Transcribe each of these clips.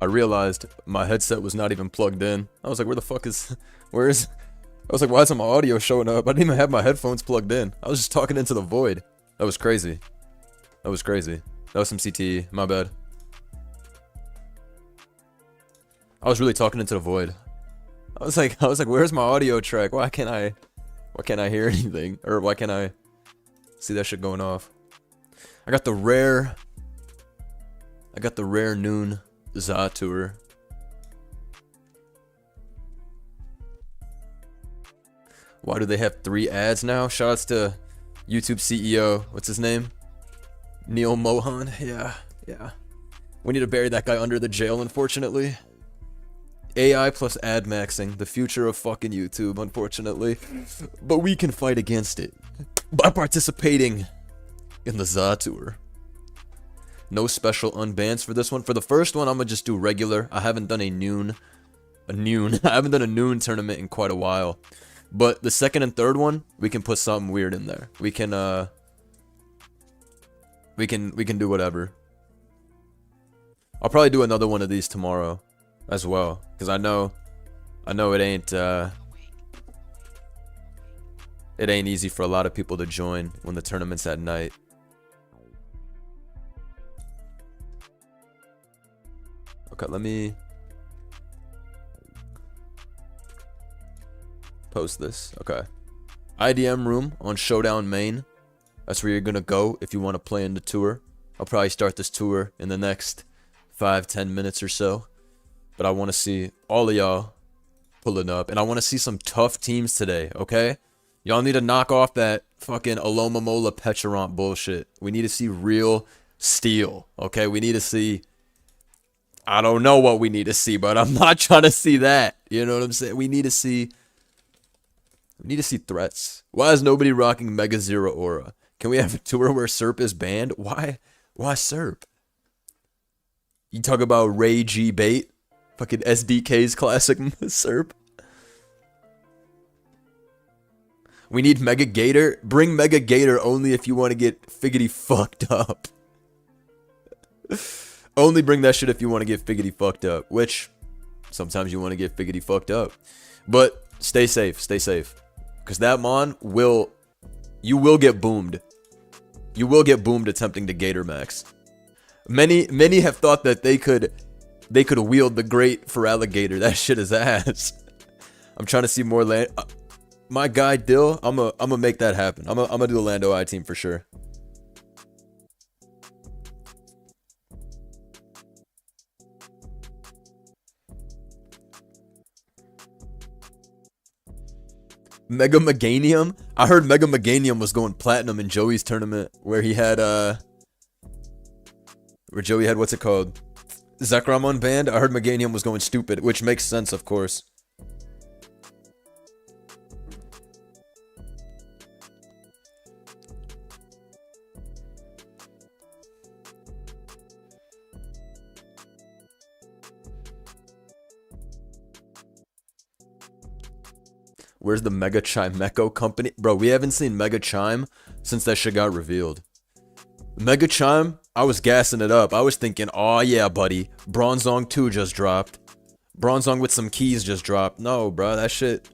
I realized my headset was not even plugged in. I was like, where the fuck is, where is, I was like, why isn't my audio showing up? I didn't even have my headphones plugged in. I was just talking into the void. That was crazy. That was crazy. That was some CTE, my bad. I was really talking into the void. I was like, where's my audio track? Why can't I hear anything? Or why can't I see that shit going off? I got the rare noon Za tour. Why do they have 3 ads now? Shoutouts to YouTube CEO. What's his name? Neil Mohan. Yeah. We need to bury that guy under the jail, unfortunately. AI plus ad maxing, the future of fucking YouTube, unfortunately. But we can fight against it by participating in the Za tour. No special unbans for this one. For the first one, I'm gonna just do regular. I haven't done a noon. I haven't done a noon tournament in quite a while. But the second and third one, we can put something weird in there. We can do whatever. I'll probably do another one of these tomorrow as well, because I know it ain't easy for a lot of people to join when the tournament's at night. Okay, let me post this. Okay. IDM room on Showdown Main. That's where you're gonna go if you want to play in the tour. I'll probably start this tour in the next 5-10 minutes or so. But I want to see all of y'all pulling up. And I want to see some tough teams today, okay? Y'all need to knock off that fucking Alomomola Pecherant bullshit. We need to see real steel, okay? We need to see... I don't know what we need to see, but I'm not trying to see that. You know what I'm saying? We need to see threats. Why is nobody rocking Mega Zero Aura? Can we have a tour where Serp is banned? Why Serp? You talk about Ray G Bait? Fucking SDK's classic Serp. We need Mega Gator. Bring Mega Gator only if you want to get figgity fucked up. Only bring that shit if you want to get figgity fucked up. Which, sometimes you want to get figgity fucked up. But, stay safe. Stay safe. Because that Mon will... You will get boomed. You will get boomed attempting to Gator Max. Many have thought that they could wield the great for alligator. That shit is ass. I'm trying to see more land. My guy Dill, I'm gonna make that happen. I'm gonna do the Lando I team for sure. Mega Meganium? I heard Mega Meganium was going platinum in Joey's tournament where he had where Joey had, what's it called? Zekramon banned. I heard Meganium was going stupid, which makes sense, of course. Where's the Mega Chimeco company? Bro, we haven't seen Mega Chime since that shit got revealed. Mega Chime, I was gassing it up. I was thinking, oh yeah, buddy. Bronzong 2 just dropped. Bronzong with some keys just dropped. No, bro, that shit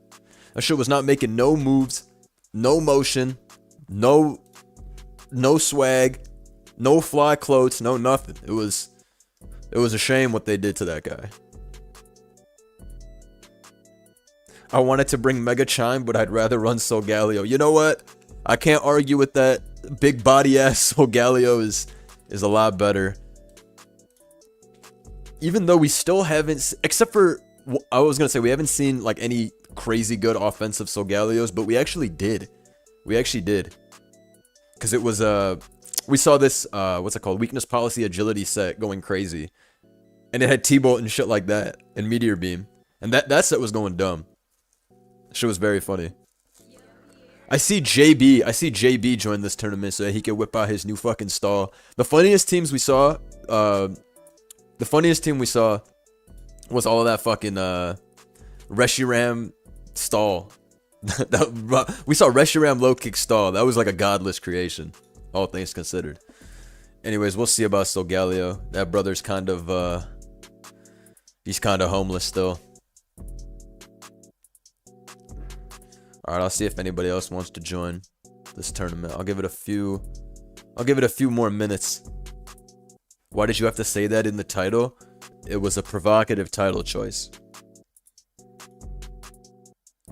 was not making no moves, no motion, no swag, no fly clotes, no nothing. It was a shame what they did to that guy. I wanted to bring Mega Chime, but I'd rather run Solgaleo. You know what? I can't argue with that. Big body ass Solgaleo is a lot better. Even though we still haven't, except for, I was gonna say we haven't seen like any crazy good offensive Solgaleos, but we actually did. We actually did. Because it was we saw this what's it called? Weakness Policy Agility set going crazy. And it had T-Bolt and shit like that. And Meteor Beam. And that set was going dumb. Shit was very funny. I see JB join this tournament so that he can whip out his new fucking stall. The funniest team we saw was all of that fucking Reshiram stall. We saw Reshiram low kick stall. That was like a godless creation, all things considered. Anyways, we'll see about Solgaleo. That brother's kind of He's kind of homeless still. Alright, I'll see if anybody else wants to join this tournament. I'll give it a few more minutes. Why did you have to say that in the title? It was a provocative title choice.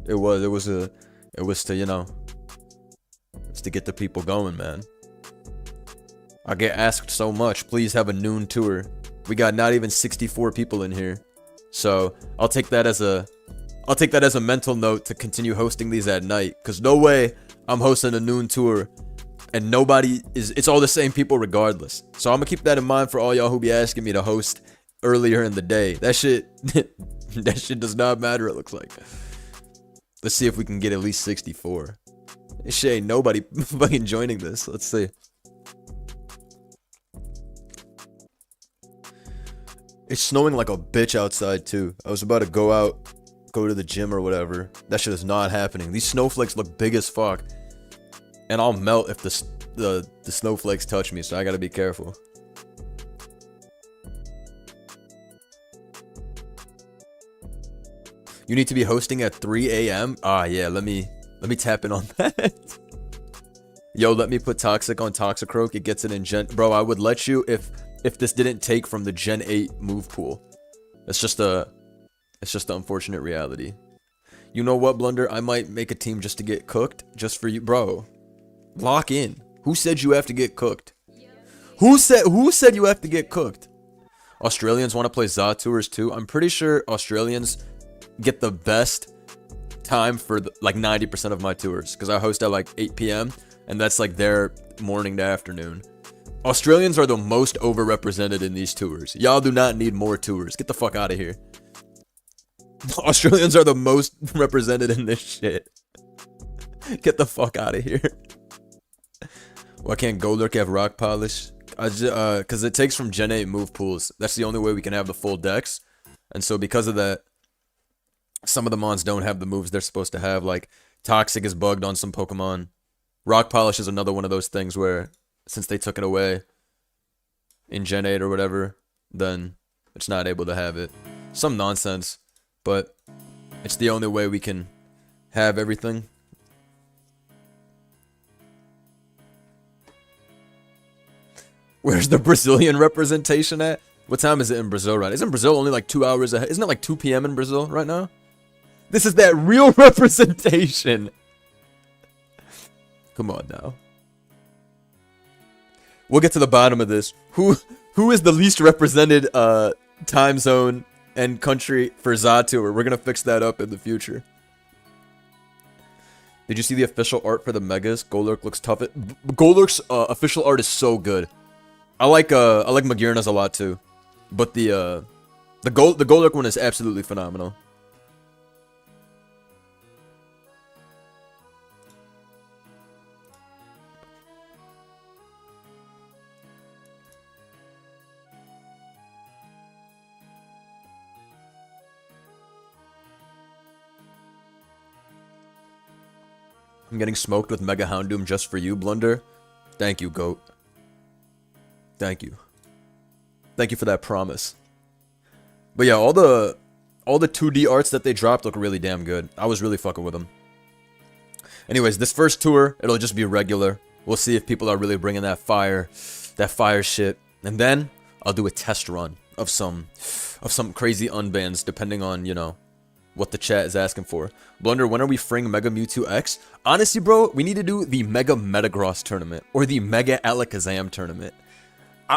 It was to, you know, it's to get the people going, man. I get asked so much, please have a noon tour. We got not even 64 people in here. So, I'll take that as a mental note to continue hosting these at night. Cause no way I'm hosting a noon tour and it's all the same people regardless. So I'm gonna keep that in mind for all y'all who be asking me to host earlier in the day. That shit does not matter, it looks like. Let's see if we can get at least 64. This shit ain't nobody fucking joining this. Let's see. It's snowing like a bitch outside too. I was about to go to the gym or whatever. That shit is not happening. These snowflakes look big as fuck. And I'll melt if the snowflakes touch me, so I gotta be careful. You need to be hosting at 3 a.m. Ah, yeah, let me tap in on that. Yo, let me put Toxic on Toxicroak. It gets it in Gen... Bro, I would let you if this didn't take from the Gen 8 move pool. It's just the unfortunate reality. You know what, Blunder? I might make a team just to get cooked. Just for you. Bro, lock in. Who said you have to get cooked? Who said you have to get cooked? Australians want to play ZA tours too. I'm pretty sure Australians get the best time for like 90% of my tours. Because I host at like 8 p.m. and that's like their morning to afternoon. Australians are the most overrepresented in these tours. Y'all do not need more tours. Get the fuck out of here. Australians are the most represented in this shit. Get the fuck out of here. Why can't Golurk have rock polish? Because it takes from Gen 8 move pools. That's the only way we can have the full decks. And so because of that, some of the mons don't have the moves they're supposed to have. Like, Toxic is bugged on some Pokemon. Rock polish is another one of those things where, since they took it away in Gen 8 or whatever, then it's not able to have it. Some nonsense. But it's the only way we can have everything. Where's the Brazilian representation at? What time is it in Brazil right now? Isn't Brazil only like 2 hours ahead? Isn't it like 2 p.m. in Brazil right now? This is that real representation. Come on now. We'll get to the bottom of this. Who is the least represented time zone and country for ZA Tour? We're gonna fix that up in the future. Did you see the official art for the Megas? Golurk looks tough. Golurk's official art is so good. I like Magirna's a lot too, but the Golurk one is absolutely phenomenal. I'm getting smoked with Mega Houndoom just for you, Blunder. Thank you, Goat. Thank you. Thank you for that promise. But yeah, all the 2D arts that they dropped look really damn good. I was really fucking with them. Anyways, this first tour, it'll just be regular. We'll see if people are really bringing that fire shit. And then I'll do a test run of some crazy unbans, depending on, you know, what the chat is asking for. Blunder, when are we freeing Mega Mewtwo X? Honestly, bro, we need to do the Mega Metagross tournament or the Mega Alakazam tournament.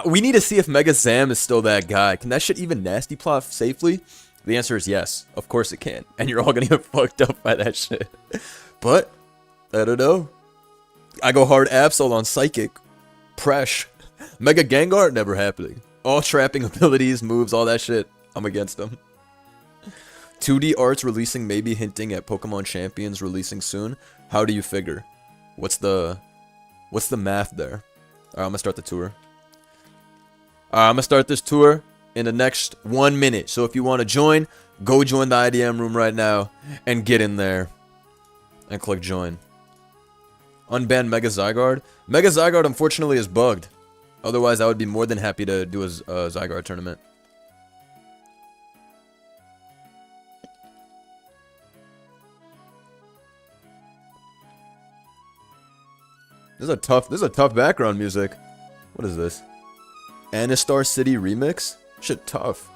We need to see if Mega Zam is still that guy. Can that shit even nasty plot safely? The answer is yes. Of course it can. And you're all gonna get fucked up by that shit. But, I don't know. I go hard Absol on Psychic. Presh. Mega Gengar? Never happening. All trapping abilities, moves, all that shit. I'm against them. 2D arts releasing, maybe hinting at Pokemon Champions releasing soon. How do you figure? What's the math there? Alright, I'm gonna start the tour. I'm gonna start this tour in the next 1 minute. So if you want to join, go join the IDM room right now and get in there and click join. Unban Mega Zygarde. Mega Zygarde unfortunately is bugged. Otherwise, I would be more than happy to do a Zygarde tournament. This is a tough background music. What is this? Anistar City remix? Shit tough.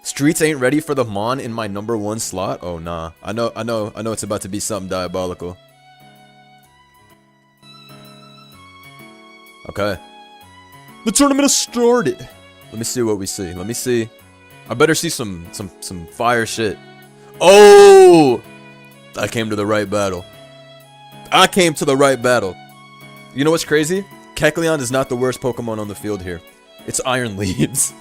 Streets ain't ready for the Mon in my #1 slot? Oh nah. I know it's about to be something diabolical. Okay. The tournament has started. Let me see what we see. Let me see. I better see some fire shit. Oh! I came to the right battle. I came to the right battle. You know what's crazy? Kecleon is not the worst Pokemon on the field here. It's Iron Leaves.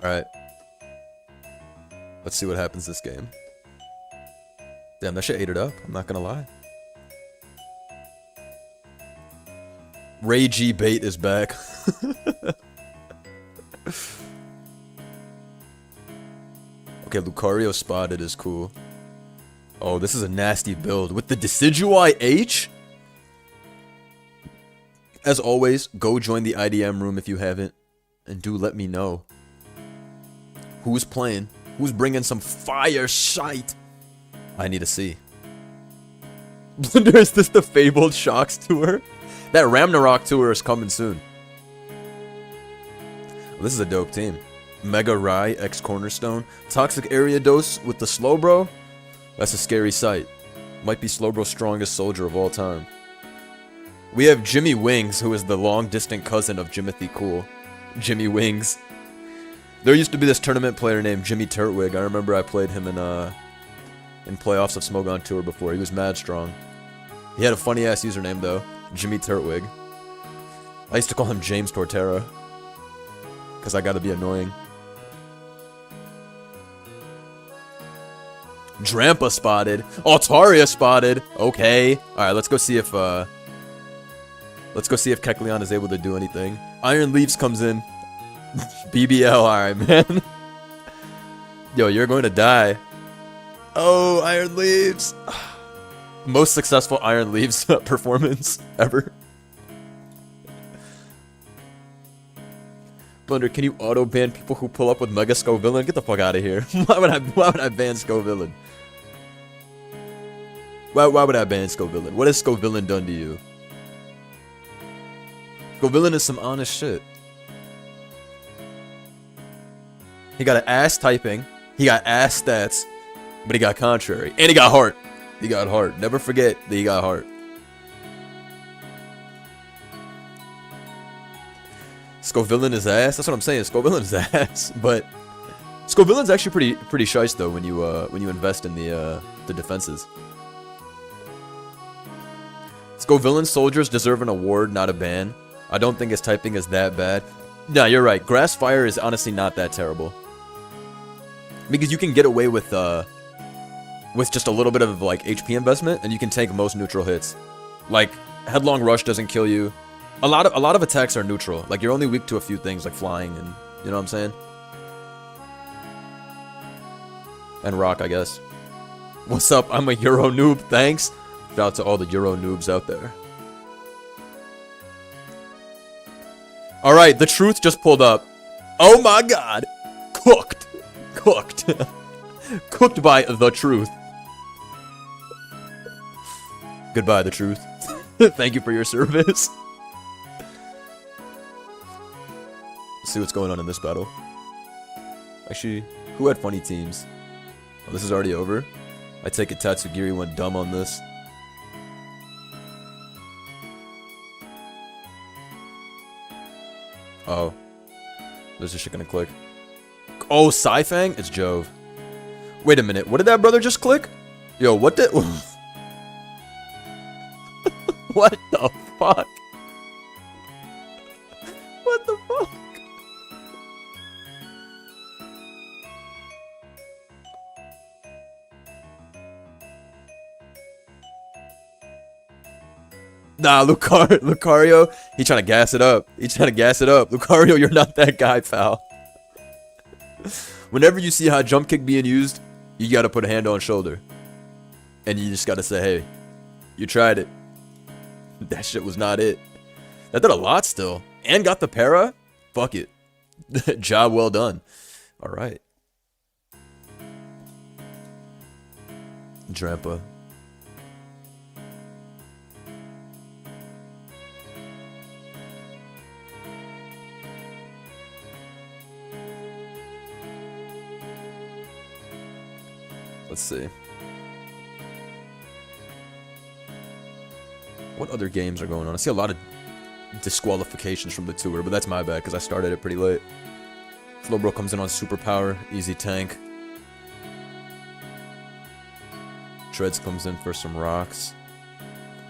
Alright. Let's see what happens this game. Damn, that shit ate it up. I'm not gonna lie. Ray G Bait is back. Okay, Lucario spotted is cool. Oh, this is a nasty build. With the Decidueye H? As always, go join the IDM room if you haven't. And do let me know. Who's playing? Who's bringing some fire shite? I need to see. Blunder, is this the Fabled Shocks tour? That Ramnarok tour is coming soon. This is a dope team. Mega Rai X Cornerstone. Toxic Ariados with the Slowbro. That's a scary sight. Might be Slowbro's strongest soldier of all time. We have Jimmy Wings, who is the long-distant cousin of Jimothy Cool. Jimmy Wings. There used to be this tournament player named Jimmy Turtwig. I remember I played him in playoffs of Smogon Tour before. He was mad strong. He had a funny-ass username, though. Jimmy Turtwig. I used to call him James Torterra. Because I gotta be annoying. Drampa spotted. Altaria spotted. Okay. Alright, let's go see if Kecleon is able to do anything. Iron Leaves comes in. BBL, alright, man. Yo, you're going to die. Oh, Iron Leaves. Most successful Iron Leaves performance ever. Blunder, can you auto-ban people who pull up with Mega Scovillain? Get the fuck out of here. Why would I ban Scovillain? Why would I ban Scovillain? What has Scovillain done to you? Scovillain is some honest shit. He got an ass typing, he got ass stats, but he got contrary. And he got heart. He got heart. Never forget that he got heart. Scovillain is ass. That's what I'm saying. Scovillain is ass, but Scovillain's actually pretty shice though when you invest in the defenses. Scovillain soldiers deserve an award, not a ban. I don't think his typing is that bad. Nah, you're right. Grass Fire is honestly not that terrible. Because you can get away with just a little bit of like HP investment, and you can take most neutral hits. Like Headlong Rush doesn't kill you. A lot of attacks are neutral. Like you're only weak to a few things, like flying, and you know what I'm saying. And rock, I guess. What's up? I'm a Euro noob. Thanks. Shout out to all the Euro noobs out there. All right, the truth just pulled up. Oh my God, cooked. Cooked by the truth. Goodbye, the truth. Thank you for your service. Let's see what's going on in this battle. Actually, who had funny teams? Oh, this is already over. I take it Tatsugiri went dumb on this. Oh. There's this shit gonna click. Oh, Scyfang? It's Jove. Wait a minute, what did that brother just click? Yo, what did... What the fuck? What the fuck? Nah, Lucario, he trying to gas it up. Lucario, you're not that guy, pal. Whenever you see high jump kick being used, you gotta put a hand on shoulder. And you just gotta say, hey, you tried it. That shit was not it. That did a lot still. And got the para? Fuck it. Job well done. Alright. Drampa. Let's see. What other games are going on? I see a lot of disqualifications from the tour, but that's my bad because I started it pretty late. Slowbro comes in on superpower, easy tank. Treads comes in for some rocks.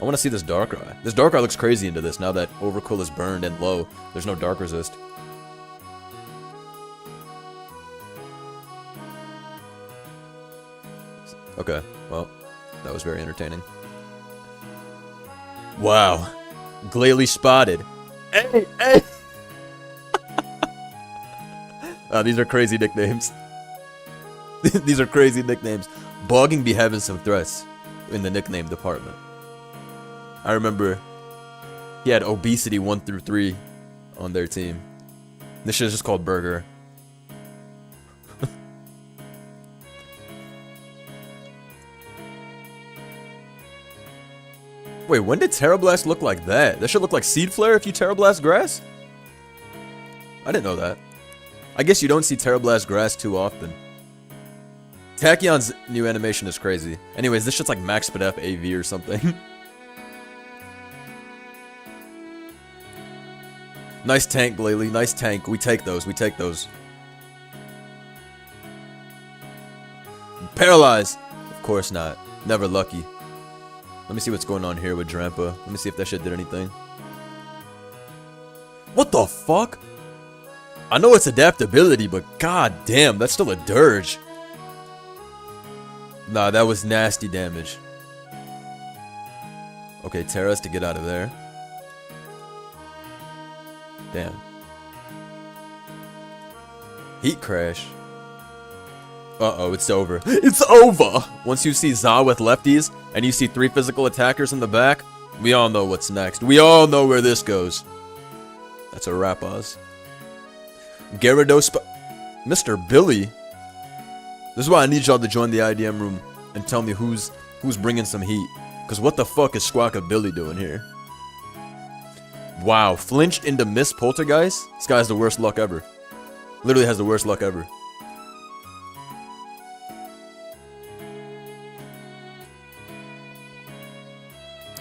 I want to see this Darkrai. This Darkrai looks crazy into this now that Overcool is burned and low. There's no Dark Resist. Okay, well, that was very entertaining. Wow. Glalie spotted. Hey, hey! These are crazy nicknames. These are crazy nicknames. Bogging be having some threats in the nickname department. I remember he had obesity 1 through 3 on their team. This shit is just called Burger. Wait, when did Terra Blast look like that? That should look like Seed Flare if you Terra Blast grass? I didn't know that. I guess you don't see Terra Blast grass too often. Tachyon's new animation is crazy. Anyways, this shit's like Max Spadef AV or something. Nice tank, Glalie. Nice tank. We take those. We take those. Paralyze! Of course not. Never lucky. Let me see what's going on here with Drampa. Let me see if that shit did anything. What the fuck? I know it's adaptability, but god damn, that's still a dirge. Nah, that was nasty damage. Okay, Terra's to get out of there. Damn. Heat crash. Uh-oh, it's over. It's over! Once you see Za with lefties, and you see 3 physical attackers in the back, we all know what's next. We all know where this goes. That's a wrap, Oz. Gyarados Mr. Billy? This is why I need y'all to join the IDM room and tell me who's bringing some heat. Because what the fuck is Squawka Billy doing here? Wow, flinched into Miss Poltergeist? This guy has the worst luck ever. Literally has the worst luck ever.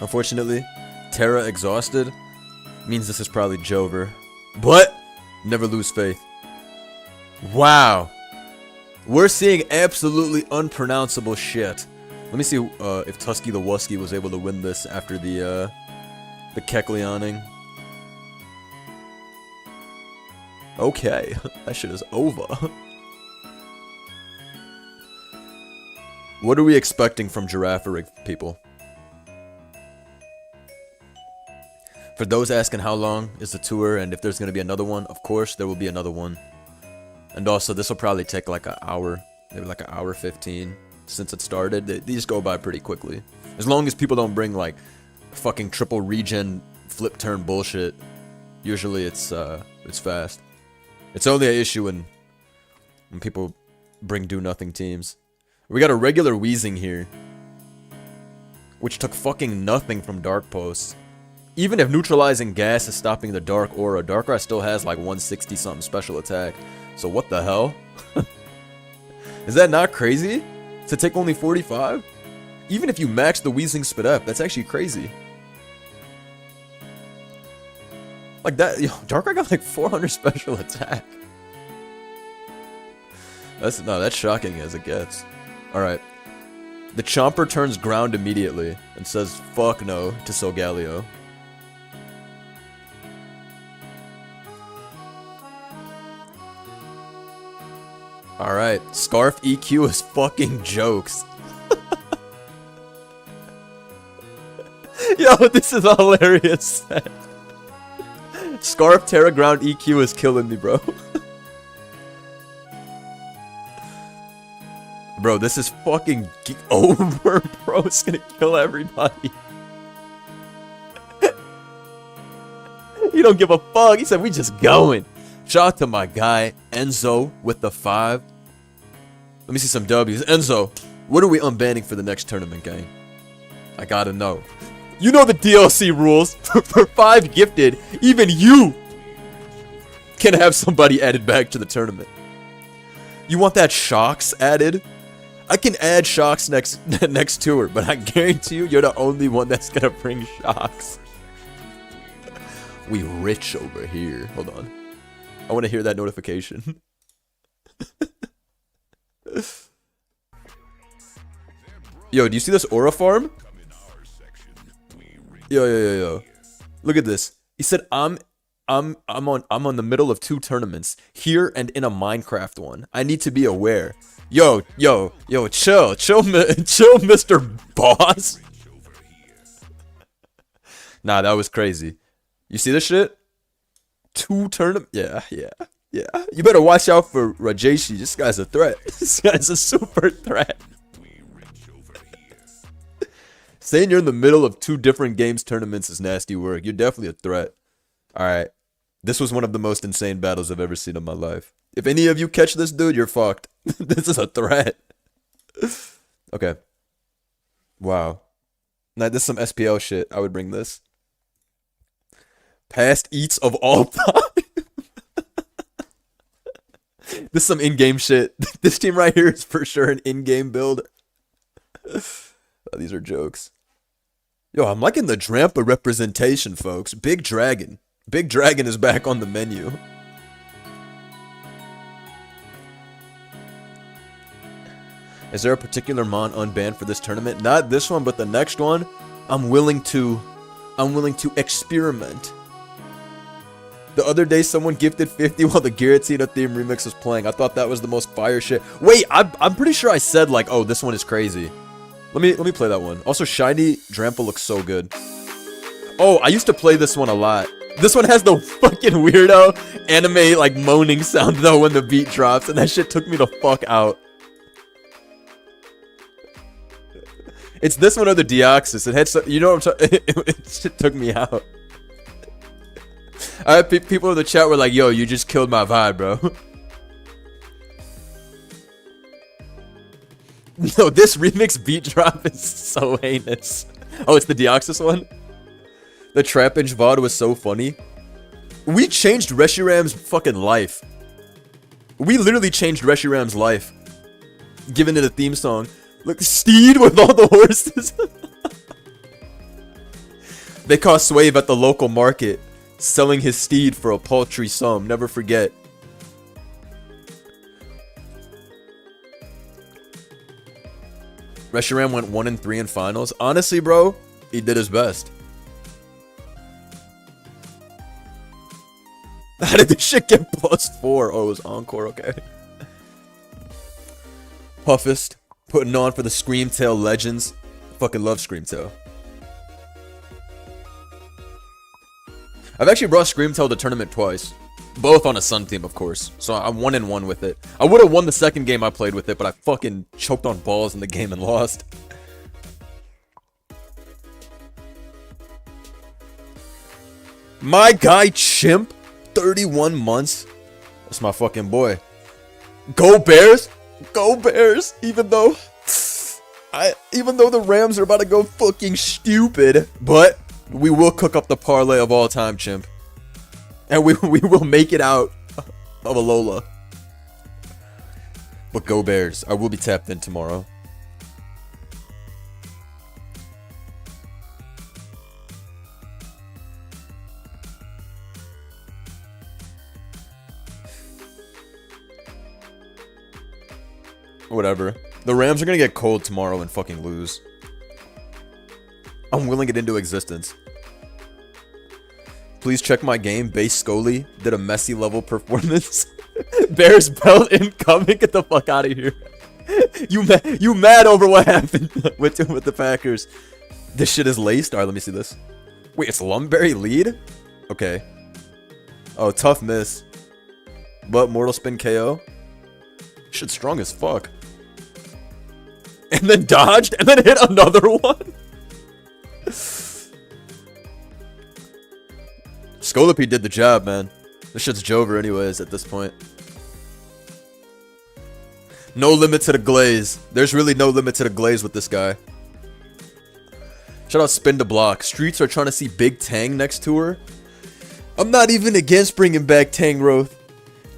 Unfortunately, Terra exhausted means this is probably Jover. But, never lose faith. Wow. We're seeing absolutely unpronounceable shit. Let me see if Tusky the Wusky was able to win this after the Kecleoning. Okay, that shit is over. What are we expecting from Girafarig, people? For those asking how long is the tour and if there's going to be another one, of course there will be another one. And also this will probably take like an hour, maybe like an hour 15 since it started. These go by pretty quickly. As long as people don't bring like fucking triple regen flip turn bullshit, usually it's fast. It's only an issue when people bring do nothing teams. We got a regular Weezing here, which took fucking nothing from Dark Posts. Even if neutralizing gas is stopping the Dark Aura, Darkrai still has like 160 something special attack. So what the hell? Is that not crazy? To take only 45? Even if you max the Weezing Spadef, that's actually crazy. Like that, yo, Darkrai got like 400 special attack. That's shocking as it gets. Alright. The Chomper turns ground immediately and says fuck no to Solgaleo. Alright, Scarf EQ is fucking jokes. Yo, this is a hilarious set. Scarf Terra Ground EQ is killing me, bro. Bro, this is fucking over, bro. It's gonna kill everybody. He don't give a fuck. He said, we just going. Shout out to my guy, Enzo, with the 5. Let me see some W's. Enzo, What are we unbanning for the next tournament, gang? I gotta know. You know the DLC rules. For 5 gifted, even you can have somebody added back to the tournament. You want that Shocks added? I can add Shocks next tour, but I guarantee you're the only one that's gonna bring Shocks. We rich over here. Hold on. I want to hear that notification. Yo, do you see this aura farm? Yo. Look at this. He said I'm on the middle of 2 tournaments, here and in a Minecraft one. I need to be aware. Yo, chill, Mr. Boss. Nah, that was crazy. You see this shit? 2 tournaments. Yeah. You better watch out for Rajeshi. This guy's a threat. This guy's a super threat. Saying you're in the middle of 2 different games tournaments is nasty work. You're definitely a threat. Alright. This was one of the most insane battles I've ever seen in my life. If any of you catch this dude, you're fucked. This is a threat. Okay. Wow. Now, this is some SPL shit. I would bring this. Past eats of all time. This is some in-game shit. This team right here is for sure an in-game build. Oh, these are jokes. Yo, I'm liking the Drampa representation, folks. Big Dragon. Big Dragon is back on the menu. Is there a particular mon unbanned for this tournament? Not this one, but the next one. I'm willing to experiment. The other day, someone gifted 50 while the Giratina theme remix was playing. I thought that was the most fire shit. Wait, I'm pretty sure I said like, oh, this one is crazy. Let me play that one. Also, Shiny Drampa looks so good. Oh, I used to play this one a lot. This one has the fucking weirdo anime like moaning sound though when the beat drops, and that shit took me the fuck out. It's this one or the Deoxys. It had so, you know what I'm talking. It shit took me out. I had people in the chat were like, "Yo, you just killed my vibe, bro." No, this remix beat drop is so heinous. Oh, it's the Deoxys one? The Trapinch VOD was so funny. We changed Reshiram's fucking life. We literally changed Reshiram's life. Giving it a theme song. Look, Steed with all the horses. They caught Swave at the local market, selling his steed for a paltry sum. Never forget. Reshiram went 1-3 in finals. Honestly, bro, he did his best. How did this shit get +4? Oh, it was Encore, okay. Puffist, putting on for the Screamtail legends. Fucking love Screamtail. I've actually brought Screamtail to tournament twice. Both on a Sun team, of course. So I'm 1-1 with it. I would have won the second game I played with it, but I fucking choked on balls in the game and lost. My guy Chimp, 31 months. That's my fucking boy. Go Bears! Go Bears! Even though the Rams are about to go fucking stupid, but we will cook up the parlay of all time, Chimp. And we will make it out of a Lola. But go Bears. I will be tapped in tomorrow. Whatever. The Rams are gonna get cold tomorrow and fucking lose. I'm willing it into existence. Please check my game. Base Scully did a messy level performance. Bears belt incoming. Get the fuck out of here. You mad over what happened with the Packers? This shit is laced. All right, let me see this. Wait, it's Lumberry lead? Okay. Oh, tough miss. But Mortal Spin KO. Shit's strong as fuck. And then dodged, and then hit another one. Scolopy did the job, man. This shit's Jover anyways at this point. No limit to the glaze. There's really no limit to the glaze with this guy. Shout out Spin the Block. Streets are trying to see Big Tang next to her. I'm not even against bringing back Tangrowth.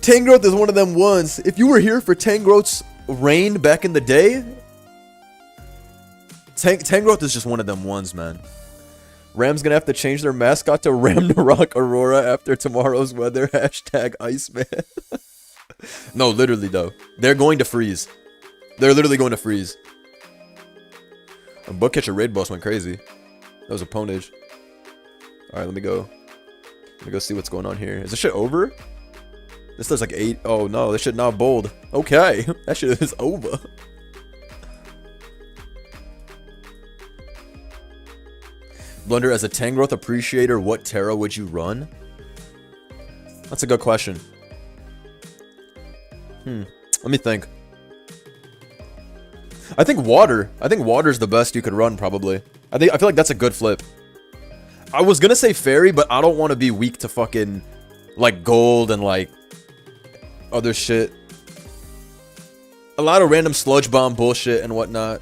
Tangrowth is one of them ones. If you were here for Tangrowth's reign back in the day, Tangrowth is just one of them ones, man. Ram's gonna have to change their mascot to Ramnarok Aurora after tomorrow's weather. Hashtag Iceman. No, literally though. They're going to freeze. They're literally going to freeze. And Book Catcher Raid Boss went crazy. That was a ponage. Alright, let me go. Let me go see what's going on here. Is this shit over? This does like 8. Oh no, this shit now bold. Okay. That shit is over. Blunder, as a Tangrowth appreciator, what Terra would you run? That's a good question. Let me think. I think water. I think water's the best you could run, probably. I feel like that's a good flip. I was gonna say fairy, but I don't want to be weak to fucking like gold and like other shit. A lot of random sludge bomb bullshit and whatnot.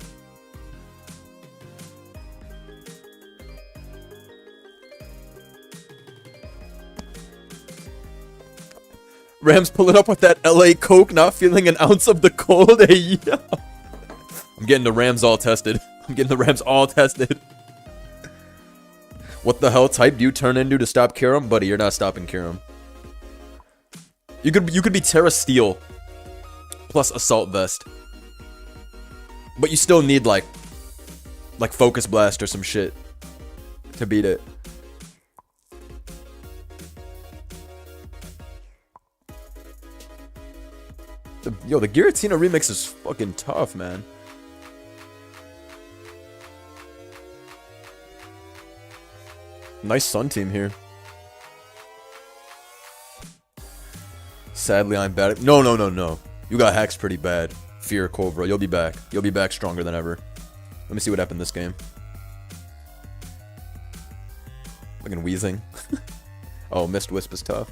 Rams pulling up with that LA Coke, not feeling an ounce of the cold. Hey, yo. I'm getting the Rams all tested. I'm getting the Rams all tested. What the hell type do you turn into to stop Kiram? Buddy, you're not stopping Kiram. You could be Terra Steel plus Assault Vest. But you still need like Focus Blast or some shit to beat it. Yo, the Giratina remix is fucking tough, man. Nice Sun team here. Sadly, I'm bad at... No. You got hacks pretty bad. Fear Cobra. You'll be back. You'll be back stronger than ever. Let me see what happened this game. Fucking wheezing. Oh, Mist Wisp is tough.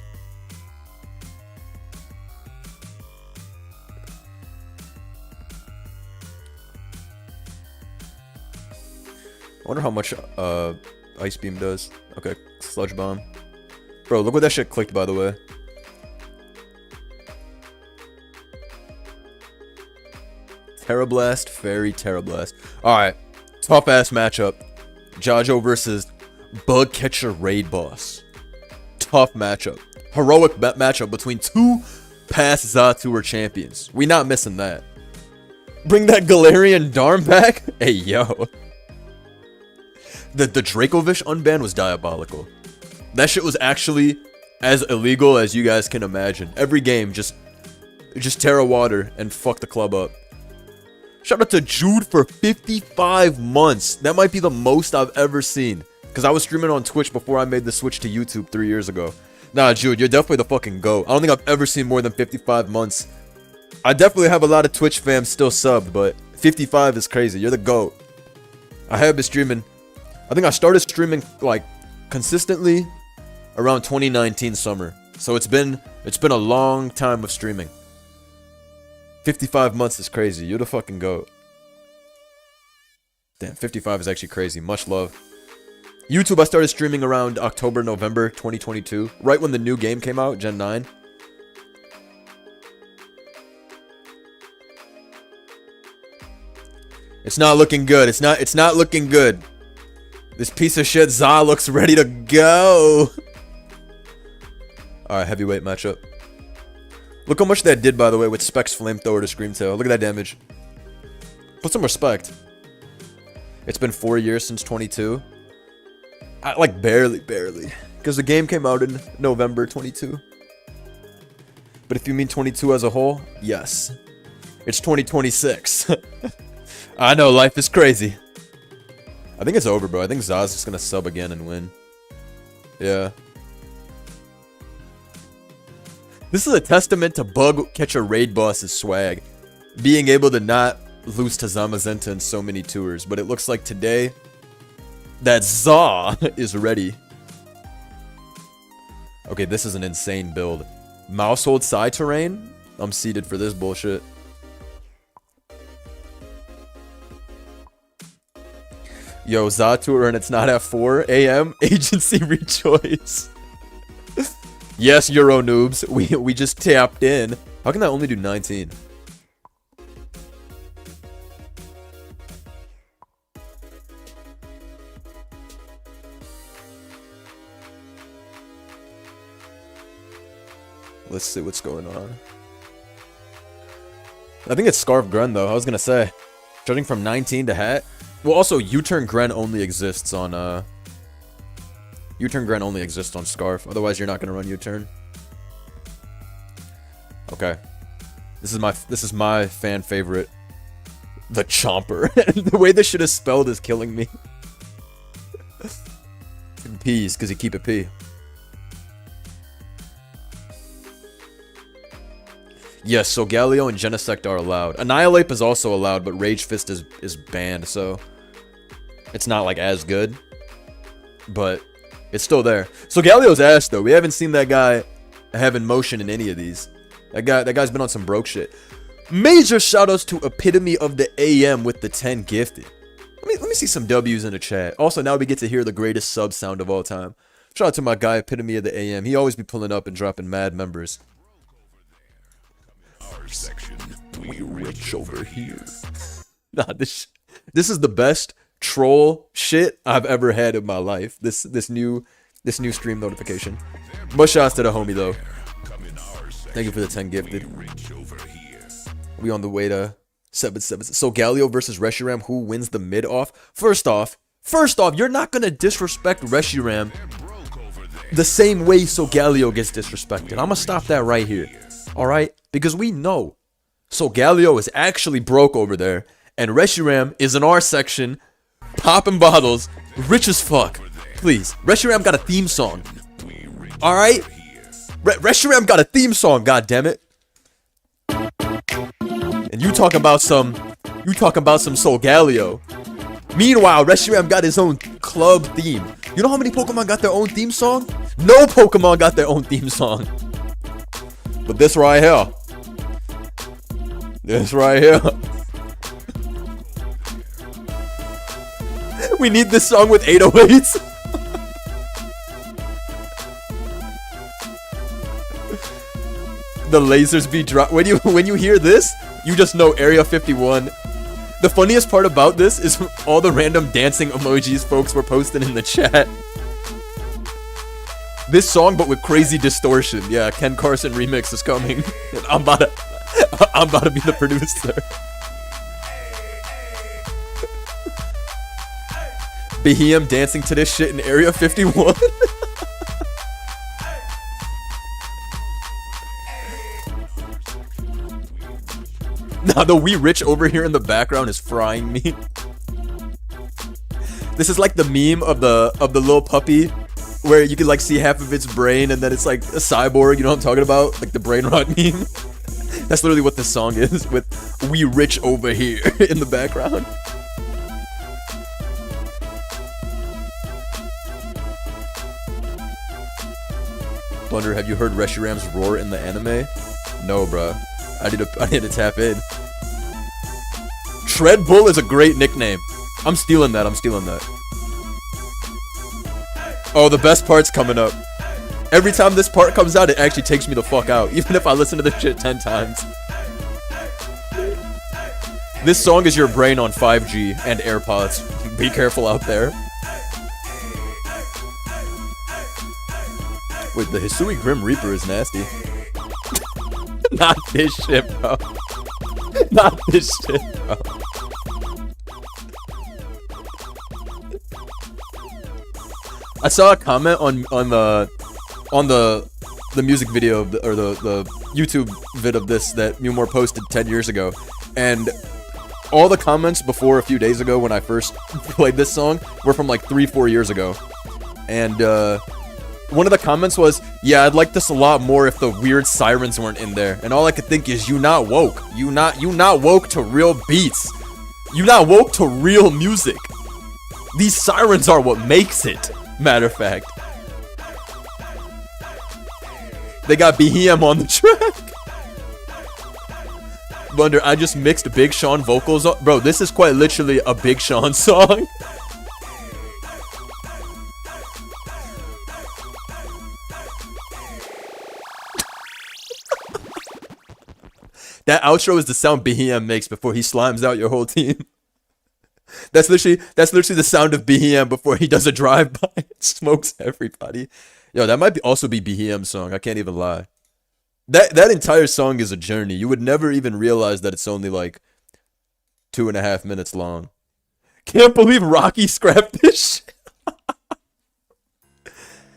I wonder how much Ice Beam does. Okay, Sludge Bomb. Bro, look what that shit clicked, by the way. Terra Blast, Fairy, Terra Blast. Alright, tough ass matchup. Jajo versus Bug Catcher Raid Boss. Tough matchup. Heroic matchup between two past Zatour champions. We not missing that. Bring that Galarian Darm back? Hey, yo. The Dracovish unban was diabolical. That shit was actually as illegal as you guys can imagine. Every game, just Terra Water and fuck the club up. Shout out to Jude for 55 months. That might be the most I've ever seen. Because I was streaming on Twitch before I made the switch to YouTube 3 years ago. Nah, Jude, you're definitely the fucking GOAT. I don't think I've ever seen more than 55 months. I definitely have a lot of Twitch fams still subbed, but 55 is crazy. You're the GOAT. I have been streaming... I think I started streaming like consistently around 2019 summer. So it's been a long time of streaming. 55 months is crazy. You're the fucking GOAT. Damn, 55 is actually crazy. Much love. YouTube, I started streaming around October, November 2022. Right when the new game came out, Gen 9. It's not looking good. It's not looking good. This piece of shit Za looks ready to go. Alright, heavyweight matchup. Look how much that did, by the way, with Specs Flamethrower to Screamtail. Look at that damage. Put some respect. It's been 4 years since 22. Like, barely. Because the game came out in November 22. But if you mean 22 as a whole, yes. It's 2026. I know, life is crazy. I think it's over, bro. I think Za's just gonna sub again and win. Yeah. This is a testament to Bug Catcher Raid Boss's swag. Being able to not lose to Zamazenta in so many tours. But it looks like today, that Za is ready. Okay, this is an insane build. Mousehold Psy Terrain? I'm seated for this bullshit. Yo, Zatur, and it's not at 4 a.m. Agency rejoice. Yes, Euro noobs. We just tapped in. How can that only do 19? Let's see what's going on. I think it's Scarf Gren, though. I was gonna say. Judging from 19 to hat. Well, also, U-turn Gren only exists on, U-turn Gren only exists on Scarf. Otherwise, you're not gonna run U-turn. Okay. This is my fan favorite. The Chomper. The way this shit is spelled is killing me. P's, because you keep it P. Yes, so Galio and Genesect are allowed. Annihilate is also allowed, but Rage Fist is banned, so it's not like as good. But it's still there. So Galio's ass though. We haven't seen that guy having motion in any of these. That guy's been on some broke shit. Major shoutouts to Epitome of the AM with the 10 gifted. Let me see some W's in the chat. Also, now we get to hear the greatest sub sound of all time. Shout out to my guy Epitome of the AM. He always be pulling up and dropping mad members. Section. We rich over here. Nah, this is the best troll shit I've ever had in my life. This new stream notification. Much shouts to the homie though. Thank you for the 10 gifted. We on the way to 7-7. So Galio versus Reshiram, who wins the mid off? First off, you're not gonna disrespect Reshiram the same way So Galio gets disrespected. I'm gonna stop that right here. Alright? Because we know So Galio is actually broke over there, and Reshiram is in our section, popping bottles, rich as fuck. Please, Reshiram got a theme song. Alright? Reshiram got a theme song, goddammit. And you talking about some So Galio. Meanwhile, Reshiram got his own club theme. You know how many Pokemon got their own theme song? No Pokemon got their own theme song. But this right here. This right here. We need this song with 808s. The lasers be dropped. When you hear this, you just know Area 51. The funniest part about this is all the random dancing emojis folks were posting in the chat. This song, but with crazy distortion. Yeah, Ken Carson remix is coming. I'm about to be the producer. Behem dancing to this shit in Area 51. Nah, the We Rich over here in the background is frying me. This is like the meme of the little puppy where you can like see half of its brain and then it's like a cyborg, you know what I'm talking about? Like the brain rot meme. That's literally what this song is, with We Rich over here in the background. Blunder, have you heard Reshiram's roar in the anime? No, bruh. I need to tap in. Tread Bull is a great nickname. I'm stealing that. Oh, the best part's coming up. Every time this part comes out, it actually takes me the fuck out, even if I listen to this shit 10 times. This song is your brain on 5G and AirPods. Be careful out there. Wait, the Hisui Grim Reaper is nasty. Not this shit, bro. Not this shit, bro. I saw a comment on the music video of the, or the YouTube vid of this that Mewmore posted 10 years ago, and all the comments before a few days ago when I first played this song were from like 3-4 years ago, and one of the comments was, yeah, I'd like this a lot more if the weird sirens weren't in there. And all I could think is, you not woke. You not woke to real beats. You not woke to real music. These sirens are what makes it. Matter of fact. They got Behem on the track. Wonder, I just mixed Big Sean vocals up. Bro, this is quite literally a Big Sean song. That outro is the sound BM makes before he slimes out your whole team. That's literally the sound of BM before he does a drive-by and smokes everybody. Yo, that might also be BM's song. I can't even lie. That entire song is a journey. You would never even realize that it's only like 2.5 minutes long. Can't believe Rocky scrapped this shit.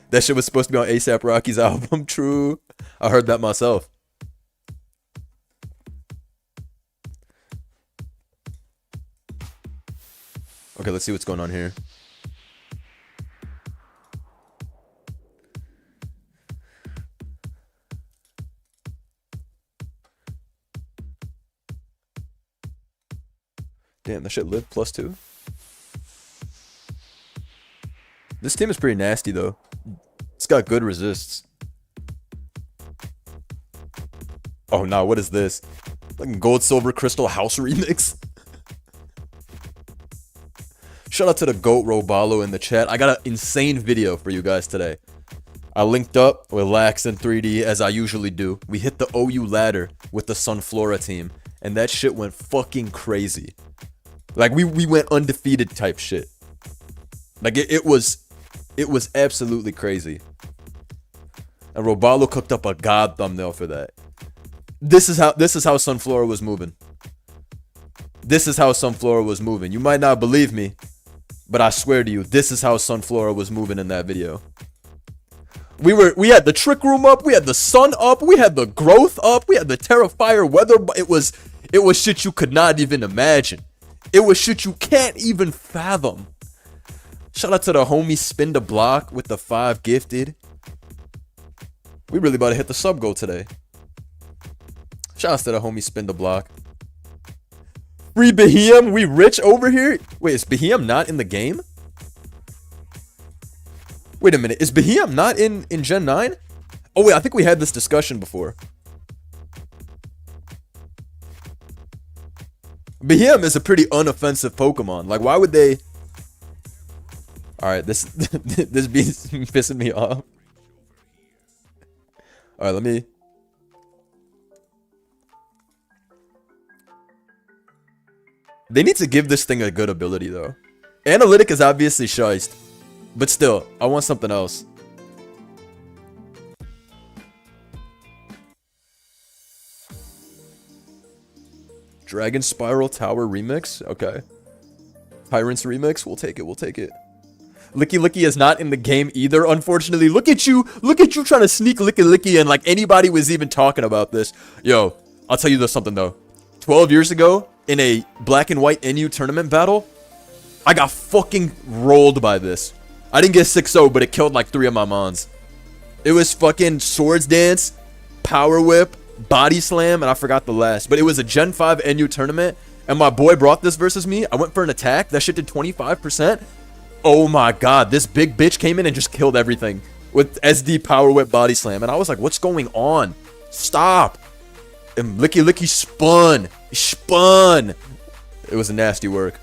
That shit was supposed to be on A$AP Rocky's album. True. I heard that myself. Okay, let's see what's going on here. Damn, that shit lived +2. This team is pretty nasty, though. It's got good resists. Oh, nah, what is this? Like gold, silver, crystal house remix? Shout out to the GOAT Robalo in the chat. I got an insane video for you guys today. I linked up with Lax in 3D as I usually do. We hit the OU ladder with the Sunflora team. And that shit went fucking crazy. Like we went undefeated type shit. Like it was absolutely crazy. And Robalo cooked up a god thumbnail for that. This is how Sunflora was moving. This is how Sunflora was moving. You might not believe me, but I swear to you, this is how Sunflora was moving in that video. We had the Trick Room up, we had the Sun up, we had the Growth up, we had the Terrifier weather. It was shit you could not even imagine. It was shit you can't even fathom. Shout out to the homie Spin the Block with the 5 gifted. We really about to hit the sub goal today. Shout out to the homie Spin the Block. Free Behem, we rich over here? Wait, is Behem not in the game? Wait a minute, is Behem not in Gen 9? Oh wait, I think we had this discussion before. Behem is a pretty unoffensive Pokemon. Like, why would they... Alright, this beat's pissing me off. Alright, let me... They need to give this thing a good ability, though. Analytic is obviously shiced. But still, I want something else. Dragon Spiral Tower Remix? Okay. Tyrant's Remix? We'll take it, we'll take it. Licky Licky is not in the game either, unfortunately. Look at you trying to sneak Licky Licky in like anybody was even talking about this. Yo, I'll tell you something though. 12 years ago, in a black and white NU tournament battle, I got fucking rolled by this. I didn't get 6-0, but it killed like 3 of my mons. It was fucking Swords Dance, Power Whip, Body Slam, and I forgot the last. But it was a Gen 5 NU tournament, and my boy brought this versus me. I went for an attack. That shit did 25%. Oh my god, this big bitch came in and just killed everything with SD Power Whip Body Slam. And I was like, what's going on? Stop. And Licky Licky spun. He spun. It was a nasty work.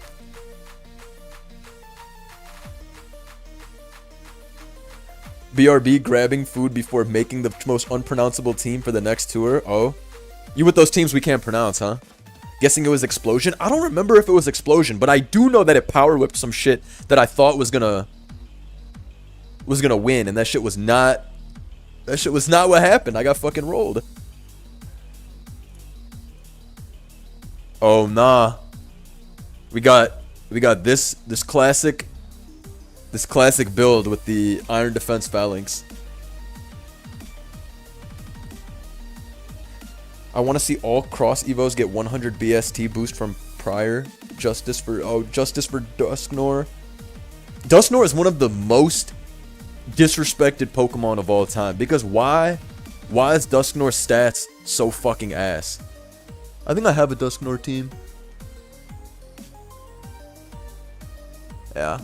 BRB grabbing food before making the most unpronounceable team for the next tour. Oh. You with those teams we can't pronounce, huh? Guessing it was Explosion? I don't remember if it was Explosion, but I do know that it power whipped some shit that I thought was gonna win, and that shit was not what happened. I got fucking rolled. Oh nah. We got this classic build with the Iron Defense Phalanx. I want to see all cross evos get 100 BST boost from prior. Justice for Dusknoir. Dusknoir is one of the most disrespected Pokemon of all time, because why is Dusknoir's stats so fucking ass? I think I have a Dusknoir team. Yeah.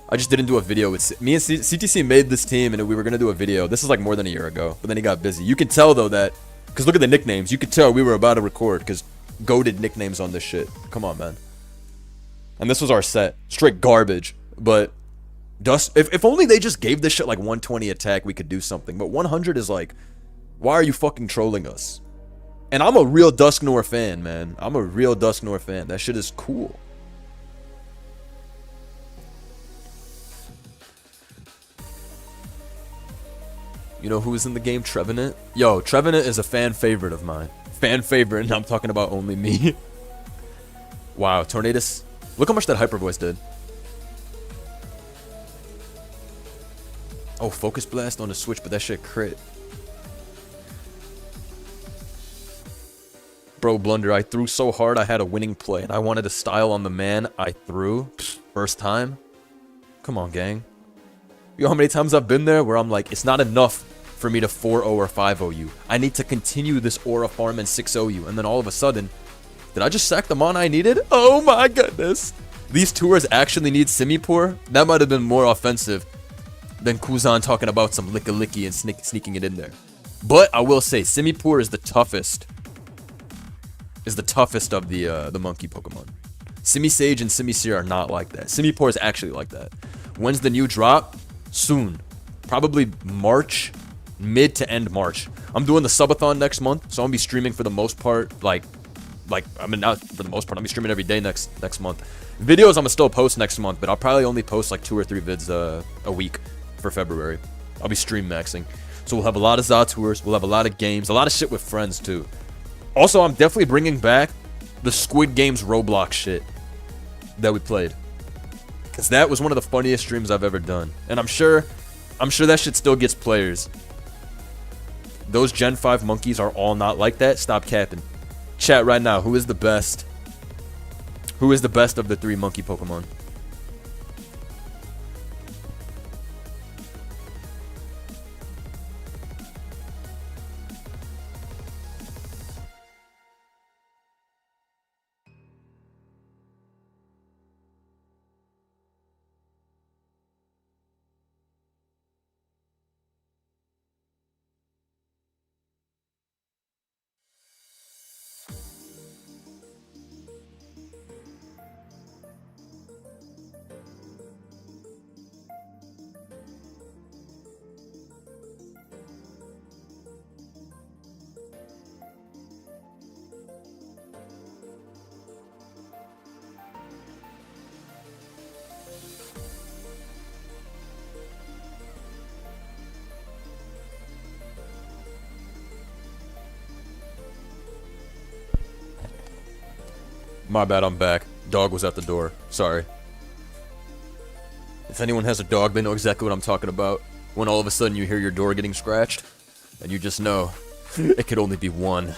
I just didn't do a video with me and CTC made this team, and we were gonna do a video. This is like more than a year ago, but then he got busy. You can tell though that, because look at the nicknames. You could tell we were about to record because goated nicknames on this shit. Come on, man. And this was our set, straight garbage. But if only they just gave this shit like 120 attack, we could do something. But 100 is like Why are you fucking trolling us? And I'm a real Dusknoir fan, man. I'm a real Dusknoir fan. That shit is cool. You know who's in the game? Trevenant. Yo, Trevenant is a fan favorite of mine. Fan favorite, and I'm talking about only me. Wow, Tornadus. Look how much that Hyper Voice did. Oh, Focus Blast on the Switch, but that shit crit. Bro, Blunder, I threw so hard I had a winning play, and I wanted to style on the man I threw. First time. Come on, gang. You know how many times I've been there where I'm like, it's not enough for me to 4-0 or 5-0 you. I need to continue this aura farm and 6-0 you. And then all of a sudden, did I just sack the mana I needed? Oh my goodness. These tours actually need Simipour? That might have been more offensive than Kuzan talking about some licky and sneaking it in there. But I will say, Simipour is the toughest. Is the toughest of the monkey Pokemon. Simisage and Simisear are not like that. Simipour is actually like that. When's the new drop? Soon. Probably March. Mid to end March. I'm doing the subathon next month, so I'm gonna be streaming for the most part. I mean, not for the most part. I'm gonna be streaming every day next month. Videos I'm gonna still post next month, but I'll probably only post like 2 or 3 vids a week for February. I'll be stream maxing, so we'll have a lot of ZA tours. We'll have a lot of games, a lot of shit with friends too. Also, I'm definitely bringing back the Squid Games Roblox shit that we played, because that was one of the funniest streams I've ever done, and I'm sure that shit still gets players. Those Gen 5 monkeys are all not like that. Stop capping. Chat right now. Who is the best? Who is the best of the 3 monkey Pokemon? My bad, I'm back. Dog was at the door. Sorry. If anyone has a dog, they know exactly what I'm talking about. When all of a sudden you hear your door getting scratched, and you just know it could only be one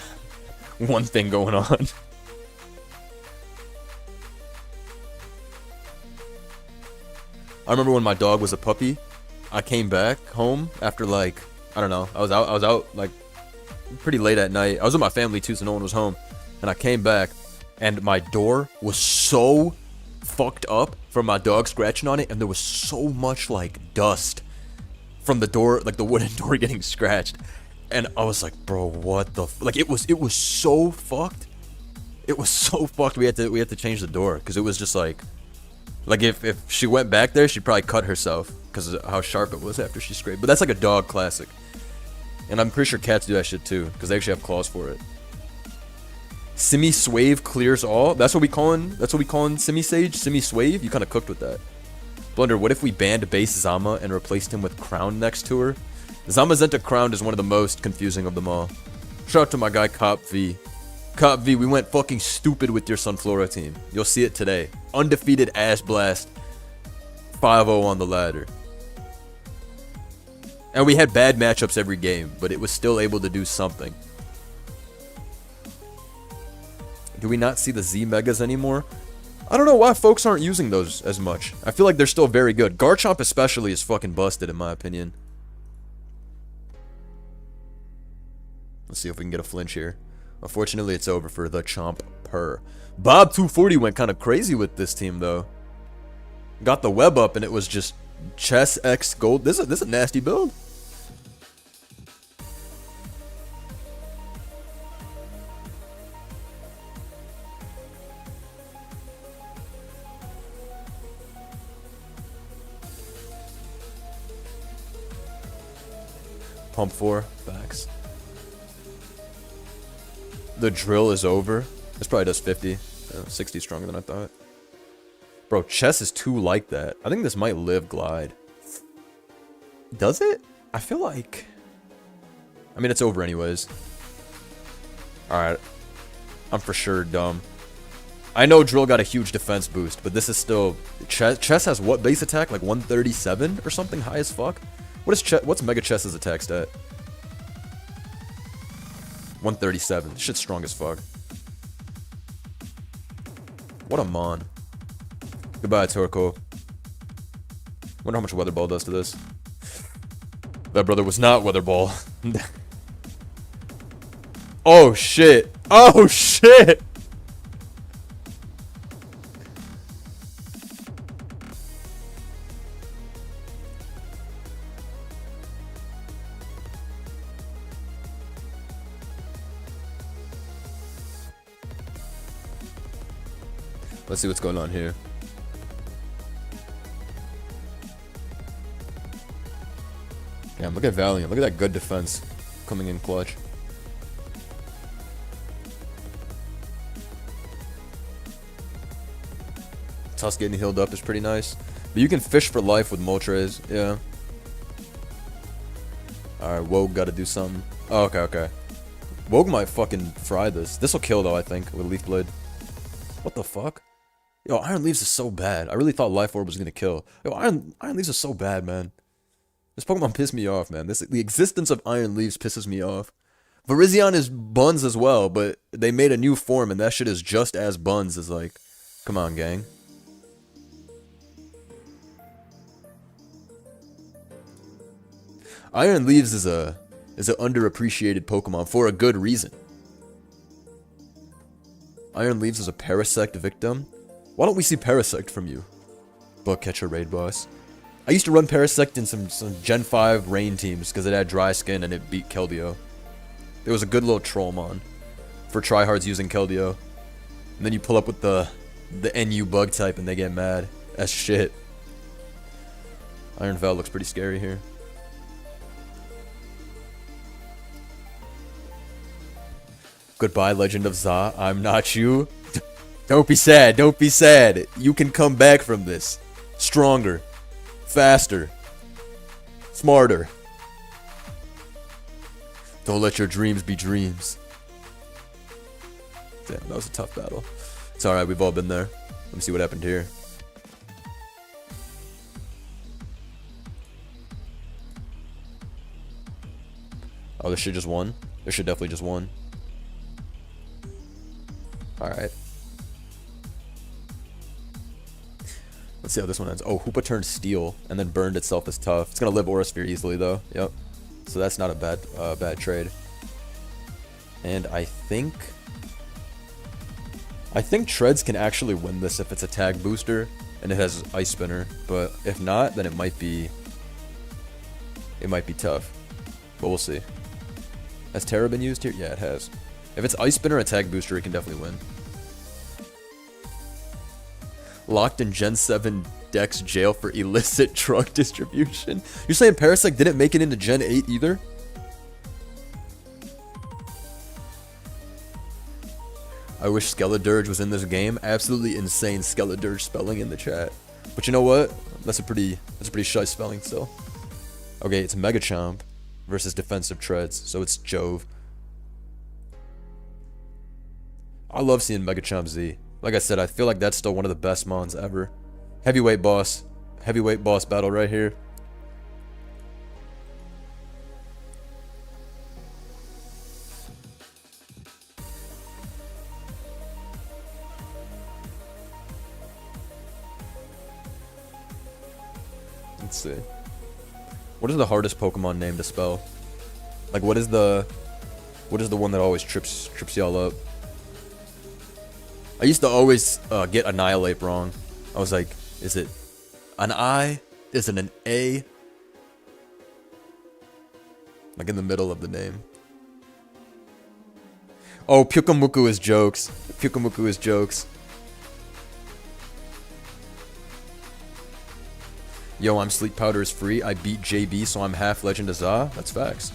thing going on. I remember when my dog was a puppy, I came back home after like, I don't know, I was out like pretty late at night. I was with my family too, so no one was home. And I came back, and my door was so fucked up from my dog scratching on it, and there was so much like dust from the door, like the wooden door getting scratched. And I was like, bro, what the like it was so fucked. It was so fucked. We had to change the door because it was just like if she went back there, she'd probably cut herself because of how sharp it was after she scraped. But that's like a dog classic. And I'm pretty sure cats do that shit too, because they actually have claws for it. Simi Swave clears all. That's what we calling Simisage. Simi Swave. You kind of cooked with that. Blunder, what if we banned base Zama and replaced him with Crown next to her? Zamazenta Crown is one of the most confusing of them all. Shout out to my guy Cop V. Cop V, we went fucking stupid with your Sunflora team. You'll see it today. Undefeated ass blast. 5-0 on the ladder. And we had bad matchups every game, but it was still able to do something. Do we not see the Z Megas anymore? I don't know why folks aren't using those as much. I feel like they're still very good. Garchomp especially is fucking busted in my opinion. Let's see if we can get a flinch here. Unfortunately, it's over for the Chomper. Bob 240 went kind of crazy with this team though. Got the web up and it was just chess X gold. This is a nasty build. Pump 4, facts. The drill is over. This probably does 50. 60 stronger than I thought. Bro, chess is too like that. I think this might live glide. Does it? I feel like... I mean, it's over anyways. Alright. I'm for sure dumb. I know drill got a huge defense boost, but this is still... Chess has what base attack? Like 137 or something? High as fuck? What's Mega Chess's attack stat? 137. This shit's strong as fuck. What a mon. Goodbye, Turco. Wonder how much Weather Ball does to this. That brother was not Weather Ball. Oh shit. Oh shit. Let's see what's going on here. Damn, look at Valiant. Look at that good defense coming in clutch. Tusk getting healed up is pretty nice. But you can fish for life with Moltres, yeah. Alright, Wogue gotta do something. Oh, okay, okay. Wogue might fucking fry this. This'll kill though, I think, with Leaf Blade. What the fuck? Yo, Iron Leaves is so bad. I really thought Life Orb was gonna kill. Yo, Iron Leaves is so bad, man. This Pokemon pissed me off, man. The existence of Iron Leaves pisses me off. Virizion is buns as well, but they made a new form and that shit is just as buns as like... Come on, gang. Iron Leaves is an underappreciated Pokemon for a good reason. Iron Leaves is a Parasect victim. Why don't we see Parasect from you? Bug Catcher Raid Boss. I used to run Parasect in some Gen 5 rain teams because it had dry skin and it beat Keldeo. It was a good little Trollmon for tryhards using Keldeo. And then you pull up with the NU bug type and they get mad as shit. Iron Val looks pretty scary here. Goodbye, Legend of Za. I'm not you. Don't be sad. Don't be sad. You can come back from this. Stronger. Faster. Smarter. Don't let your dreams be dreams. Damn, that was a tough battle. It's alright, we've all been there. Let me see what happened here. Oh, this shit just won? This shit definitely just won. Alright. Let's see how this one ends. Oh, Hoopa turned steel and then burned itself as tough. It's gonna live Aura Sphere easily though. Yep. So that's not a bad trade. And I think Treads can actually win this if it's a tag booster and it has Ice Spinner. But if not, then it might be tough. But we'll see. Has Terra been used here? Yeah, it has. If it's Ice Spinner or a tag booster, it can definitely win. Locked in Gen 7 Dex jail for illicit drug distribution. You're saying Parasect didn't make it into Gen 8 either? I wish Skeledirge was in this game. Absolutely insane Skeledirge spelling in the chat. But you know what? That's a pretty shy spelling still. Okay, it's Megachomp versus Defensive Treads, so it's Jove. I love seeing Megachomp Z. Like I said, I feel like that's still one of the best mons ever. Heavyweight boss battle right here. Let's see. What is the hardest Pokemon name to spell? Like, what is the one that always trips y'all up? I used to always get Annihilate wrong. I was like, is it an I? Is it an A? Like in the middle of the name. Oh, Pyukamuku is jokes. Pyukamuku is jokes. Yo, I'm Sleep Powder is free. I beat JB, so I'm half Legend of Za. That's facts.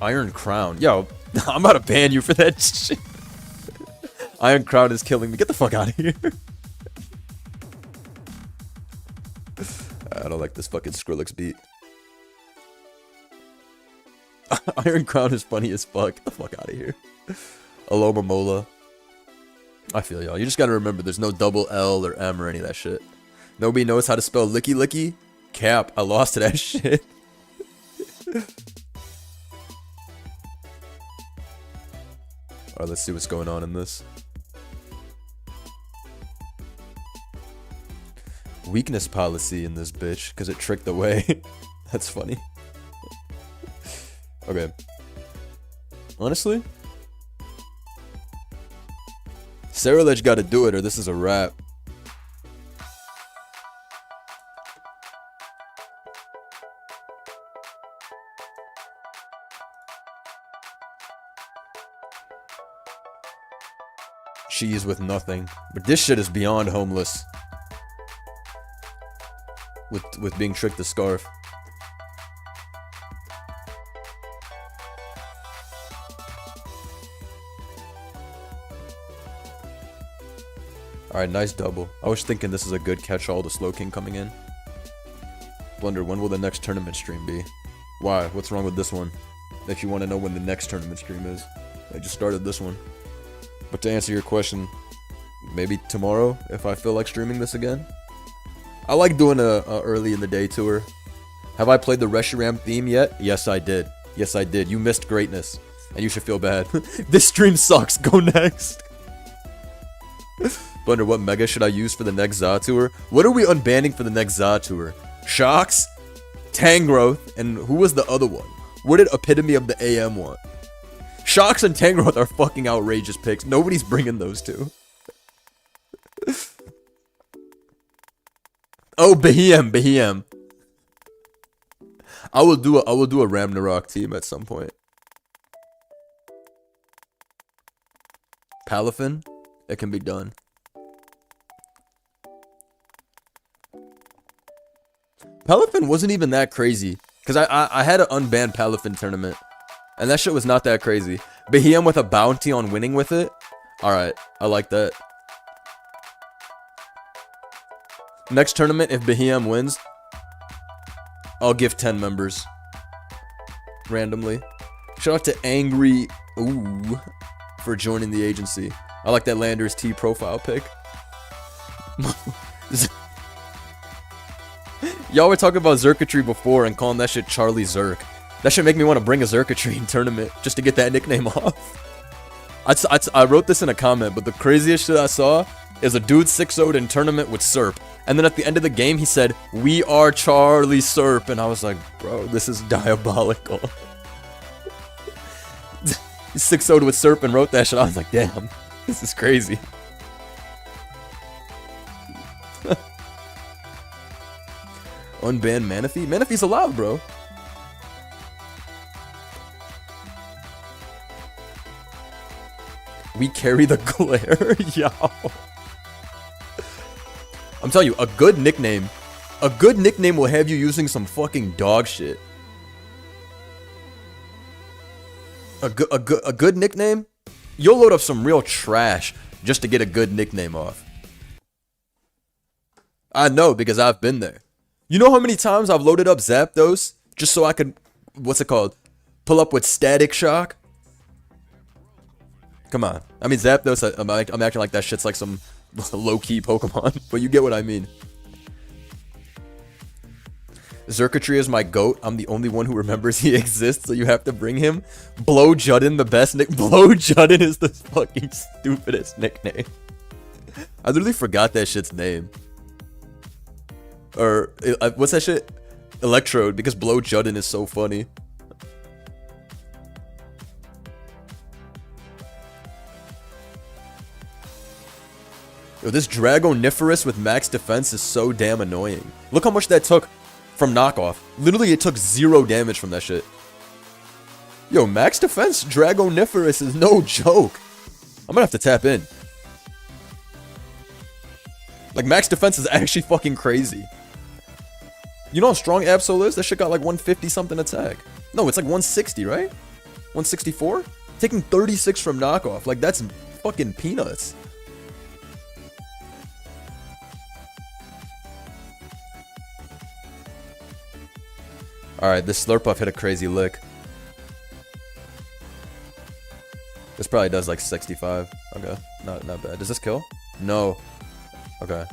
Iron Crown. Yo, I'm about to ban you for that shit. Iron Crown is killing me. Get the fuck out of here. I don't like this fucking Skrillex beat. Iron Crown is funny as fuck. Get the fuck out of here. Aloma Mola. I feel y'all. You just gotta remember there's no double L or M or any of that shit. Nobody knows how to spell licky licky. Cap. I lost to that shit. Alright, let's see what's going on in this. Weakness policy in this bitch, because it tricked away. That's funny. Okay. Honestly, Sarah Ledge gotta do it or this is a wrap. Cheese with nothing. But this shit is beyond homeless. With being tricked to scarf. Alright, nice double. I was thinking this is a good catch-all to Slow King coming in. Blunder, when will the next tournament stream be? Why? What's wrong with this one? If you want to know when the next tournament stream is. I just started this one. But to answer your question, maybe tomorrow if I feel like streaming this again. I like doing a early in the day tour. Have I played the Reshiram theme yet? Yes, I did. Yes, I did. You missed greatness. And you should feel bad. This stream sucks. Go next. Blunder, what mega should I use for the next ZA tour? What are we unbanning for the next ZA tour? Shocks? Tangrowth? And who was the other one? What did Epitome of the AM want? Shocks and Tangrowth are fucking outrageous picks. Nobody's bringing those two. Oh, Behem. I will do a Ramnarok team at some point. Palafin? It can be done. Palafin wasn't even that crazy. Because I had an unbanned Palafin tournament. And that shit was not that crazy. Behem with a bounty on winning with it? Alright, I like that. Next tournament, if Behem wins, I'll give 10 members. Randomly. Shout out to Angry Ooh for joining the agency. I like that Landers T profile pic. Y'all were talking about Zerkatry before and calling that shit Charlie Zerk. That should make me want to bring a Zerkatry tournament just to get that nickname off. I wrote this in a comment, but the craziest shit I saw is a dude 6-0'd in tournament with Serp. And then at the end of the game, he said, "We are Charlie Serp." And I was like, bro, this is diabolical. He 6-0'd with Serp and wrote that shit. I was like, damn, this is crazy. Unban Manaphy? Manaphy's allowed, bro. We carry the glare? Yo. I'm telling you, a good nickname will have you using some fucking dog shit. A good nickname? You'll load up some real trash just to get a good nickname off. I know, because I've been there. You know how many times I've loaded up Zapdos just so I could, what's it called? Pull up with Static Shock? Come on. I mean, Zapdos, I'm acting like that shit's like some low-key Pokemon, but you get what I mean. Zerkatry is my goat. I'm the only one who remembers he exists, so you have to bring him. Blow Judden, the best nick. Blow Judden is the fucking stupidest nickname. I literally forgot that shit's name. Or, what's that shit? Electrode, because Blow Judden is so funny. Yo, this Dragoniferous with max defense is so damn annoying. Look how much that took from knockoff. Literally, it took 0 damage from that shit. Yo, max defense Dragoniferous is no joke. I'm gonna have to tap in. Like, max defense is actually fucking crazy. You know how strong Absol is? That shit got like 150 something attack. No, it's like 160, right? 164? Taking 36 from knockoff. Like, that's fucking peanuts. Alright, this Slurpuff hit a crazy lick. This probably does like 65. Okay, not bad. Does this kill? No. Okay.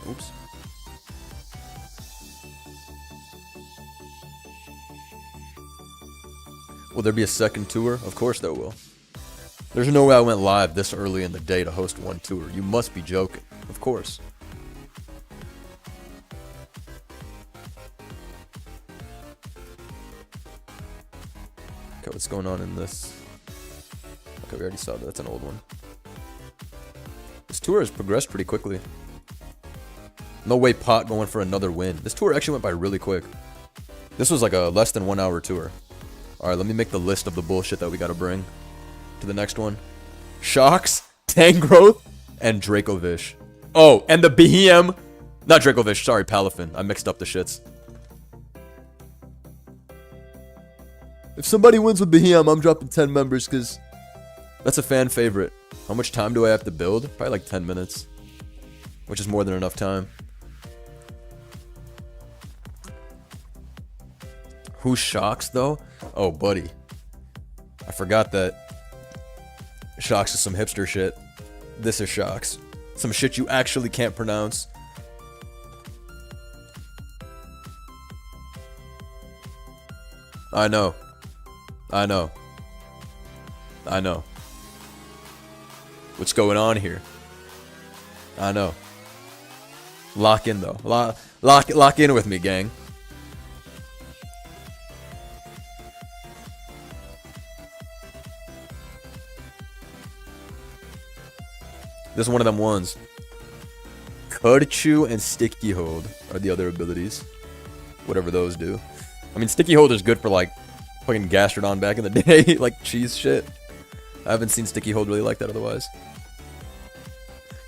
Oops. Will there be a second tour? Of course there will. There's no way I went live this early in the day to host one tour. You must be joking. Of course. Okay, what's going on in this? Okay, we already saw that. That's an old one. This tour has progressed pretty quickly. No way Pot going for another win. This tour actually went by really quick. This was like a less than 1 hour tour. Alright, let me make the list of the bullshit that we gotta bring to the next one. Shocks, Tangrowth, and Dracovish. Oh, and the BM. Not Dracovish, sorry, Palafin. I mixed up the shits. If somebody wins with Behem, I'm dropping 10 members because that's a fan favorite. How much time do I have to build? Probably like 10 minutes. Which is more than enough time. Who's Shocks, though? Oh, buddy. I forgot that Shocks is some hipster shit. This is Shocks. Some shit you actually can't pronounce. I know. I know. I know. What's going on here? I know. Lock in, though. Lock in with me, gang. This is one of them ones. Cud-Chew and Sticky Hold are the other abilities. Whatever those do. I mean, Sticky Hold is good for, like, fucking Gastrodon back in the day. Like, cheese shit. I haven't seen Sticky Hold really like that otherwise.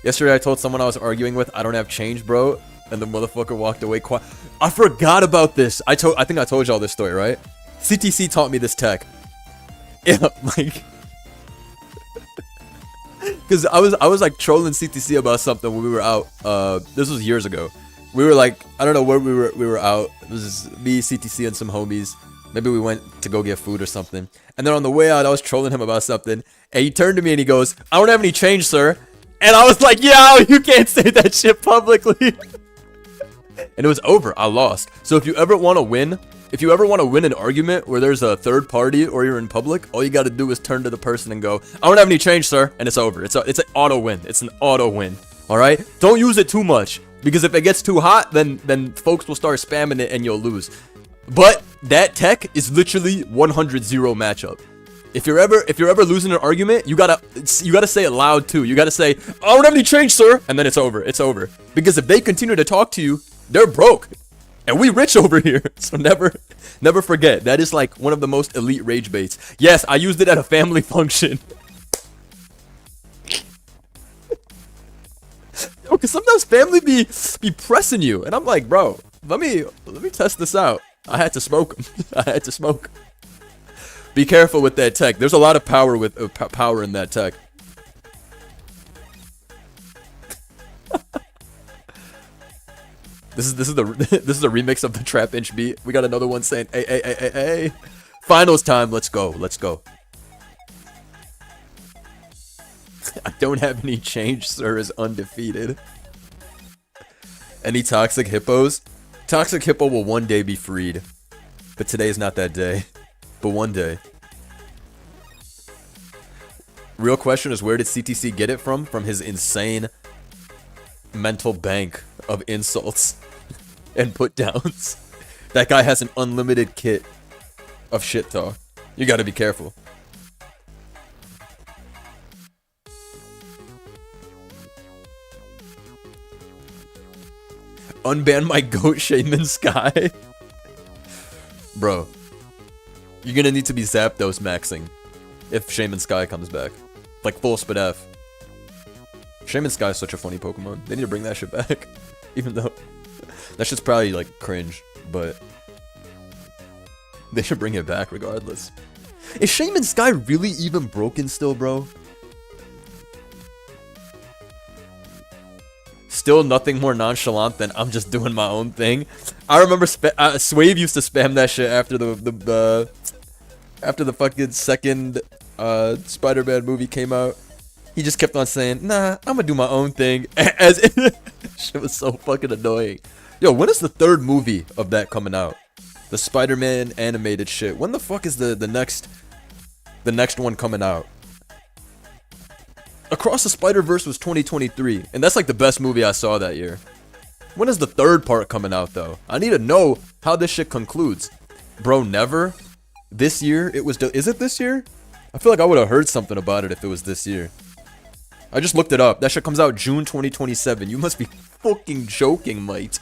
Yesterday I told someone I was arguing with, I don't have change, bro. And the motherfucker walked away quiet. I forgot about this. I think I told y'all this story, right? CTC taught me this tech. Yeah, like... Because I was like trolling CTC about something when we were out. This was years ago. We were like, I don't know where we were out. It was me, CTC, and some homies. Maybe we went to go get food or something. And then on the way out, I was trolling him about something. And he turned to me and he goes, I don't have any change, sir. And I was like, yo, you can't say that shit publicly. And it was over. I lost. So if you ever want to win, an argument where there's a third party or you're in public, all you got to do is turn to the person and go, I don't have any change, sir. And it's over. It's an auto win. It's an auto win. All right? Don't use it too much. Because if it gets too hot, then folks will start spamming it and you'll lose. But that tech is literally 100-0 matchup. If you're ever losing an argument, you gotta say it loud too. You gotta say, I don't have any change, sir, and then it's over. It's over. Because if they continue to talk to you, they're broke, and we rich over here. So never forget. That is like one of the most elite rage baits. Yes, I used it at a family function. Because sometimes family be pressing you, and I'm like, bro, let me test this out. I had to smoke them. I had to smoke. Be careful with that tech. There's a lot of power power in that tech. This is the remix of the Trap Inch beat. We got another one saying, hey. Finals time. Let's go. Let's go. I don't have any change, sir, is undefeated. Any toxic hippos? Toxic hippo will one day be freed. But today is not that day. But one day. Real question is, where did CTC get it from? From his insane mental bank of insults and put downs. That guy has an unlimited kit of shit talk. You gotta be careful. Unban my goat Shaman Sky. Bro. You're gonna need to be Zapdos maxing if Shaman Sky comes back. Like full spit F. Shaman Sky is such a funny Pokemon. They need to bring that shit back. Even though that shit's probably like cringe, but they should bring it back regardless. Is Shaman Sky really even broken still, bro? Still nothing more nonchalant than I'm just doing my own thing. I remember Swave used to spam that shit after the fucking second Spider-Man movie came out. He just kept on saying, "Nah, I'm gonna do my own thing." As shit was so fucking annoying. Yo, when is the third movie of that coming out? The Spider-Man animated shit. When the fuck is the next one coming out? Across the Spider-Verse was 2023, and that's like the best movie I saw that year. When is the third part coming out though? I need to know how this shit concludes. Bro, never. This year it was. Is it this year? I feel like I would have heard something about it if it was this year. I just looked it up. That shit comes out June 2027. You must be fucking joking, mate.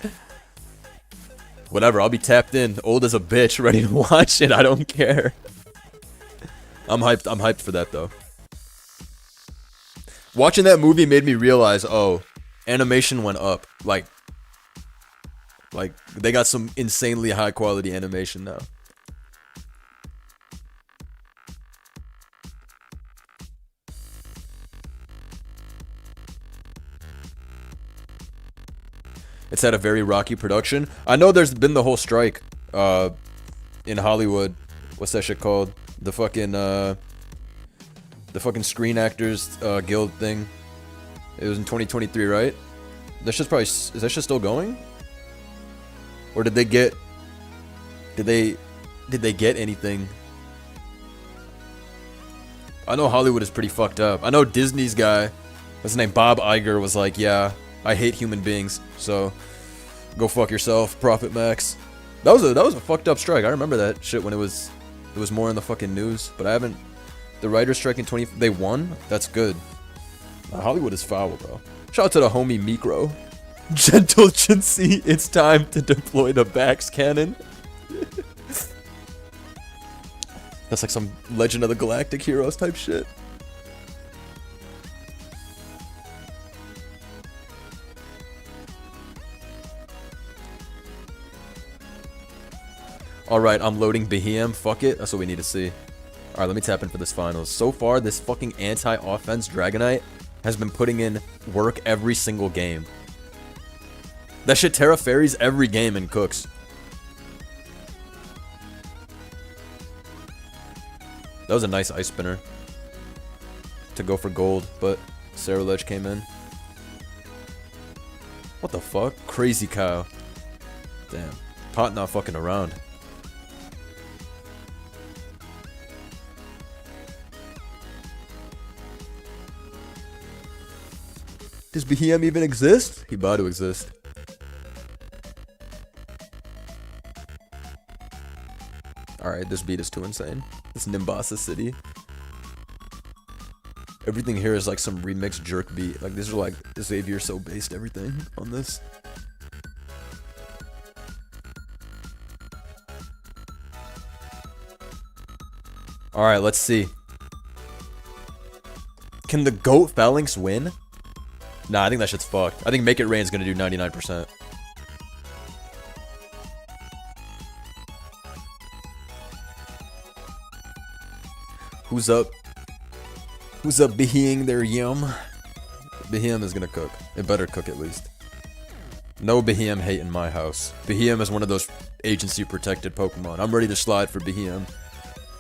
Whatever, I'll be tapped in, old as a bitch, ready to watch it. I don't care. I'm hyped for that though. Watching that movie made me realize, oh, animation went up. Like they got some insanely high quality animation now. It's had a very rocky production. I know there's been the whole strike in Hollywood. What's that shit called? The fucking Screen Actors Guild thing. It was in 2023, right? That shit's probably, is that shit still going? Or did they get anything? I know Hollywood is pretty fucked up. I know Disney's guy, what's his name, Bob Iger, was like, yeah, I hate human beings, so go fuck yourself, Profit Max. That was a fucked up strike. I remember that shit when it was more in the fucking news, but I haven't. The writers strike in 20. They won. That's good. Hollywood is foul, bro. Shout out to the homie Micro. Gentle Jinsey, it's time to deploy the Bax cannon. That's like some Legend of the Galactic Heroes type shit. Alright, I'm loading Behem. Fuck it. That's what we need to see. Alright, let me tap in for this finals. So far, this fucking anti-offense Dragonite has been putting in work every single game. That shit Terra Fairies every game and cooks. That was a nice Ice Spinner to go for gold, but Sarah Ledge came in. What the fuck? Crazy Cow. Damn. Pot not fucking around. Does Behem even exist? He about to exist. Alright, this beat is too insane. This Nimbasa City. Everything here is like some remixed jerk beat. Like, these are like Xavier So based everything on this. Alright, let's see. Can the GOAT Phalanx win? Nah, I think that shit's fucked. I think Make It Rain's gonna do 99%. Who's up? Who's up being their yum? Behem is gonna cook. It better cook at least. No Behem hate in my house. Behem is one of those agency protected Pokemon. I'm ready to slide for Behem.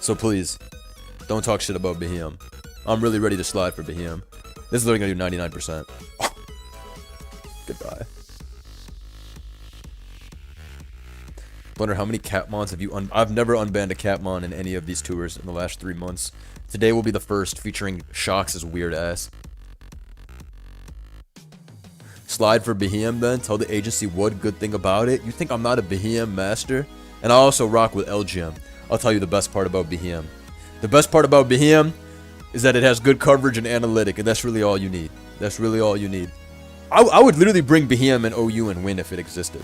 So please, don't talk shit about Behem. I'm really ready to slide for Behem. This is literally gonna do 99%. Goodbye. Wonder how many Catmons have you I've never unbanned a Catmon in any of these tours in the last 3 months. Today will be the first, featuring Shox' weird ass. Slide for Behem then. Tell the agency what good thing about it. You think I'm not a Behem master? And I also rock with LGM. I'll tell you the best part about Behem. The best part about Behem is that it has good coverage and analytic, and that's really all you need. That's really all you need. I would literally bring Behem and OU and win if it existed.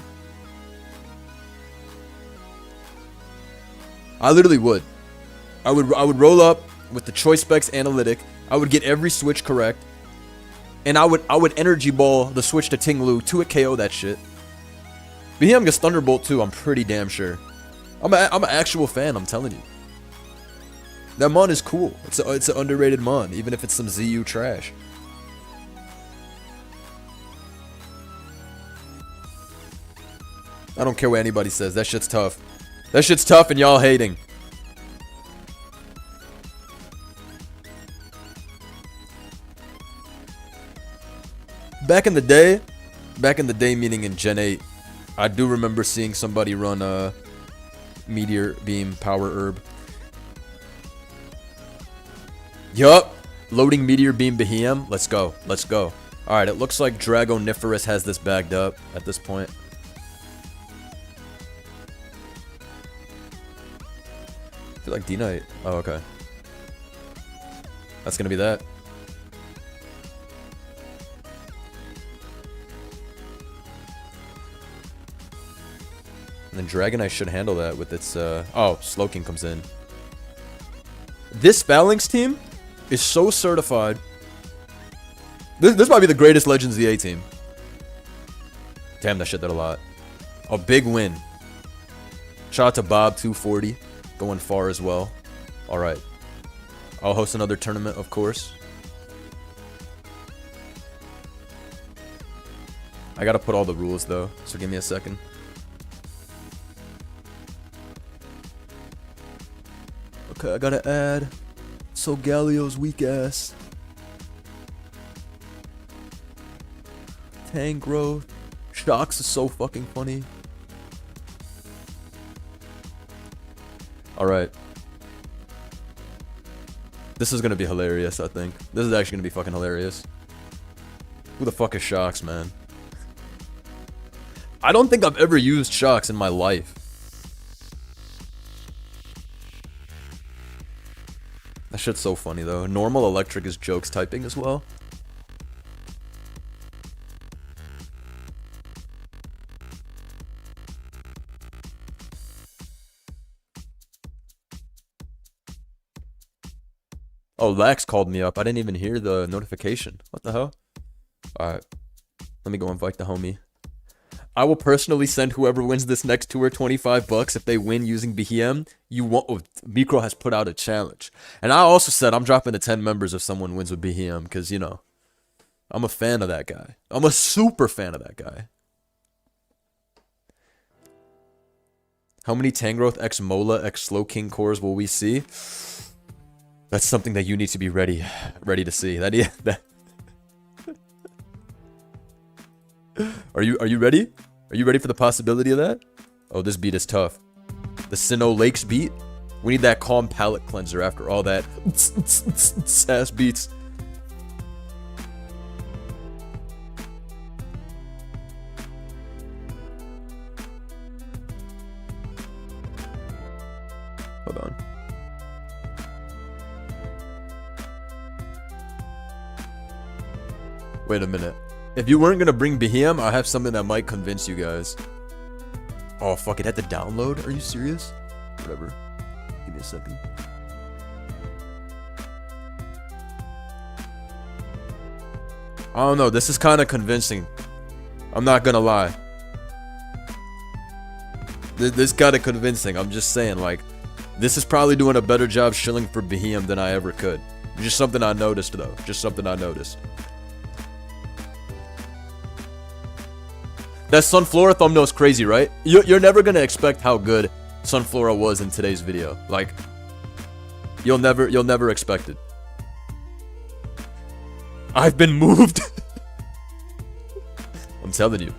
I literally would. I would roll up with the Choice Specs analytic. I would get every switch correct. And I would energy ball the switch to Tinglu to a KO that shit. Behem gets Thunderbolt too, I'm pretty damn sure. I'm an actual fan, I'm telling you. That mon is cool. It's an underrated mon, even if it's some ZU trash. I don't care what anybody says. That shit's tough. That shit's tough and y'all hating. Back in the day meaning in Gen 8, I do remember seeing somebody run a Meteor Beam Power Herb. Yup. Loading Meteor Beam Behem. Let's go. Let's go. Alright, it looks like Dragoniferous has this bagged up at this point. I feel like D-Knight. Oh, okay. That's gonna be that. And then Dragonite should handle that with its, oh, Slowking comes in. This Phalanx team is so certified. This might be the greatest Legends ZA team. Damn, that shit did a lot. A big win. Shout out to Bob240. Going far as well. Alright. I'll host another tournament, of course. I gotta put all the rules, though, so give me a second. Okay, I gotta add Solgalio's weak ass. Tank growth. Shocks is so fucking funny. Alright. This is gonna be hilarious, I think. This is actually gonna be fucking hilarious. Who the fuck is Shocks, man? I don't think I've ever used Shocks in my life. That shit's so funny, though. Normal Electric is jokes typing as well. Oh, Lax called me up. I didn't even hear the notification. What the hell? Alright. Let me go invite the homie. I will personally send whoever wins this next tour $25 if they win using Behem. You won't. Oh, Mikro has put out a challenge. And I also said I'm dropping the 10 members if someone wins with Behem. Because, you know, I'm a fan of that guy. I'm a super fan of that guy. How many Tangrowth X Mola X Slowking cores will we see? That's something that you need to be ready to see. That Are you ready? Are you ready for the possibility of that? Oh, this beat is tough. The Sinnoh Lakes beat. We need that calm palate cleanser after all that ass beats. Hold on. Wait a minute. If you weren't gonna bring Behem, I have something that might convince you guys. Oh fuck, it had to download? Are you serious? Whatever. Give me a second. I don't know, this is kind of convincing. I'm not gonna lie. This kind of convincing, I'm just saying, like, this is probably doing a better job shilling for Behem than I ever could. Just something I noticed, though. Just something I noticed. That Sunflora thumbnail's crazy, right? You're never gonna expect how good Sunflora was in today's video. Like, you'll never expect it. I've been moved. I'm telling you.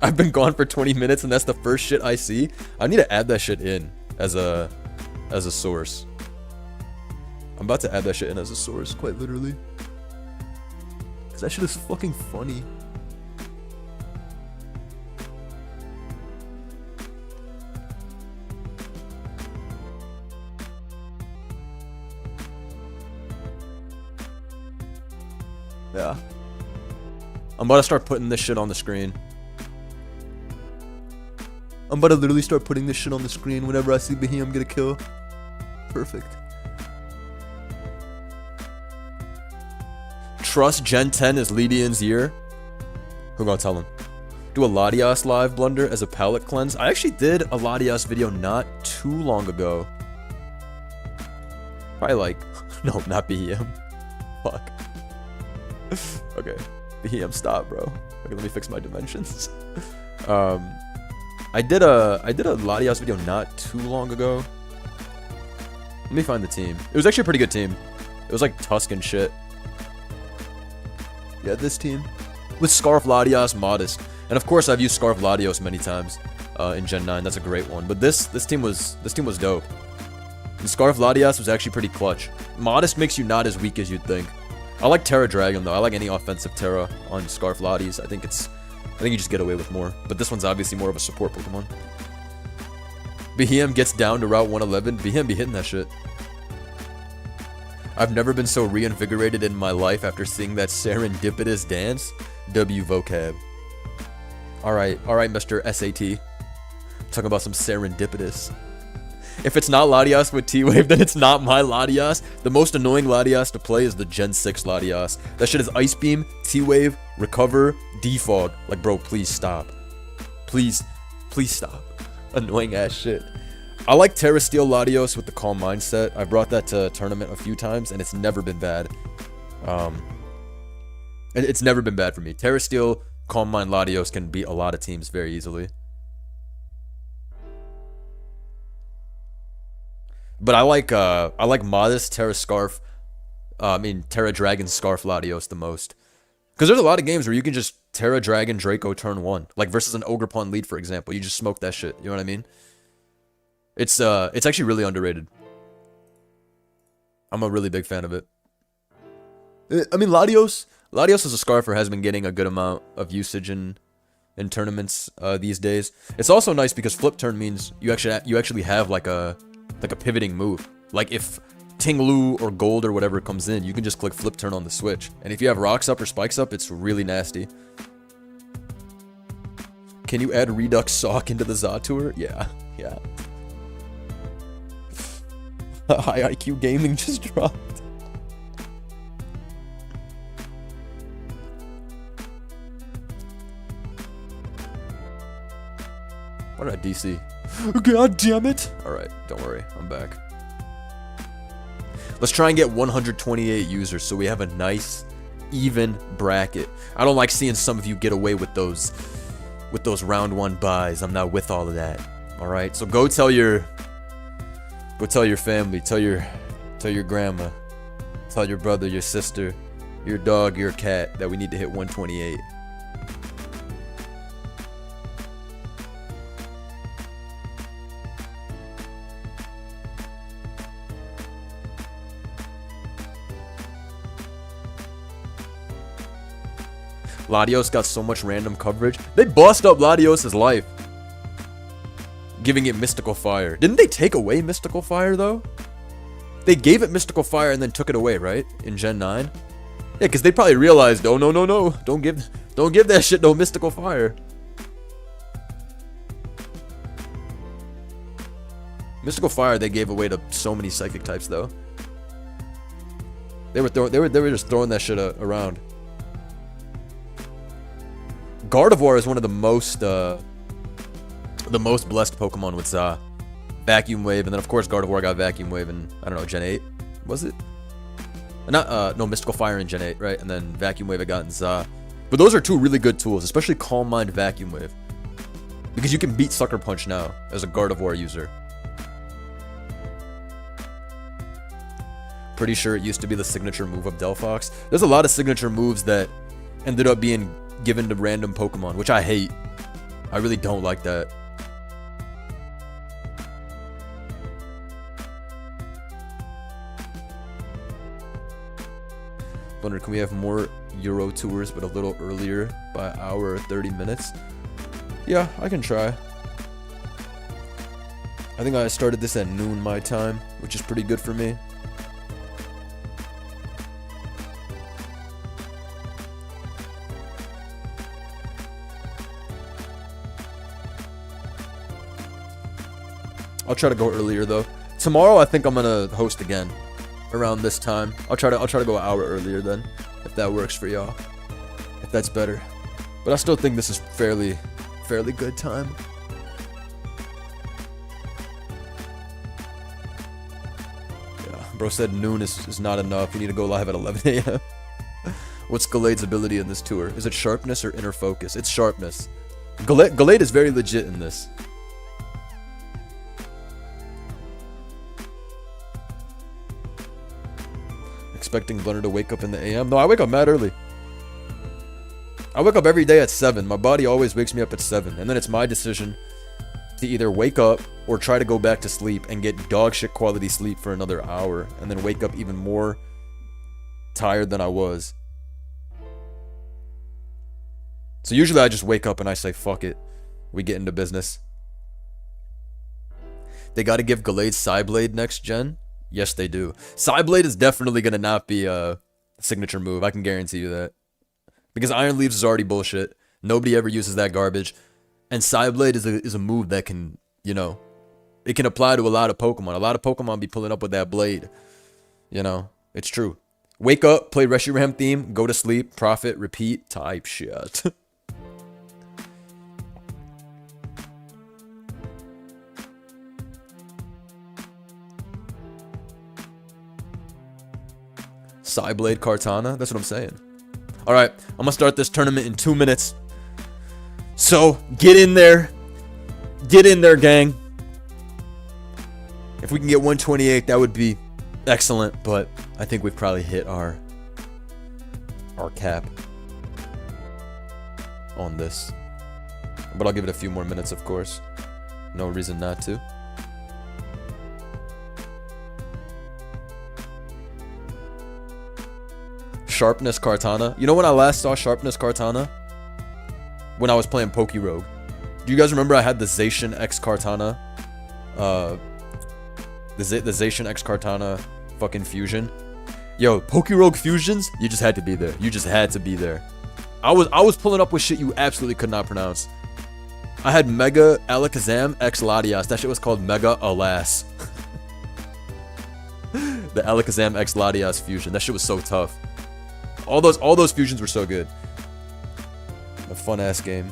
I've been gone for 20 minutes and that's the first shit I see. I need to add that shit in as a source. I'm about to add that shit in as a source, quite literally. Cause that shit is fucking funny. Yeah. I'm about to start putting this shit on the screen. I'm about to literally start putting this shit on the screen whenever I see Behem get a kill. Perfect. Trust Gen 10 is Lydian's year. Who gonna tell him? Do a Latias live blunder as a palate cleanse. I actually did a Latias video not too long ago. Probably like, no, not BEM. Fuck. Okay, BEM, stop, bro. Okay, let me fix my dimensions. I did a Latias video not too long ago. Let me find the team. It was actually a pretty good team. It was like Tusk and shit. Yeah, this team with Scarf, Latias, Modest, and of course I've used Scarf Latios many times in Gen 9. That's a great one. But this team was dope. And Scarf Latias was actually pretty clutch. Modest makes you not as weak as you'd think. I like Terra Dragon though. I like any offensive Terra on Scarf Latias. I think you just get away with more. But this one's obviously more of a support Pokemon. Behem gets down to Route 111. Behem be hitting that shit. I've never been so reinvigorated in my life after seeing that serendipitous dance. W vocab. Alright, Mr. SAT. Talking about some serendipitous. If it's not Latias with T-Wave, then it's not my Latias. The most annoying Latias to play is the Gen 6 Latias. That shit is Ice Beam, T-Wave, Recover, Defog. Like, bro, please stop. Please stop. Annoying ass shit. I like Terra Steel Latios with the Calm Mindset. I brought that to a tournament a few times, and it's never been bad. It's never been bad for me. Terra Steel, Calm Mind Latios can beat a lot of teams very easily. But I like Modest, Terra Scarf, Terra Dragon Scarf Latios the most. Because there's a lot of games where you can just Terra Dragon Draco turn 1. Like versus an Ogerpon lead, for example. You just smoke that shit. You know what I mean? It's actually really underrated. I'm a really big fan of it. I mean, Latios as a Scarfer has been getting a good amount of usage in tournaments these days. It's also nice because Flip Turn means you actually have like a pivoting move. Like if Ting-Lu or Gold or whatever comes in, you can just click Flip Turn on the Switch. And if you have Rocks Up or Spikes Up, it's really nasty. Can you add Redux Sock into the Zatur? Yeah. High IQ Gaming just dropped. What did I DC? God damn it! Alright, don't worry, I'm back. Let's try and get 128 users so we have a nice, even bracket. I don't like seeing some of you get away with those round 1 buys. I'm not with all of that. Alright, so go tell your family, tell your grandma, tell your brother, your sister, your dog, your cat that we need to hit 128. Latios got so much random coverage. They bossed up Latios' life, giving it Mystical Fire. Didn't they take away Mystical Fire, though? They gave it Mystical Fire and then took it away, right? In Gen 9? Yeah, because they probably realized, oh, no. Don't give that shit no Mystical Fire. Mystical Fire they gave away to so many Psychic types, though. They were just throwing that shit around. Gardevoir is one of the most blessed Pokemon with Za. Vacuum Wave, and then of course Gardevoir got Vacuum Wave in, I don't know, Gen 8? Was it? No, Mystical Fire in Gen 8, right? And then Vacuum Wave I got in Za. But those are two really good tools, especially Calm Mind Vacuum Wave. Because you can beat Sucker Punch now as a Gardevoir user. Pretty sure it used to be the signature move of Delphox. There's a lot of signature moves that ended up being given to random Pokemon, which I hate. I really don't like that. Wonder, can we have more Euro tours but a little earlier by an hour or 30 minutes? Yeah, I can try. I think I started this at noon my time, which is pretty good for me. I'll try to go earlier though. Tomorrow I think I'm gonna host again. around this time. I'll try to go an hour earlier then, if that works for y'all. If that's better. But I still think this is fairly good time. Yeah, bro said noon is not enough. You need to go live at 11 a.m. What's Galade's ability in this tour? Is it sharpness or inner focus? It's sharpness. Galade is very legit in this. Expecting Blunter to wake up in the AM? No, I wake up mad early. I wake up every day at 7. My body always wakes me up at 7. And then it's my decision to either wake up or try to go back to sleep and get dog shit quality sleep for another hour. And then wake up even more tired than I was. So usually I just wake up and I say, fuck it. We get into business. They gotta give Gallade Psyblade next gen? Yes, they do. Psyblade is definitely gonna not be a signature move. I can guarantee you that. Because Iron Leaves is already bullshit. Nobody ever uses that garbage. And Psyblade is a move that can, you know, it can apply to a lot of Pokemon. A lot of Pokemon be pulling up with that blade. You know, it's true. Wake up, play Reshiram theme, go to sleep, profit, repeat, type shit. Psyblade Kartana? That's what I'm saying. Alright, I'm gonna start this tournament in 2 minutes. So, get in there. Get in there, gang. If we can get 128, that would be excellent, but I think we've probably hit our cap on this. But I'll give it a few more minutes, of course. No reason not to. Sharpness Kartana. You know when I last saw Sharpness Kartana? When I was playing Pokerogue. Do you guys remember I had the Zacian X Kartana? The Zacian X Kartana fucking fusion. Yo, Pokerogue fusions? You just had to be there. You just had to be there. I was pulling up with shit you absolutely could not pronounce. I had Mega Alakazam X Latias. That shit was called Mega Alas. The Alakazam X Latias fusion. That shit was so tough. All those fusions were so good. A fun ass game.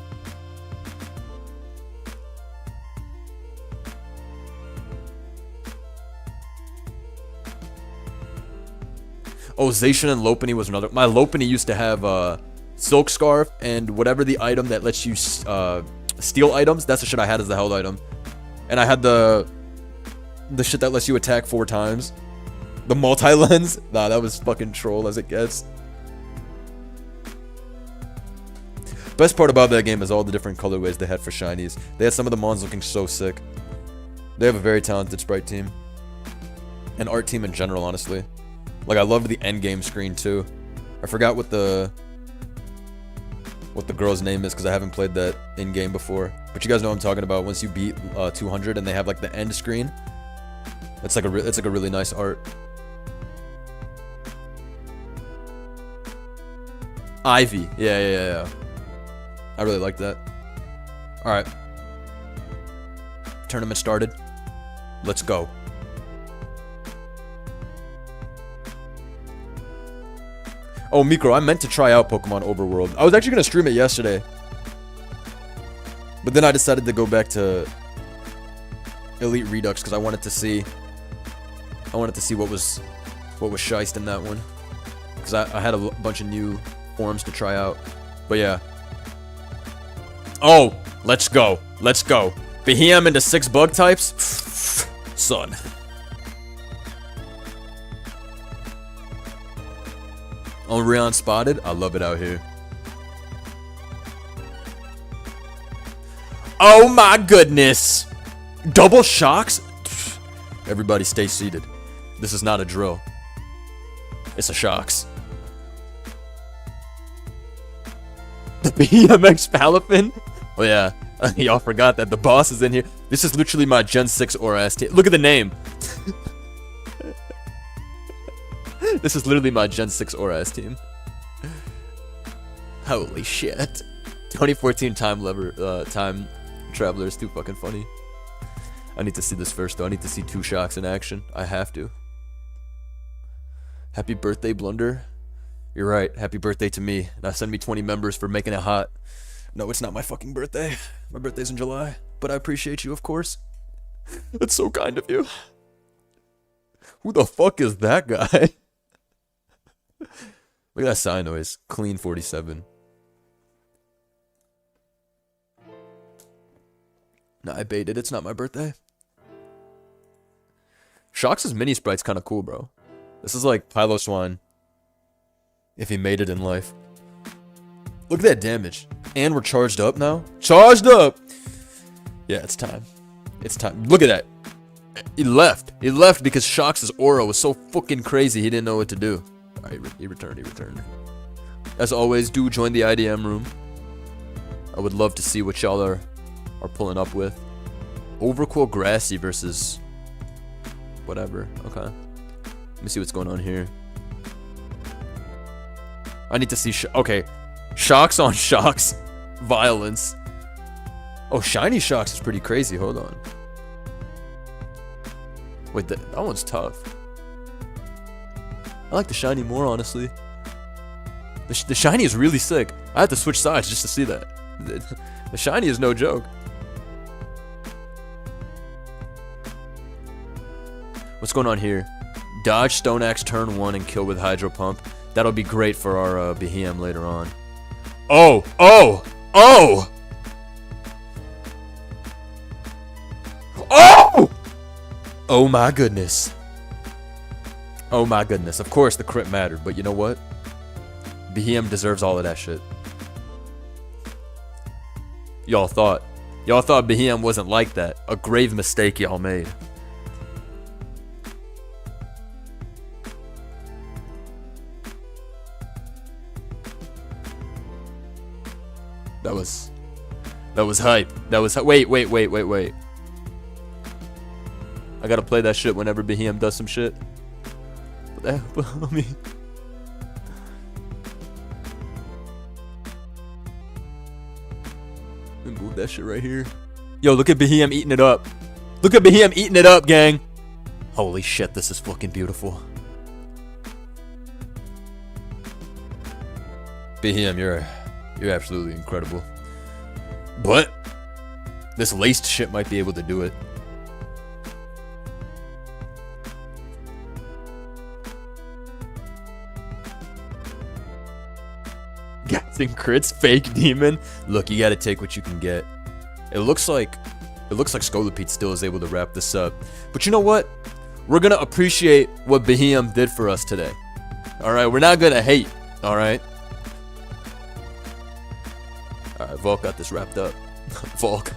Oh, Zacian and Lopunny was another. My Lopunny used to have Silk Scarf and whatever the item that lets you steal items. That's the shit I had as the held item. And I had the shit that lets you attack 4 times. The multi-lens. Nah, that was fucking troll as it gets. Best part about that game is all the different colorways they had for shinies. They had some of the mons looking so sick. They have a very talented sprite team. And art team in general, honestly. Like, I loved the endgame screen, too. I forgot what the girl's name is, because I haven't played that in-game before. But you guys know what I'm talking about. Once you beat 200 and they have, like, the end screen. It's like a really nice art. Ivy. Yeah. I really like that. Alright. Tournament started. Let's go. Oh, Mikro, I meant to try out Pokemon Overworld. I was actually going to stream it yesterday. But then I decided to go back to Elite Redux because I wanted to see what was shiced in that one. Because I had a bunch of new forms to try out. But yeah. Oh, let's go. Let's go. Behem into 6 bug types? Son. Onryon spotted? I love it out here. Oh my goodness. Double shocks? Everybody stay seated. This is not a drill. It's a shocks. The BMX Palafin? Oh yeah, y'all forgot that the boss is in here. This is literally my Gen 6 Aura-S team. Look at the name. This is literally my Gen 6 Aura-S team. Holy shit. 2014 Time Traveler is too fucking funny. I need to see this first though. I need to see 2 shocks in action. I have to. Happy birthday, Blunder. You're right. Happy birthday to me. Now send me 20 members for making it hot. No, it's not my fucking birthday. My birthday's in July. But I appreciate you, of course. That's so kind of you. Who the fuck is that guy? Look at that sign noise. Clean 47. Nah, I baited. It's not my birthday. Shox' mini sprite's kind of cool, bro. This is like Piloswine if he made it in life. Look at that damage. And we're charged up now. Charged up! Yeah, it's time. It's time. Look at that. He left. He left because Shox' aura was so fucking crazy he didn't know what to do. Alright, he returned. He returned. As always, do join the IDM room. I would love to see what y'all are pulling up with. Overquill Grassy versus whatever. Okay. Let me see what's going on here. I need to see okay. Shox on Shox. Violence. Oh, Shiny Shox is pretty crazy. Hold on. Wait, that one's tough. I like the Shiny more, honestly. The Shiny is really sick. I had to switch sides just to see that. The Shiny is no joke. What's going on here? Dodge Stone Axe turn 1 and kill with Hydro Pump. That'll be great for our Behem later on. Oh! Oh! Oh! Oh! Oh my goodness. Oh my goodness. Of course the crit mattered, but you know what? Behem deserves all of that shit. Y'all thought Behem wasn't like that. A grave mistake y'all made. That was hype. That was wait. I gotta play that shit whenever Behem does some shit. What the hell? Let me move that shit right here. Yo, look at Behem eating it up. Look at Behem eating it up, gang. Holy shit, this is fucking beautiful. Behem, you're absolutely incredible. But this laced shit might be able to do it. Gassing crits, fake demon. Look, you gotta take what you can get. It looks like Scolipede still is able to wrap this up. But you know what? We're gonna appreciate what Behem did for us today. Alright, we're not gonna hate. Alright? Alright, Volk got this wrapped up. Volk.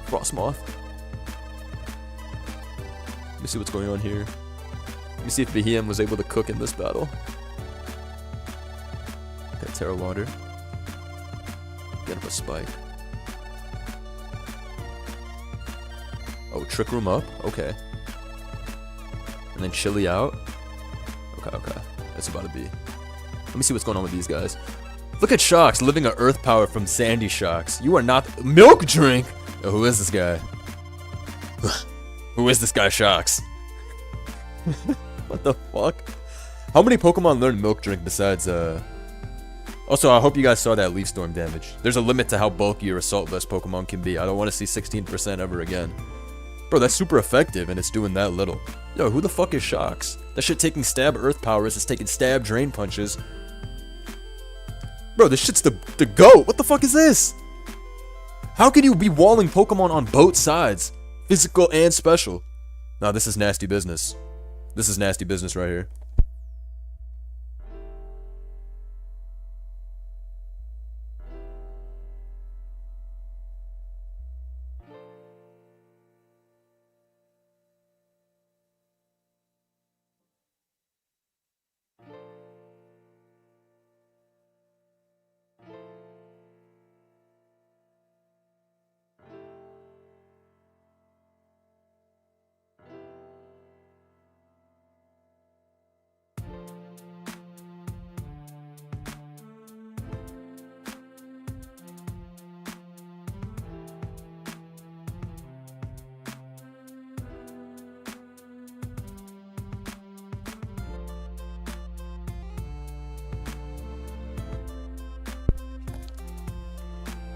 Frostmoth. Let me see what's going on here. Let me see if Behem was able to cook in this battle. Okay, Terra Water. Get up a spike. Oh, Trick Room up? Okay. And then Chili out? Okay. That's about to be. Let me see what's going on with these guys. Look at Shox living a earth power from Sandy Shox. You are not milk drink. Oh, who is this guy? Who is this guy, Shox? What the fuck? How many Pokemon learn milk drink besides Also, I hope you guys saw that Leaf Storm damage. There's a limit to how bulky your Assault Vest Pokemon can be. I don't want to see 16% ever again. Bro, that's super effective and it's doing that little. Yo, who the fuck is Shox? That shit taking stab earth powers is taking stab drain punches. Bro, this shit's the GOAT. What the fuck is this? How can you be walling Pokemon on both sides? Physical and special. Nah, this is nasty business. This is nasty business right here.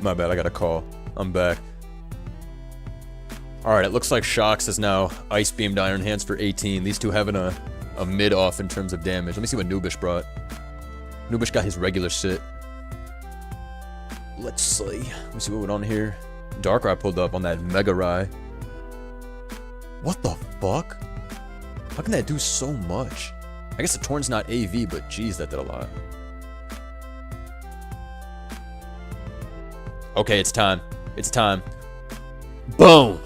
My bad, I got a call. I'm back. Alright, it looks like Shox is now Ice Beamed Iron Hands for 18. These two having a mid-off in terms of damage. Let me see what Nubish brought. Nubish got his regular shit. Let's see. Let me see what went on here. Darkrai pulled up on that Mega Rai. What the fuck? How can that do so much? I guess the Torn's not AV, but geez, that did a lot. Okay, it's time. It's time. Boom!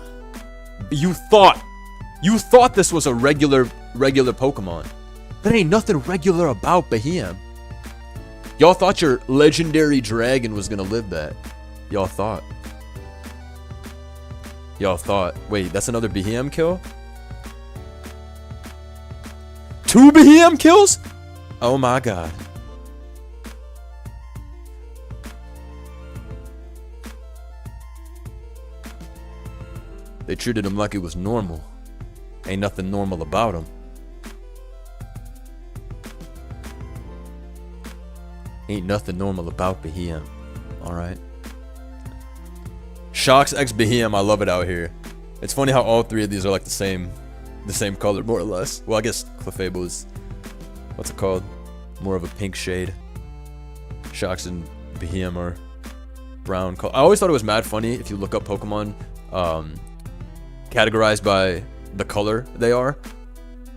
You thought this was a regular Pokemon. There ain't nothing regular about Behem. Y'all thought your legendary dragon was gonna live that. Y'all thought. Wait, that's another Behem kill? 2 Behem kills? Oh my god. They treated him like it was normal. Ain't nothing normal about him. Ain't nothing normal about Behem. Alright. Shox X Behem, I love it out here. It's funny how all three of these are like the same color, more or less. Well, I guess Clefable is, what's it called? More of a pink shade. Shox and Behem are brown color. I always thought it was mad funny if you look up Pokemon categorized by the color they are.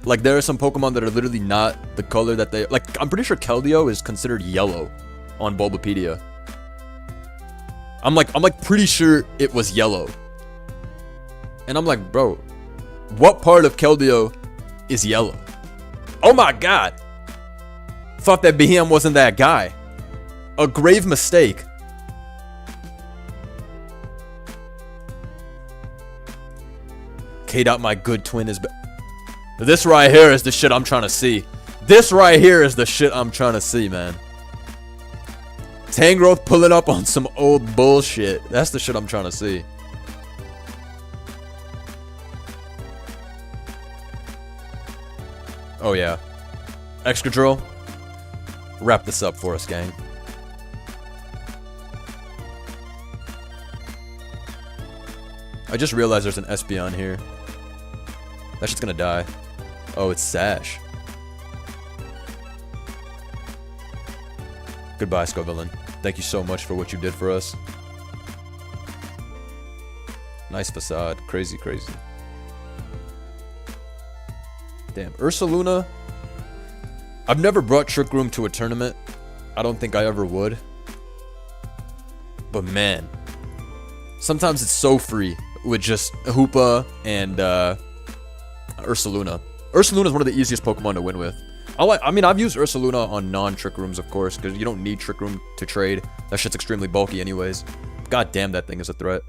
Like, there are some Pokemon that are literally not the color that they... Like, I'm pretty sure Keldeo is considered yellow on Bulbapedia. I'm like pretty sure it was yellow. And I'm like, bro, what part of Keldeo is yellow? Oh my god! Thought that Behem wasn't that guy. A grave mistake. K-Dot, my good twin, is... This right here is the shit I'm trying to see. This right here is the shit I'm trying to see, man. Tangrowth pulling up on some old bullshit. That's the shit I'm trying to see. Oh yeah. Excadrill. Wrap this up for us, gang. I just realized there's an Espeon here. That shit's gonna die. Oh, it's Sash. Goodbye, Scovillain. Thank you so much for what you did for us. Nice facade. Crazy, crazy. Damn. Ursaluna. I've never brought Trick Room to a tournament. I don't think I ever would. But man. Sometimes it's so free with just Hoopa and Ursaluna. Ursaluna is one of the easiest Pokemon to win with. I mean, I've used Ursaluna on non-Trick Rooms, of course, because you don't need Trick Room to trade. That shit's extremely bulky anyways. God damn, that thing is a threat.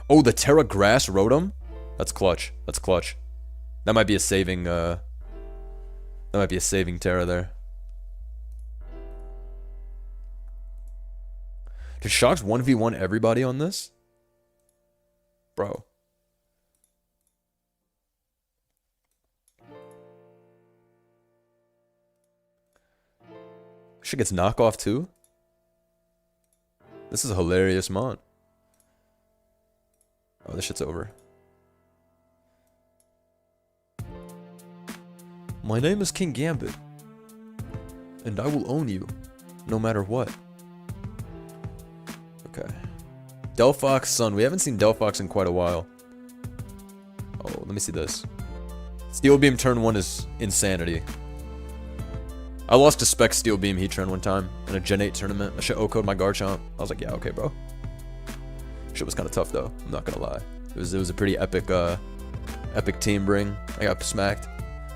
Oh, the Terra Grass Rotom? That's clutch. That's clutch. That might be a saving, that might be a saving Terra there. Did Shox 1v1 everybody on this? Bro. Shit gets knockoff too? This is a hilarious mod. Oh, this shit's over. My name is King Gambit. And I will own you, no matter what. Okay. Delphox Sun. We haven't seen Delphox in quite a while. Oh, let me see this. Steel Beam turn 1 is insanity. I lost to Spec Steel Beam Heat Turn one time in a Gen 8 tournament. I should O-code my Garchomp. I was like, yeah, okay, bro. Shit was kind of tough, though. I'm not gonna lie. It was a pretty epic, epic team bring. I got smacked.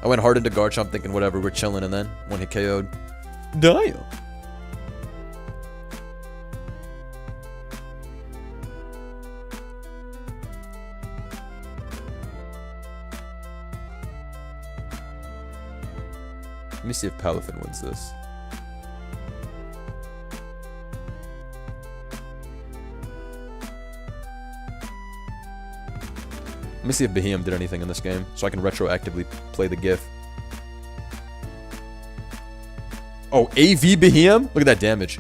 I went hard into Garchomp thinking, whatever, we're chilling, and then one hit KO'd. Damn! Let me see if Palafin wins this. Let me see if Behem did anything in this game, so I can retroactively play the GIF. Oh, AV Behem? Look at that damage.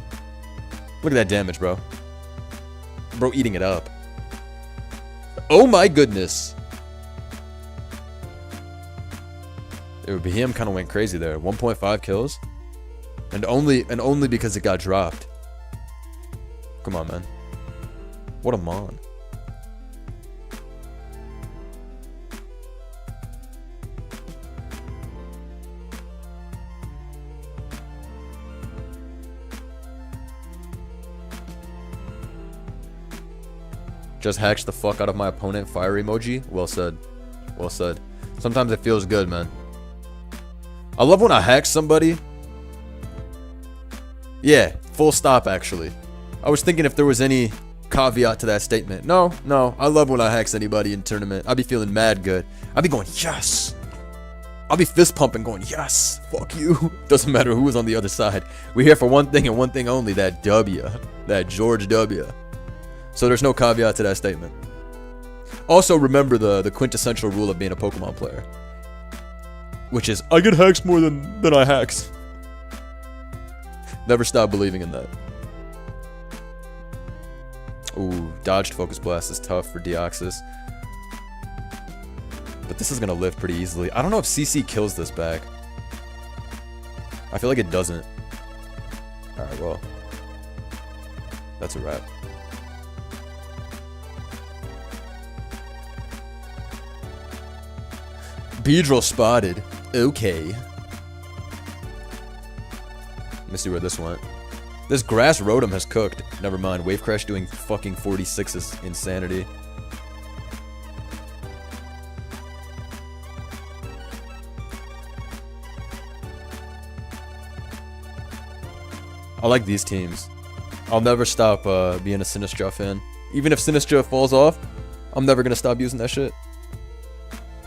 Look at that damage, bro. Bro, eating it up. Oh my goodness. Dude, BM kind of went crazy there. 1.5 kills. And only because it got dropped. Come on, man. What a mon. Just hacks the fuck out of my opponent. Fire emoji. Well said. Well said. Sometimes it feels good, man. I love when I hack somebody. Yeah, full stop, actually. I was thinking if there was any caveat to that statement. No. I love when I hacks anybody in tournament. I be feeling mad good. I be going, yes. I'll be fist pumping going, yes. Fuck you. Doesn't matter who is on the other side. We're here for one thing and one thing only. That W. That George W. So there's no caveat to that statement. Also, remember the quintessential rule of being a Pokemon player. Which is, I get hacks more than I hacks. Never stop believing in that. Ooh, dodged Focus Blast is tough for Deoxys. But this is going to live pretty easily. I don't know if CC kills this back. I feel like it doesn't. Alright, well. That's a wrap. Beedrill spotted. Okay. Let me see where this went. This grass Rotom has cooked. Never mind. Wave Crash doing fucking 46 is insanity. I like these teams. I'll never stop being a Sinistcha fan. Even if Sinistcha falls off, I'm never gonna stop using that shit.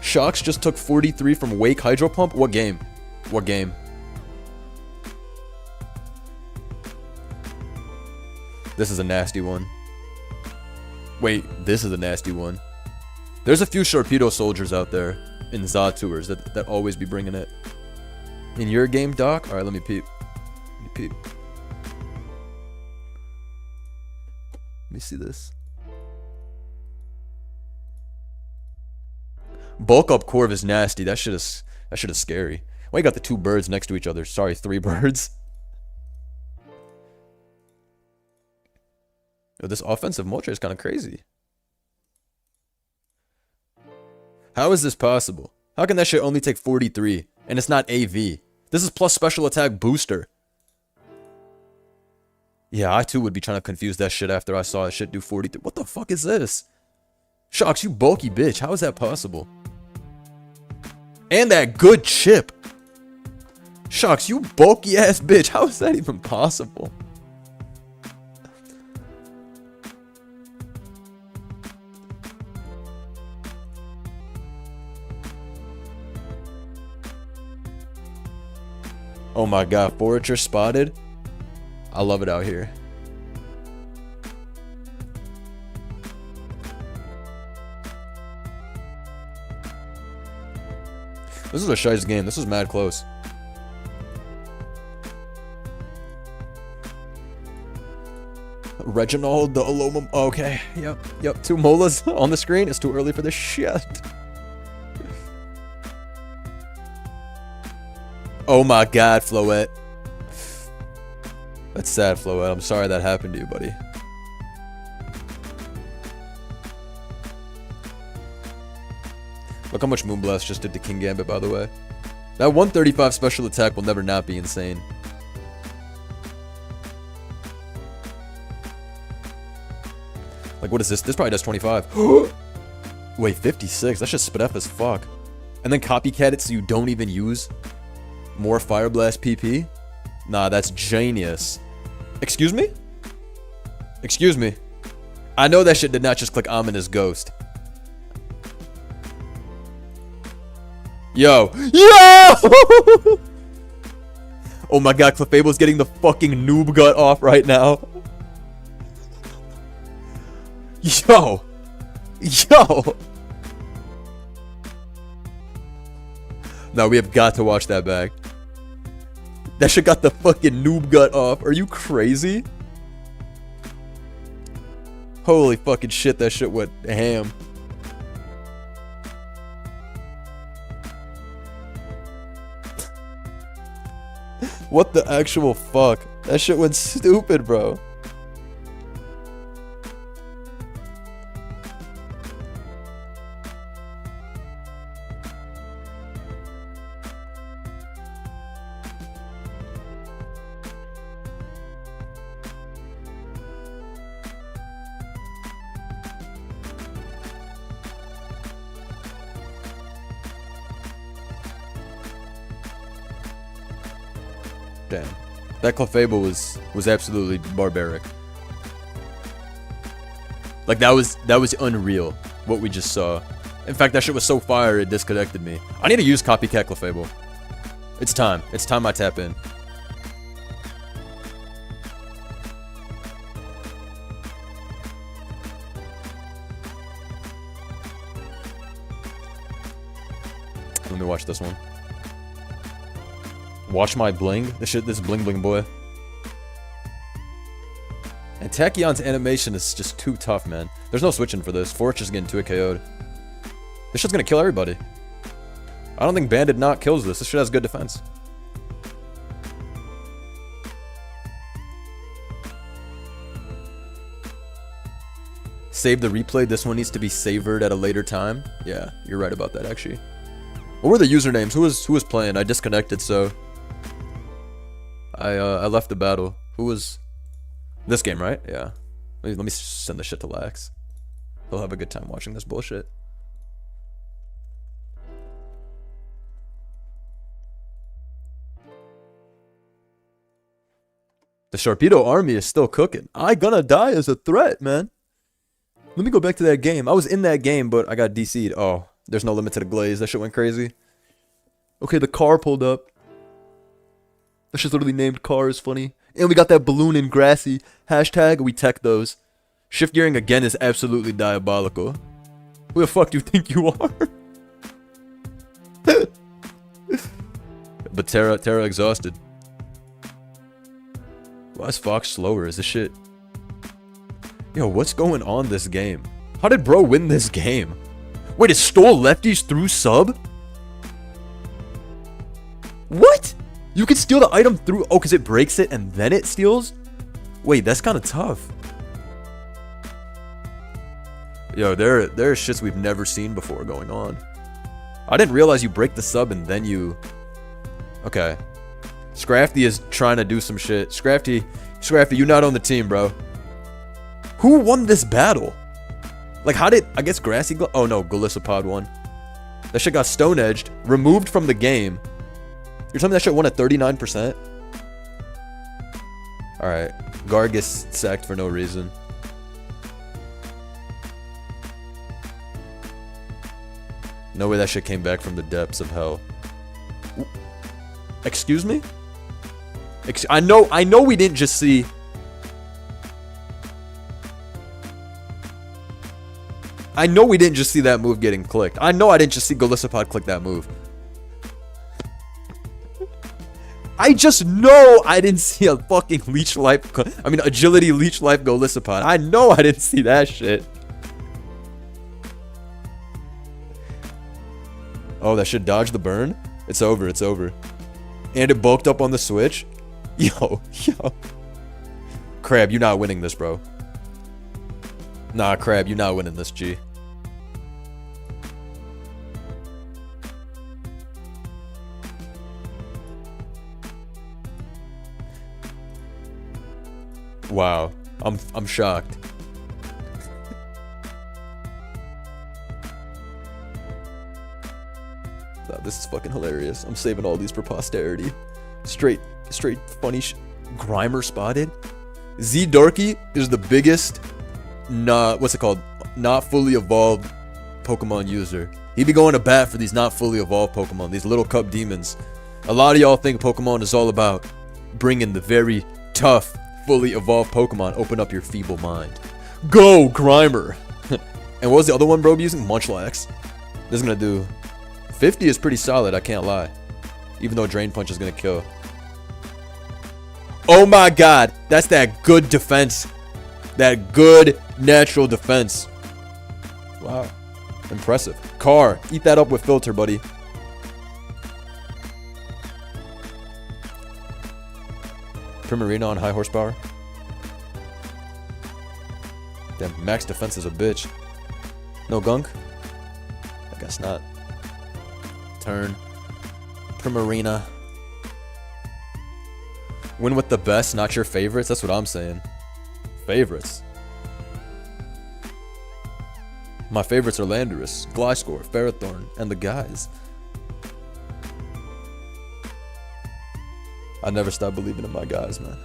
Shocks just took 43 from Wake Hydro Pump? What game? What game? This is a nasty one. Wait, this is a nasty one. There's a few Sharpedo soldiers out there in Zod tours that always be bringing it. In your game, Doc? Alright, let me peep. Let me peep. Let me see this. Bulk up Corv is nasty. That shit is scary. Why you got the two birds next to each other? Sorry, three birds. Yo, this offensive Moltres is kind of crazy. How is this possible? How can that shit only take 43 and it's not AV? This is plus special attack booster. Yeah, I too would be trying to confuse that shit after I saw that shit do 43. What the fuck is this? Shocks, you bulky bitch. How is that possible? And that good chip. Shocks, you bulky ass bitch. How is that even possible? Oh my god, Forager spotted. I love it out here. This is a shice game. This is mad close. Reginald, the Aloma. Okay, yep. Two molas on the screen. It's too early for this shit. Oh my god, Floette. That's sad, Floette. I'm sorry that happened to you, buddy. Look how much Moonblast just did to King Gambit, by the way. That 135 special attack will never not be insane. Like, what is this? This probably does 25. Wait, 56? That's just spit up as fuck. And then copycat it so you don't even use more Fire Blast PP? Nah, that's genius. Excuse me? Excuse me. I know that shit did not just click Ominous Ghost. Yo! Oh my god, Clefable's getting the fucking noob gut off right now. Yo! No, we have got to watch that back. That shit got the fucking noob gut off. Are you crazy? Holy fucking shit, that shit went ham. What the actual fuck? That shit went stupid, bro. Damn. That Clefable was absolutely barbaric. Like that was unreal what we just saw. In fact, that shit was so fire it disconnected me. I need to use copycat Clefable. It's time. It's time I tap in. Let me watch this one. Watch my bling. This bling bling boy. And Tachyon's animation is just too tough, man. There's no switching for this. Forge is getting 2 KO'd. This shit's gonna kill everybody. I don't think Bandit not kills this. This shit has good defense. Save the replay. This one needs to be savored at a later time. Yeah, you're right about that, actually. What were the usernames? Who was playing? I disconnected, so I left the battle. Who was this game, right? Yeah. Let me send this shit to Lax. He'll have a good time watching this bullshit. The Sharpedo army is still cooking. I gonna die as a threat, man. Let me go back to that game. I was in that game, but I got DC'd. Oh, there's no limit to the glaze. That shit went crazy. Okay, the car pulled up. That shit's literally named car, is funny. And we got that balloon in grassy. Hashtag, we tech those. Shift gearing again is absolutely diabolical. Who the fuck do you think you are? But Terra exhausted. Why is Fox slower? Is this shit? Yo, what's going on this game? How did bro win this game? Wait, it stole lefties through sub? What? You can steal the item through... Oh, because it breaks it and then it steals? Wait, that's kind of tough. Yo, there are shits we've never seen before going on. I didn't realize you break the sub and then you... Okay. Scrafty is trying to do some shit. Scrafty, you not on the team, bro. Who won this battle? Like, how did... I guess Grassy... Oh, no. Golisopod won. That shit got stone-edged. Removed from the game. You're telling me that shit won at 39%? Alright. Gargus sacked for no reason. No way that shit came back from the depths of hell. Excuse me? I know we didn't just see... I know we didn't just see that move getting clicked. I know I didn't just see Golisopod click that move. I just know I didn't see a fucking leech life... I mean, agility leech life Golisopod. I know I didn't see that shit. Oh, that should dodge the burn? It's over, it's over. And it bulked up on the switch? Yo. Crab, you're not winning this, bro. Nah, Crab, you're not winning this, G. Wow. I'm shocked. Nah, this is fucking hilarious. I'm saving all these for posterity. Straight funny Grimer spotted. Z Darky is the biggest not fully evolved Pokemon user. He be going to bat for these not fully evolved Pokemon, these little cup demons. A lot of y'all think Pokemon is all about bringing the very tough, fully evolved Pokemon. Open up your feeble mind. Go, Grimer! And what was the other one bro using? Munchlax. This is gonna do... 50 is pretty solid, I can't lie. Even though Drain Punch is gonna kill. Oh my god! That's that good defense. That good Natural defense. Wow. Impressive. Car. Eat that up with filter, buddy. Primarina on high horsepower. Damn, max defense is a bitch. No gunk? I guess not. Turn. Primarina. Win with the best, not your favorites? That's what I'm saying. Favorites. My favorites are Landorus, Gliscor, Ferrothorn, and the guys. I never stop believing in my guys, man.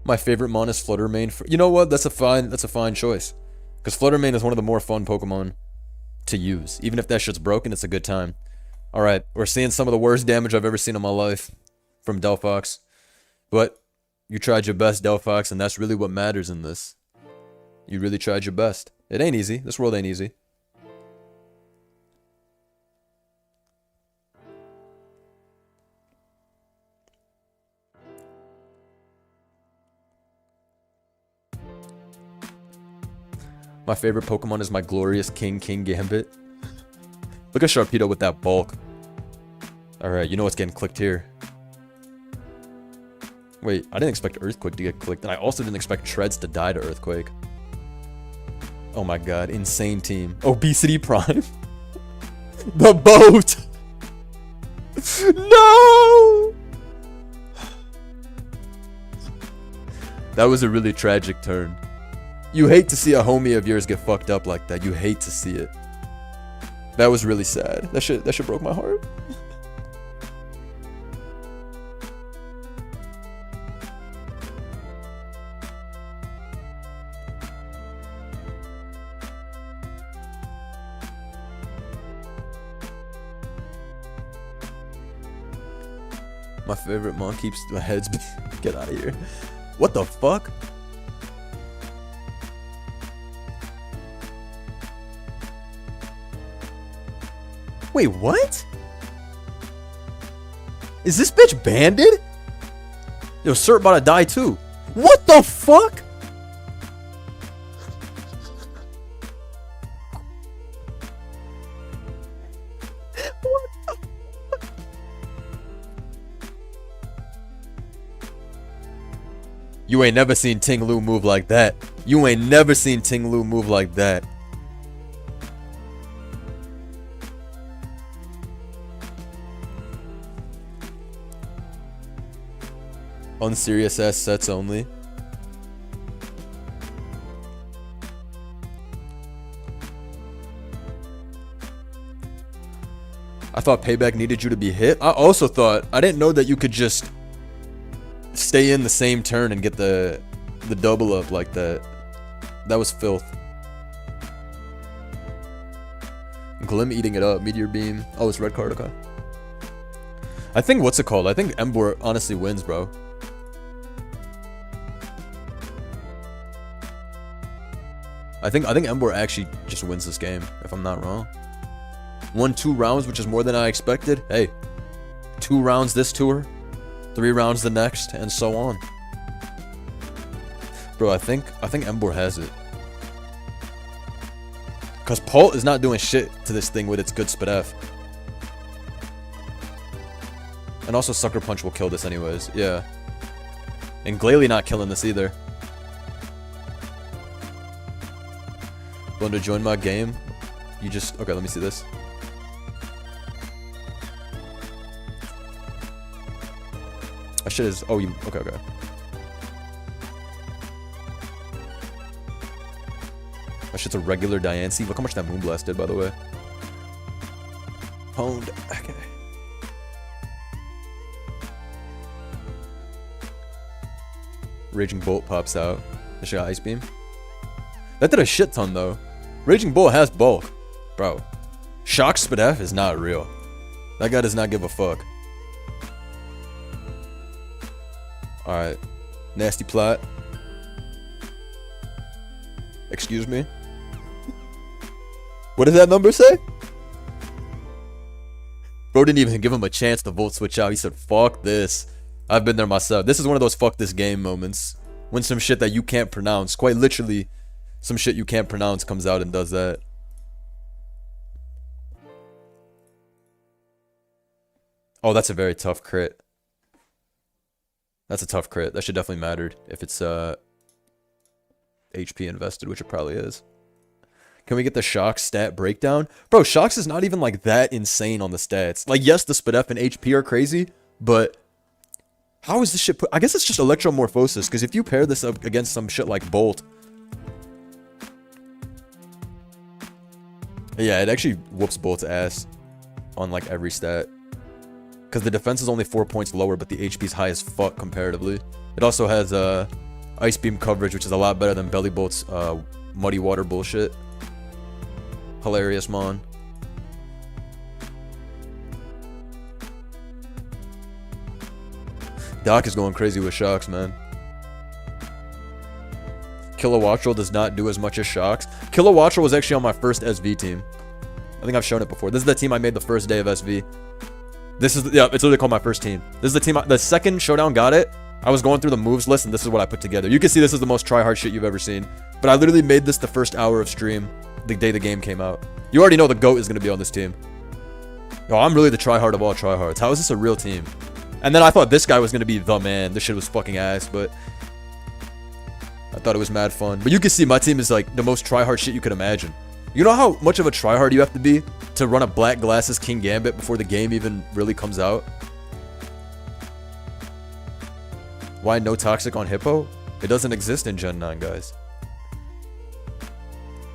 My favorite mon is Fluttermane. You know what? That's a fine choice. Because Fluttermane is one of the more fun Pokemon to use. Even if that shit's broken, it's a good time. Alright, we're seeing some of the worst damage I've ever seen in my life from Delphox. But you tried your best, Delphox, and that's really what matters in this. You really tried your best. It ain't easy. This world ain't easy. My favorite Pokemon is my glorious King Gambit. Look at Sharpedo with that bulk. Alright, you know what's getting clicked here. Wait, I didn't expect Earthquake to get clicked, and I also didn't expect Treads to die to Earthquake. Oh my god, insane team. Obesity Prime. The boat! No! That was a really tragic turn. You hate to see a homie of yours get fucked up like that. You hate to see it. That was really sad. That shit broke my heart. My favorite mon keeps my heads. Get out of here. What the fuck? Wait, what? Is this bitch banded? Yo, Cert about to die too. What the fuck? You ain't never seen Ting Lu move like that. You ain't never seen Ting Lu move like that. Unserious ass sets only. I thought Payback needed you to be hit. I also thought, I didn't know that you could just stay in the same turn and get the double up like that. That was filth. Glim eating it up. Meteor Beam. Oh, it's red card, okay. I think, what's it called? I think Emboar honestly wins, bro. I think Emboar actually just wins this game, if I'm not wrong. Won 2 rounds, which is more than I expected. Hey, 2 rounds this tour, 3 rounds the next, and so on. Bro, I think Emboar has it. Cause Pult is not doing shit to this thing with its good Spadef. And also Sucker Punch will kill this anyways, yeah. And Glalie not killing this either. Want to join my game? You just... Okay, let me see this. That shit is... Oh, you... Okay, okay. That shit's a regular Diancie. Look how much that Moonblast did, by the way. Honed. Okay. Raging Bolt pops out. That shit got Ice Beam. That did a shit ton, though. Raging Bolt has bulk. Bro. Shock Spadef is not real. That guy does not give a fuck. Alright. Nasty Plot. Excuse me. What did that number say? Bro didn't even give him a chance to vote switch out. He said, fuck this. I've been there myself. This is one of those fuck this game moments. When some shit that you can't pronounce, quite literally, some shit you can't pronounce comes out and does that. Oh, that's a very tough crit. That's a tough crit. That should definitely matter if it's HP invested, which it probably is. Can we get the Shox stat breakdown? Bro, Shox is not even like that insane on the stats. Like, yes, the SpDef and HP are crazy, but how is this shit put? I guess it's just electromorphosis, because if you pair this up against some shit like Bolt, yeah, it actually whoops Bolt's ass on like every stat. Because the defense is only 4 points lower, but the HP's high as fuck comparatively. It also has Ice Beam coverage, which is a lot better than Belly Bolt's Muddy Water bullshit. Hilarious, mon. Doc is going crazy with Shox, man. Kilowattrel does not do as much as Shox. Kilowattrel was actually on my first SV team. I think I've shown it before. This is the team I made the first day of SV. This is, yeah, it's literally called my first team. This is the team, the second Showdown got it, I was going through the moves list, and this is what I put together. You can see this is the most try-hard shit you've ever seen. But I literally made this the first hour of stream, the day the game came out. You already know the GOAT is going to be on this team. Yo, I'm really the try-hard of all try-hards. How is this a real team? And then I thought this guy was going to be the man. This shit was fucking ass, but I thought it was mad fun. But you can see my team is like the most try-hard shit you could imagine. You know how much of a tryhard you have to be to run a Black Glasses King Gambit before the game even really comes out? Why no Toxic on Hippo? It doesn't exist in Gen 9, guys.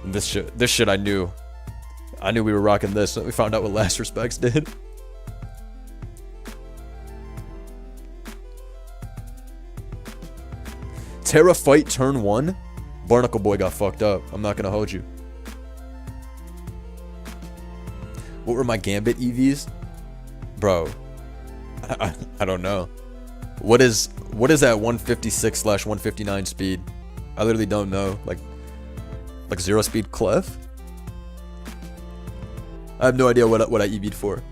And this shit I knew. I knew we were rocking this. We found out what Last Respects did. Terra fight turn 1? Barnacle Boy got fucked up. I'm not gonna hold you. What were my Gambit EVs? Bro, I don't know. What is that 156/159 speed? I literally don't know. Like 0 speed Clef? I have no idea what I EV'd for.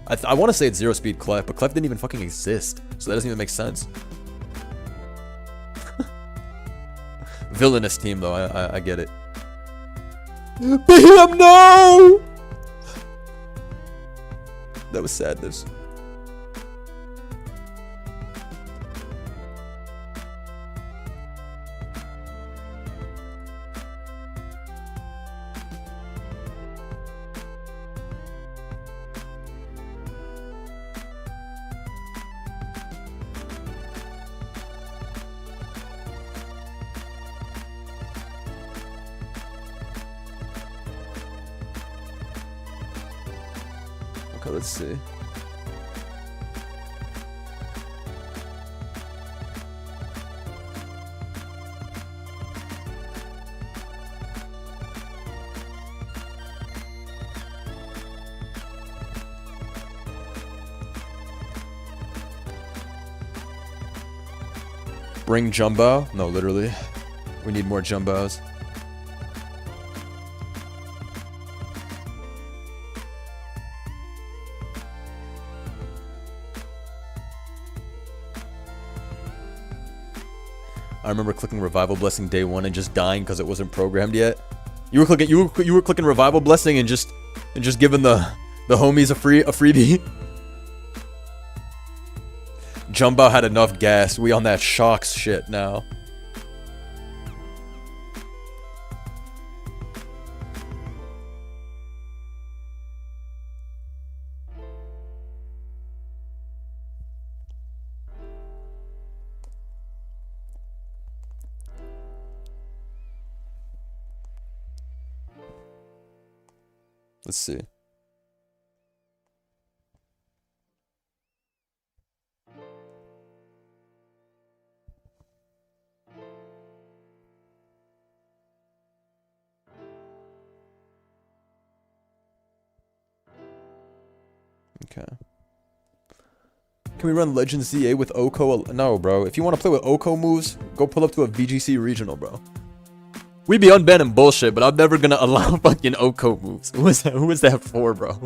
I want to say it's 0 speed Clef, but Clef didn't even fucking exist, so that doesn't even make sense. Villainous team though, I get it. BM, no! That was sadness. Okay, let's see. Bring Jumbo? No, literally. We need more Jumbos. I remember clicking Revival Blessing day 1 and just dying because it wasn't programmed yet. You were clicking Revival Blessing and just giving the homies a freebie. Jumbo had enough gas. We on that Shox shit now. Let's see. Okay. Can we run Legend ZA with Oko? No, bro. If you want to play with Oko moves, go pull up to a VGC regional, bro. We be unbanning bullshit, but I'm never gonna allow fucking Oko moves. Who was that for, bro?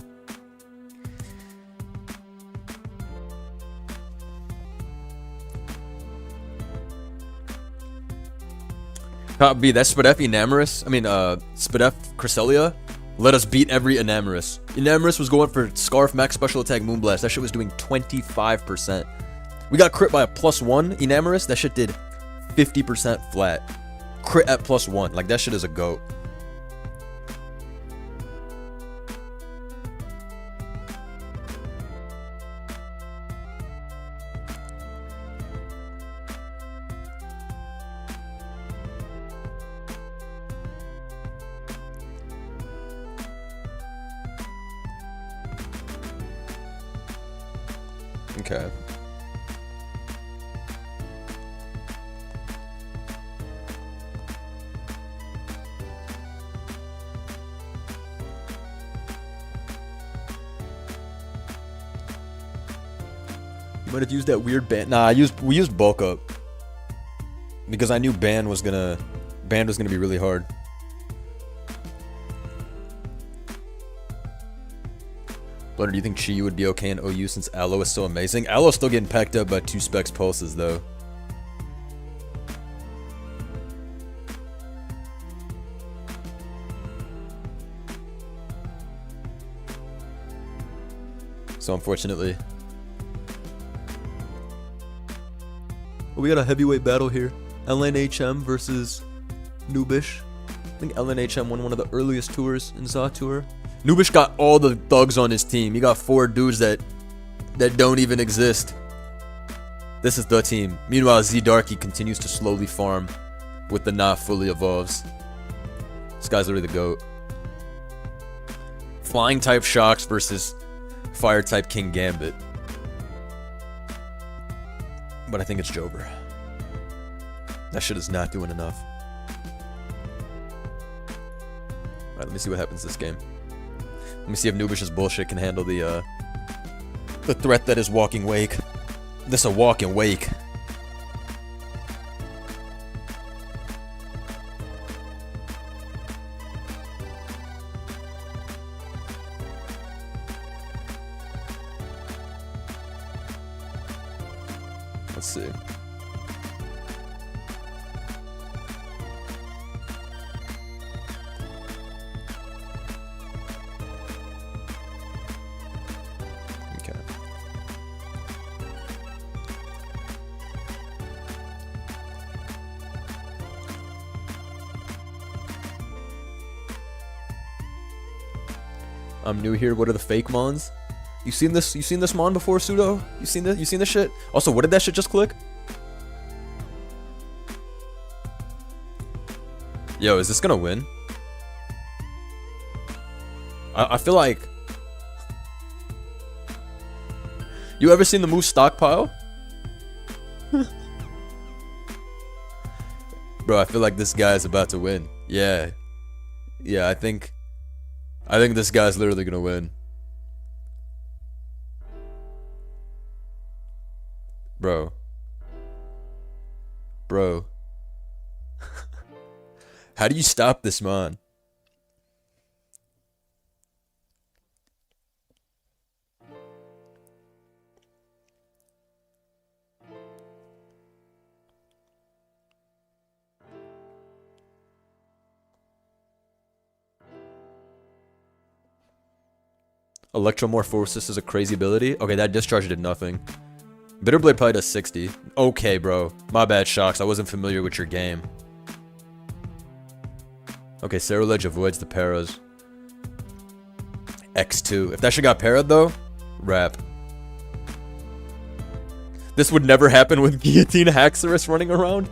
Top B, that's Spadef Enamorous. Spadef Cresselia. Let us beat every Enamorous. Enamorous was going for Scarf Max Special Attack Moonblast. That shit was doing 25%. We got crit by a +1 Enamorous. That shit did 50% flat. Crit at +1. Like, that shit is a goat. Okay. You might have used that weird ban. Nah, we used bulk up because I knew ban was gonna be really hard. Bloody, do you think Chi would be okay in OU since Aloe is so amazing? Aloe's still getting packed up by 2 specs pulses though. So unfortunately. We got a heavyweight battle here. LNHM versus Noobish. I think LNHM won one of the earliest tours in ZA Tour. Noobish got all the thugs on his team. He got 4 dudes that don't even exist. This is the team. Meanwhile, Z Darky continues to slowly farm with the not fully evolves. This guy's literally the GOAT. Flying type Shocks versus Fire type King Gambit. But I think it's Jover. That shit is not doing enough. Alright, let me see what happens this game. Let me see if Noobish's bullshit can handle the threat that is Walking Wake. This a Walking Wake. Let's see. Okay. I'm new here. What are the fake mons? You seen this? You seen this mon before, Pseudo? You seen this? You seen this shit? Also, what did that shit just click? Yo, is this gonna win? I feel like... You ever seen the move Stockpile? Bro, I feel like this guy is about to win. Yeah. Yeah, I think this guy's literally gonna win. Bro. How do you stop this, man? Electromorphosis is a crazy ability. Okay, that discharge did nothing. Bitterblade probably does 60. Okay, bro. My bad, Shocks. I wasn't familiar with your game. Okay, Ceruledge avoids the paras. X2. If that shit got parried, though, rap. This would never happen with Guillotine Haxorus running around.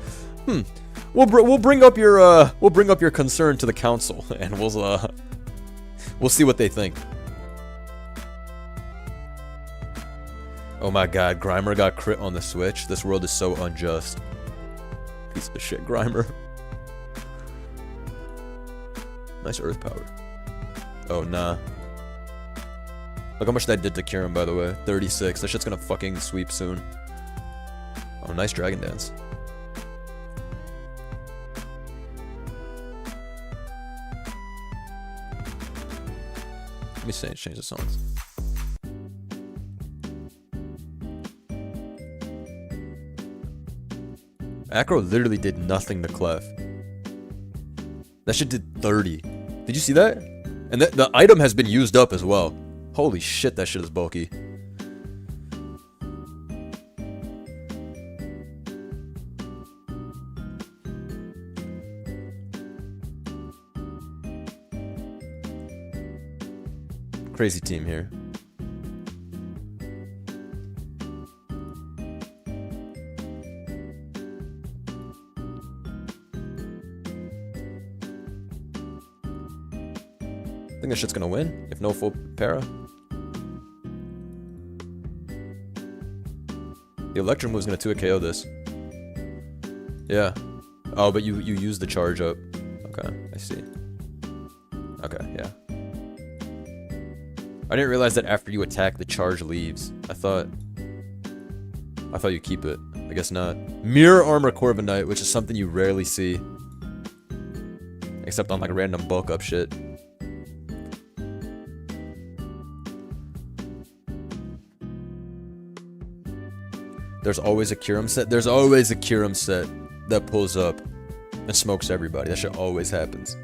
We'll bring up your concern to the council, and we'll see what they think. Oh my god, Grimer got crit on the Switch. This world is so unjust. Piece of shit, Grimer. Nice earth power. Oh, nah. Look how much that did to Kirin, by the way. 36. That shit's gonna fucking sweep soon. Oh, nice Dragon Dance. me change the songs. Acro literally did nothing to Clef. That shit did 30. Did you see that? And the item has been used up as well. Holy shit, that shit is bulky. Crazy team here. I think this shit's gonna win, if no full para. The Electro move's gonna 2-hit KO this. Yeah. Oh, but you use the charge up. Okay, I see. Okay, yeah. I didn't realize that after you attack, the charge leaves. I thought you keep it. I guess not. Mirror Armor Corviknight, which is something you rarely see. Except on like random bulk up shit. There's always a Kyurem set. There's always a Kyurem set that pulls up and smokes everybody. That shit always happens.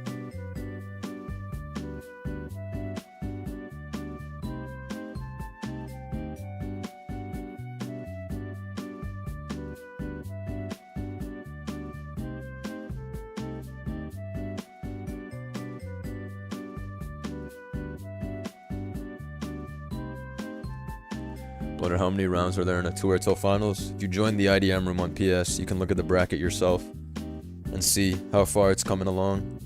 Blooded, how many rounds are there in a tour till finals? If you join the IDM room on PS, you can look at the bracket yourself and see how far it's coming along.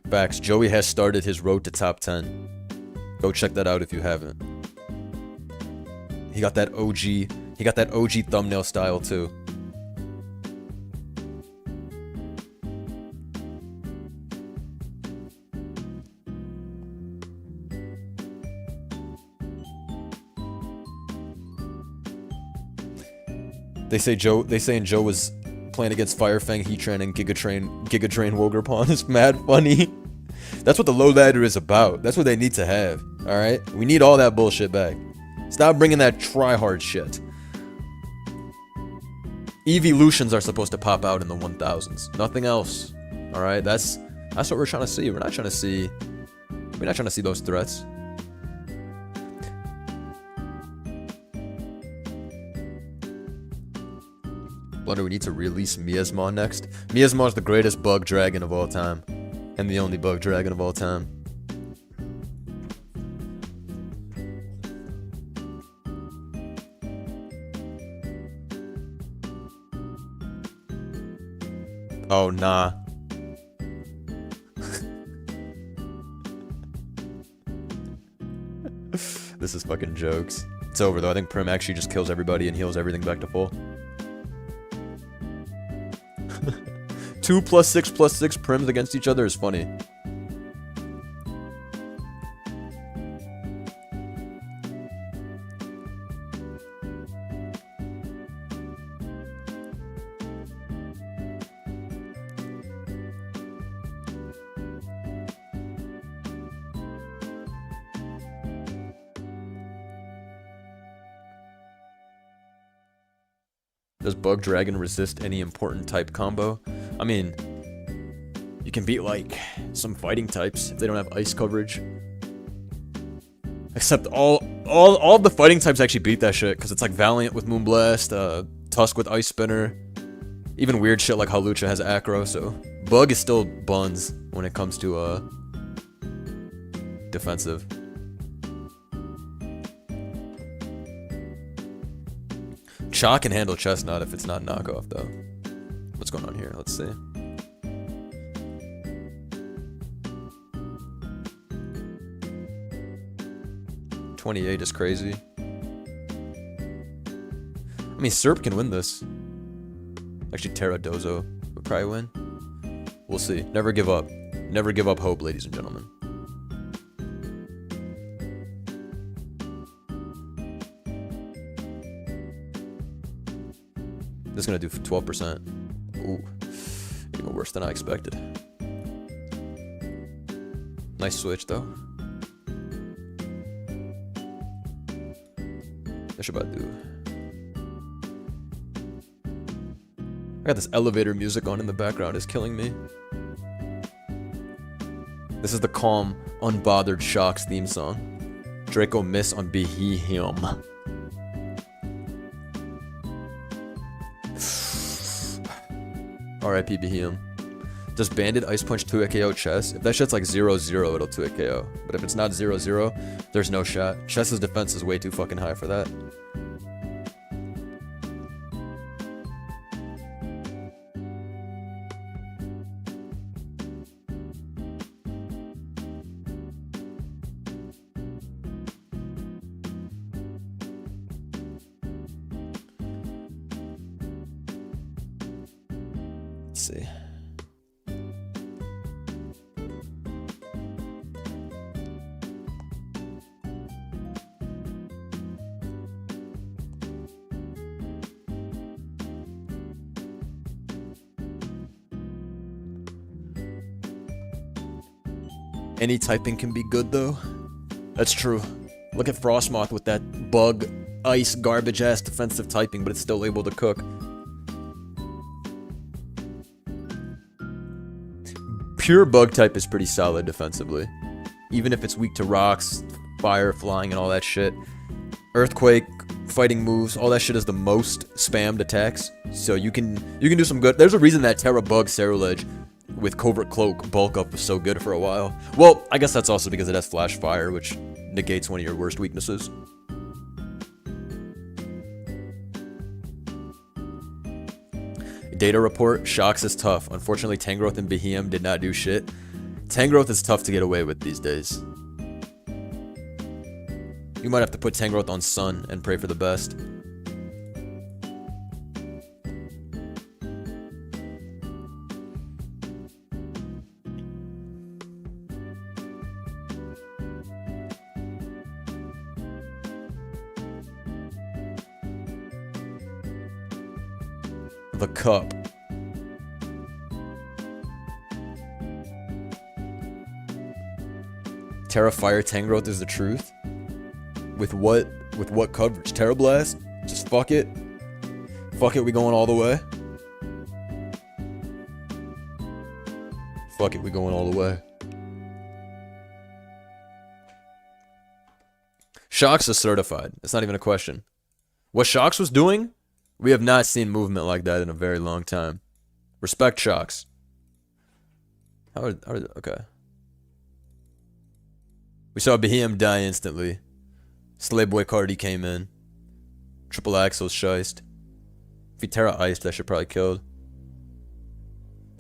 Facts, Joey has started his road to top 10. Go check that out if you haven't. He got that OG thumbnail style too. They saying Joe was playing against Firefang, Heatran, and Gigatrain Wogerpawn is mad funny. That's what the low ladder is about. That's what they need to have. Alright? We need all that bullshit back. Stop bringing that try-hard shit. Evolutions are supposed to pop out in the 1000s. Nothing else. Alright? That's what we're trying to see. We're not trying to see those threats. Blunder, we need to release Miasma next. Miasma is the greatest bug dragon of all time. And the only bug dragon of all time. Oh, nah. This is fucking jokes. It's over though. I think Prim actually just kills everybody and heals everything back to full. 2 + 6 + 6 Prims against each other is funny. Does Bug Dragon resist any important type combo? I mean, you can beat like some fighting types if they don't have ice coverage. Except all of the fighting types actually beat that shit because it's like Valiant with Moonblast, Tusk with Ice Spinner, even weird shit like Hawlucha has Acro. So Bug is still buns when it comes to defensive. Cha can handle Chestnut if it's not knockoff though. What's going on here? Let's see. $28 is crazy. I mean, Serp can win this. Actually, Terradozo would probably win. We'll see. Never give up. Never give up hope, ladies and gentlemen. This is gonna do 12%. Ooh. worse than I expected. Nice switch, though. What should I do? I got this elevator music on in the background. It's killing me. This is the calm, unbothered Shocks theme song. Draco miss on Be He Him. R.I.P. Be Him. Does Bandit Ice Punch 2-hit KO Chess? If that shit's like 0-0, it'll 2-hit KO. But if it's not 0-0, there's no shot. Chess's defense is way too fucking high for that. Let's see. Any typing can be good though. That's true. Look at Frostmoth with that bug, ice, garbage ass defensive typing, but it's still able to cook. Pure bug type is pretty solid defensively. Even if it's weak to rocks, fire, flying, and all that shit. Earthquake, fighting moves, all that shit is the most spammed attacks. So you can do some good. There's a reason that Terra Bug Ceruledge with Covert Cloak bulk up was so good for a while. Well, I guess that's also because it has Flash Fire, which negates one of your worst weaknesses. Data report, Shocks is tough. Unfortunately, Tangrowth and Behem did not do shit. Tangrowth is tough to get away with these days. You might have to put Tangrowth on Sun and pray for the best. The cup. Terra Fire Tangrowth is the truth. With what coverage? Terra Blast? Just fuck it. Fuck it, we going all the way. Fuck it, we going all the way. Shocks is certified. It's not even a question. What Shocks was doing? We have not seen movement like that in a very long time. Respect Shocks. Okay. We saw Behem die instantly. Slayboy Cardi came in. Triple Axel's shiced. If he Terra Iced, that should probably kill.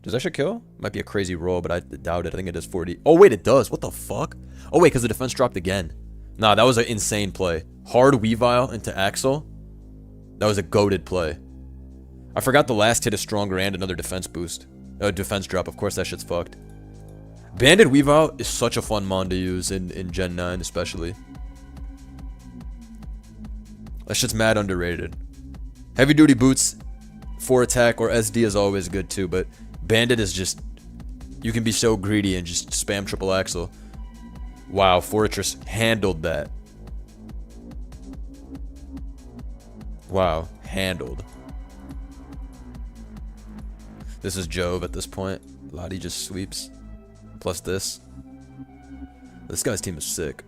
Does that shit kill? Might be a crazy roll, but I doubt it. I think it does 40. Oh, wait, it does. What the fuck? Oh, wait, because the defense dropped again. Nah, that was an insane play. Hard Weavile into Axel. That was a goated play. I forgot the last hit is stronger and another defense boost. Defense drop. Of course, that shit's fucked. Banded Weavile is such a fun mon to use in Gen 9, especially. That shit's mad underrated. Heavy duty boots, 4 attack or SD is always good too, but Bandit is just... You can be so greedy and just spam triple axle. Wow, Fortress handled that. Wow, handled. This is Jove at this point. Lottie just sweeps. Plus this. This guy's team is sick.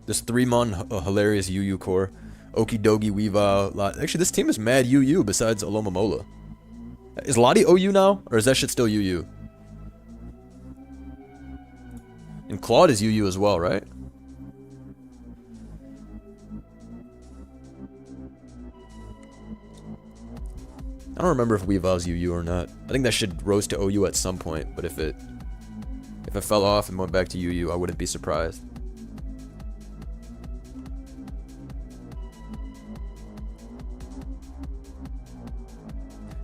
This 3-mon hilarious UU core. Okie dokie Weavile. Actually, this team is mad UU besides Alomomola. Is Lottie OU now? Or is that shit still UU? And Claude is UU as well, right? I don't remember if Weavile's UU or not. I think that should rose to OU at some point, but if it fell off and went back to UU, I wouldn't be surprised.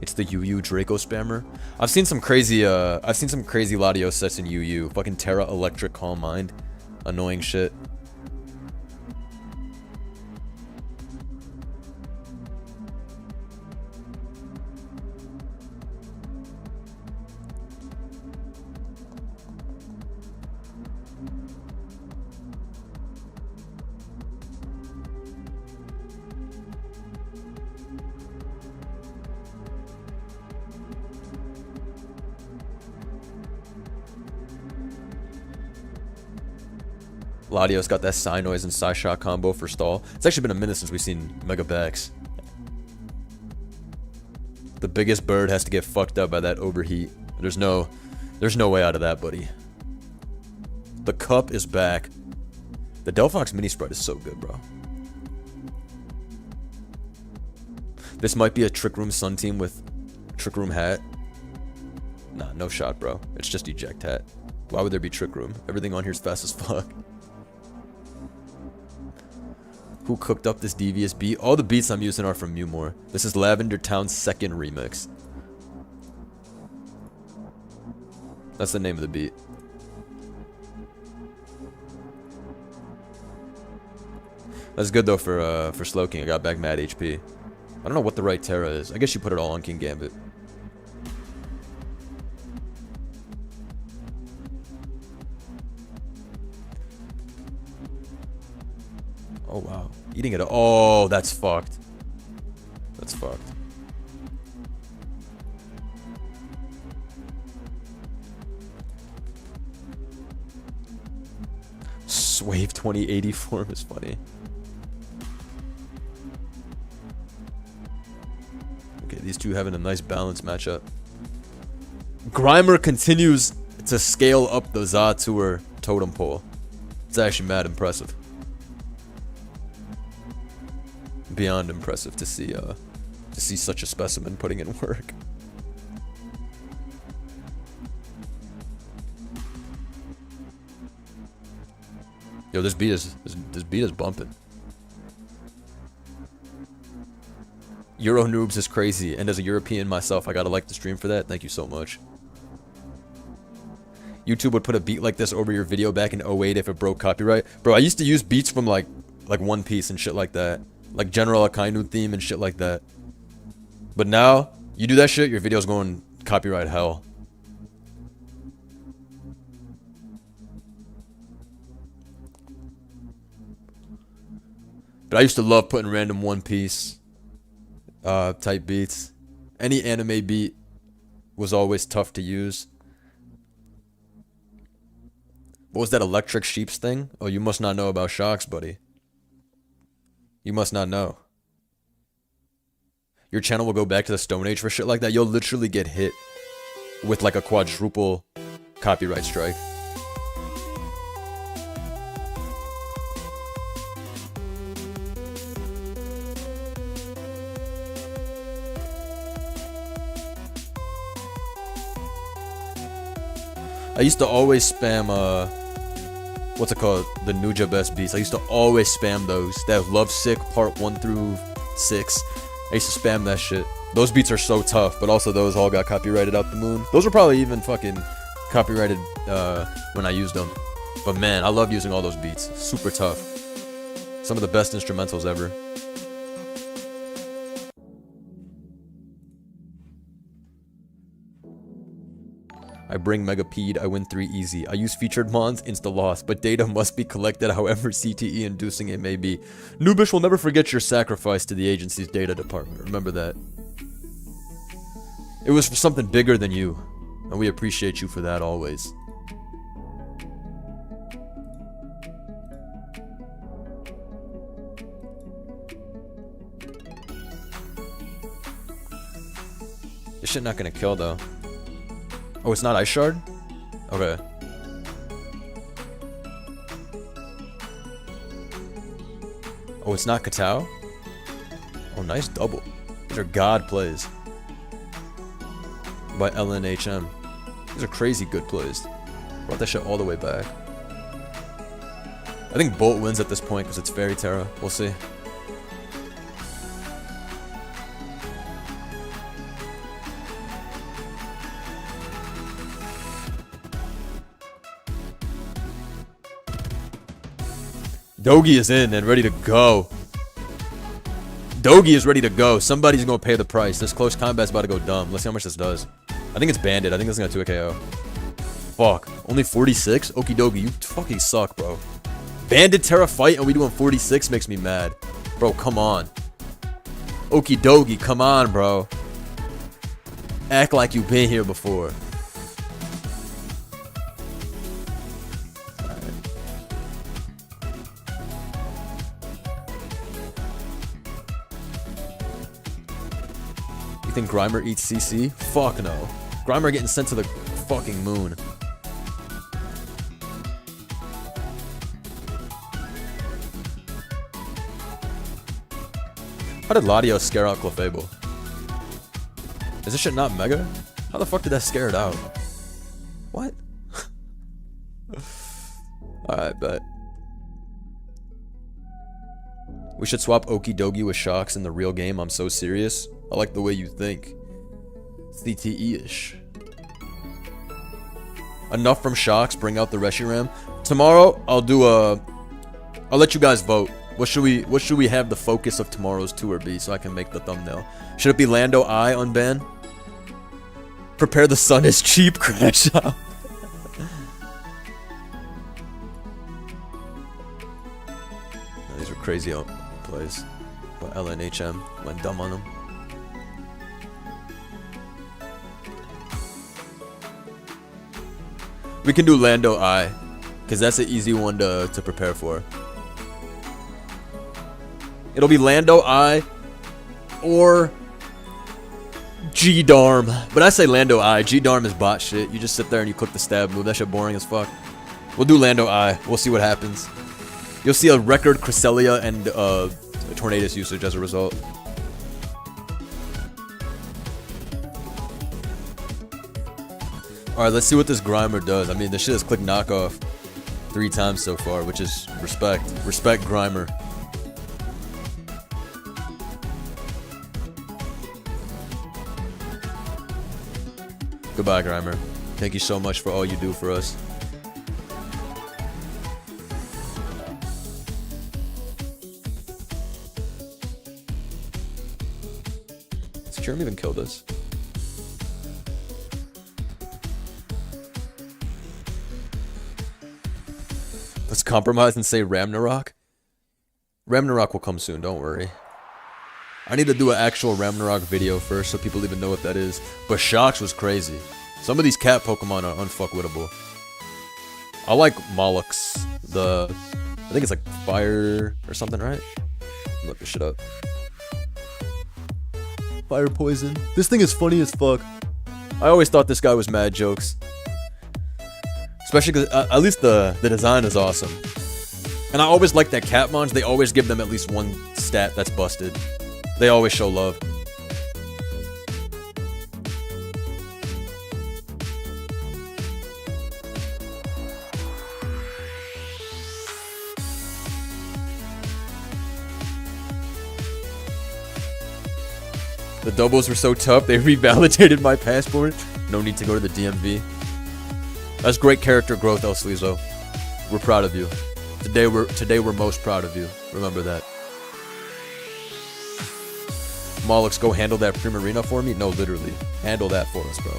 It's the UU Draco spammer. I've seen some crazy Latios sets in UU. Fucking Terra Electric Calm Mind. Annoying shit. Latios got that Psy Noise and Psy Shot combo for stall. It's actually been a minute since we've seen Mega Backs. The biggest bird has to get fucked up by that overheat. There's no way out of that, buddy. The cup is back. The Delphox mini spread is so good, bro. This might be a Trick Room Sun team with Trick Room hat. Nah, no shot, bro. It's just eject hat. Why would there be Trick Room? Everything on here is fast as fuck. Who cooked up this devious beat? All the beats I'm using are from Mewmore. This is Lavender Town's second remix. That's the name of the beat. That's good though for Slowking. I got back mad HP. I don't know what the right Terra is. I guess you put it all on King Gambit. Oh wow. Eating it. Oh, that's fucked. That's fucked. Swave 2080 form is funny. Okay, these two having a nice balance matchup. Grimer continues to scale up the Za Tour totem pole. It's actually mad impressive. Beyond impressive to see such a specimen putting in work. Yo, this beat is bumping. Euro Noobs is crazy, and as a European myself, I gotta like the stream for that. Thank you so much. YouTube would put a beat like this over your video back in 08 if it broke copyright. Bro, I used to use beats from like One Piece and shit like that. Like General Akainu theme and shit like that. But now, you do that shit, your video's going copyright hell. But I used to love putting random One Piece type beats. Any anime beat was always tough to use. What was that Electric Sheeps thing? Oh, you must not know about Shocks, buddy. You must not know. Your channel will go back to the Stone Age for shit like that. You'll literally get hit with like a quadruple copyright strike. I used to always spam, what's it called? The Nuja Best Beats. I used to always spam those. That Love Sick Part 1 through 6. I used to spam that shit. Those beats are so tough, but also those all got copyrighted out the moon. Those were probably even fucking copyrighted when I used them. But man, I love using all those beats. Super tough. Some of the best instrumentals ever. I bring Megapede, I win 3 easy. I use featured mons, insta-loss, but data must be collected however CTE inducing it may be. Noobish will never forget your sacrifice to the agency's data department. Remember that. It was for something bigger than you, and we appreciate you for that always. This shit not gonna kill though. Oh, it's not Ice Shard? Okay. Oh, it's not Katao? Oh, nice double. These are god plays. By LNHM. These are crazy good plays. Brought that shit all the way back. I think Bolt wins at this point because it's Fairy Terra. We'll see. Dogi is in and ready to go. Dogi is ready to go. Somebody's gonna pay the price. This close combat's about to go dumb. Let's see how much this does. I think it's banded. I think it's gonna 2 a KO. Fuck. Only 46? Okie dokie. You fucking suck, bro. Banded Terra fight and we doing 46 makes me mad. Bro, come on. Okie dokie. Come on, bro. Act like you've been here before. think Grimer eats CC? Fuck no. Grimer getting sent to the fucking moon. How did Latios scare out Clefable? Is this shit not mega? How the fuck did that scare it out? What? Alright, bet. We should swap Okie Dokie with Shocks in the real game. I'm so serious. I like the way you think. CTE-ish. Enough from Shocks. Bring out the Reshiram. Tomorrow, I'll let you guys vote. What should we have the focus of tomorrow's tour be so I can make the thumbnail? Should it be Lando I unban? Prepare the sun is cheap, crash out. These were crazy plays. But LNHM went dumb on them. We can do Lando I, because that's an easy one to prepare for. It'll be Lando I or G-Darm. But I say Lando I. G-Darm is bot shit. You just sit there and you click the stab move. That shit boring as fuck. We'll do Lando I. We'll see what happens. You'll see a record Cresselia and Tornadus usage as a result. Alright, let's see what this Grimer does. I mean, this shit has clicked knockoff 3 times so far, which is respect. Respect Grimer. Goodbye, Grimer. Thank you so much for all you do for us. Does Jeremy even kill this? Let's compromise and say Ramnarok. Ramnarok will come soon, don't worry. I need to do an actual Ramnarok video first so people even know what that is. But Shocks was crazy. Some of these cat Pokemon are unfuckwittable. I like Mollux. I think it's like fire or something, right? Look this shit up. Fire poison. This thing is funny as fuck. I always thought this guy was mad jokes. Especially because at least the design is awesome. And I always like that Catmons. They always give them at least one stat that's busted. They always show love. The doubles were so tough, they revalidated my passport. No need to go to the DMV. That's great character growth, El Sleezo. We're proud of you. Today we're most proud of you. Remember that. Mollux, go handle that Primarina for me? No, literally. Handle that for us, bro.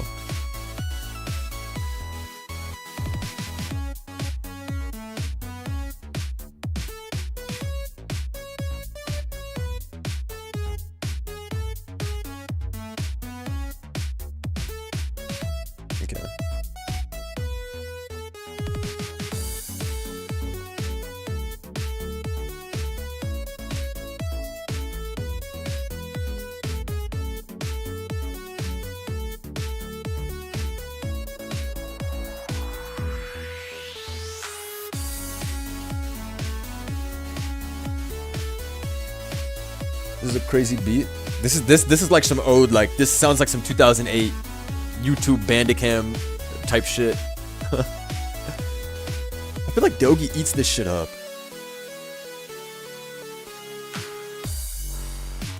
Okay. This is a crazy beat. This is like some ode, like this sounds like some 2008 YouTube Bandicam type shit. I feel like Dogi eats this shit up.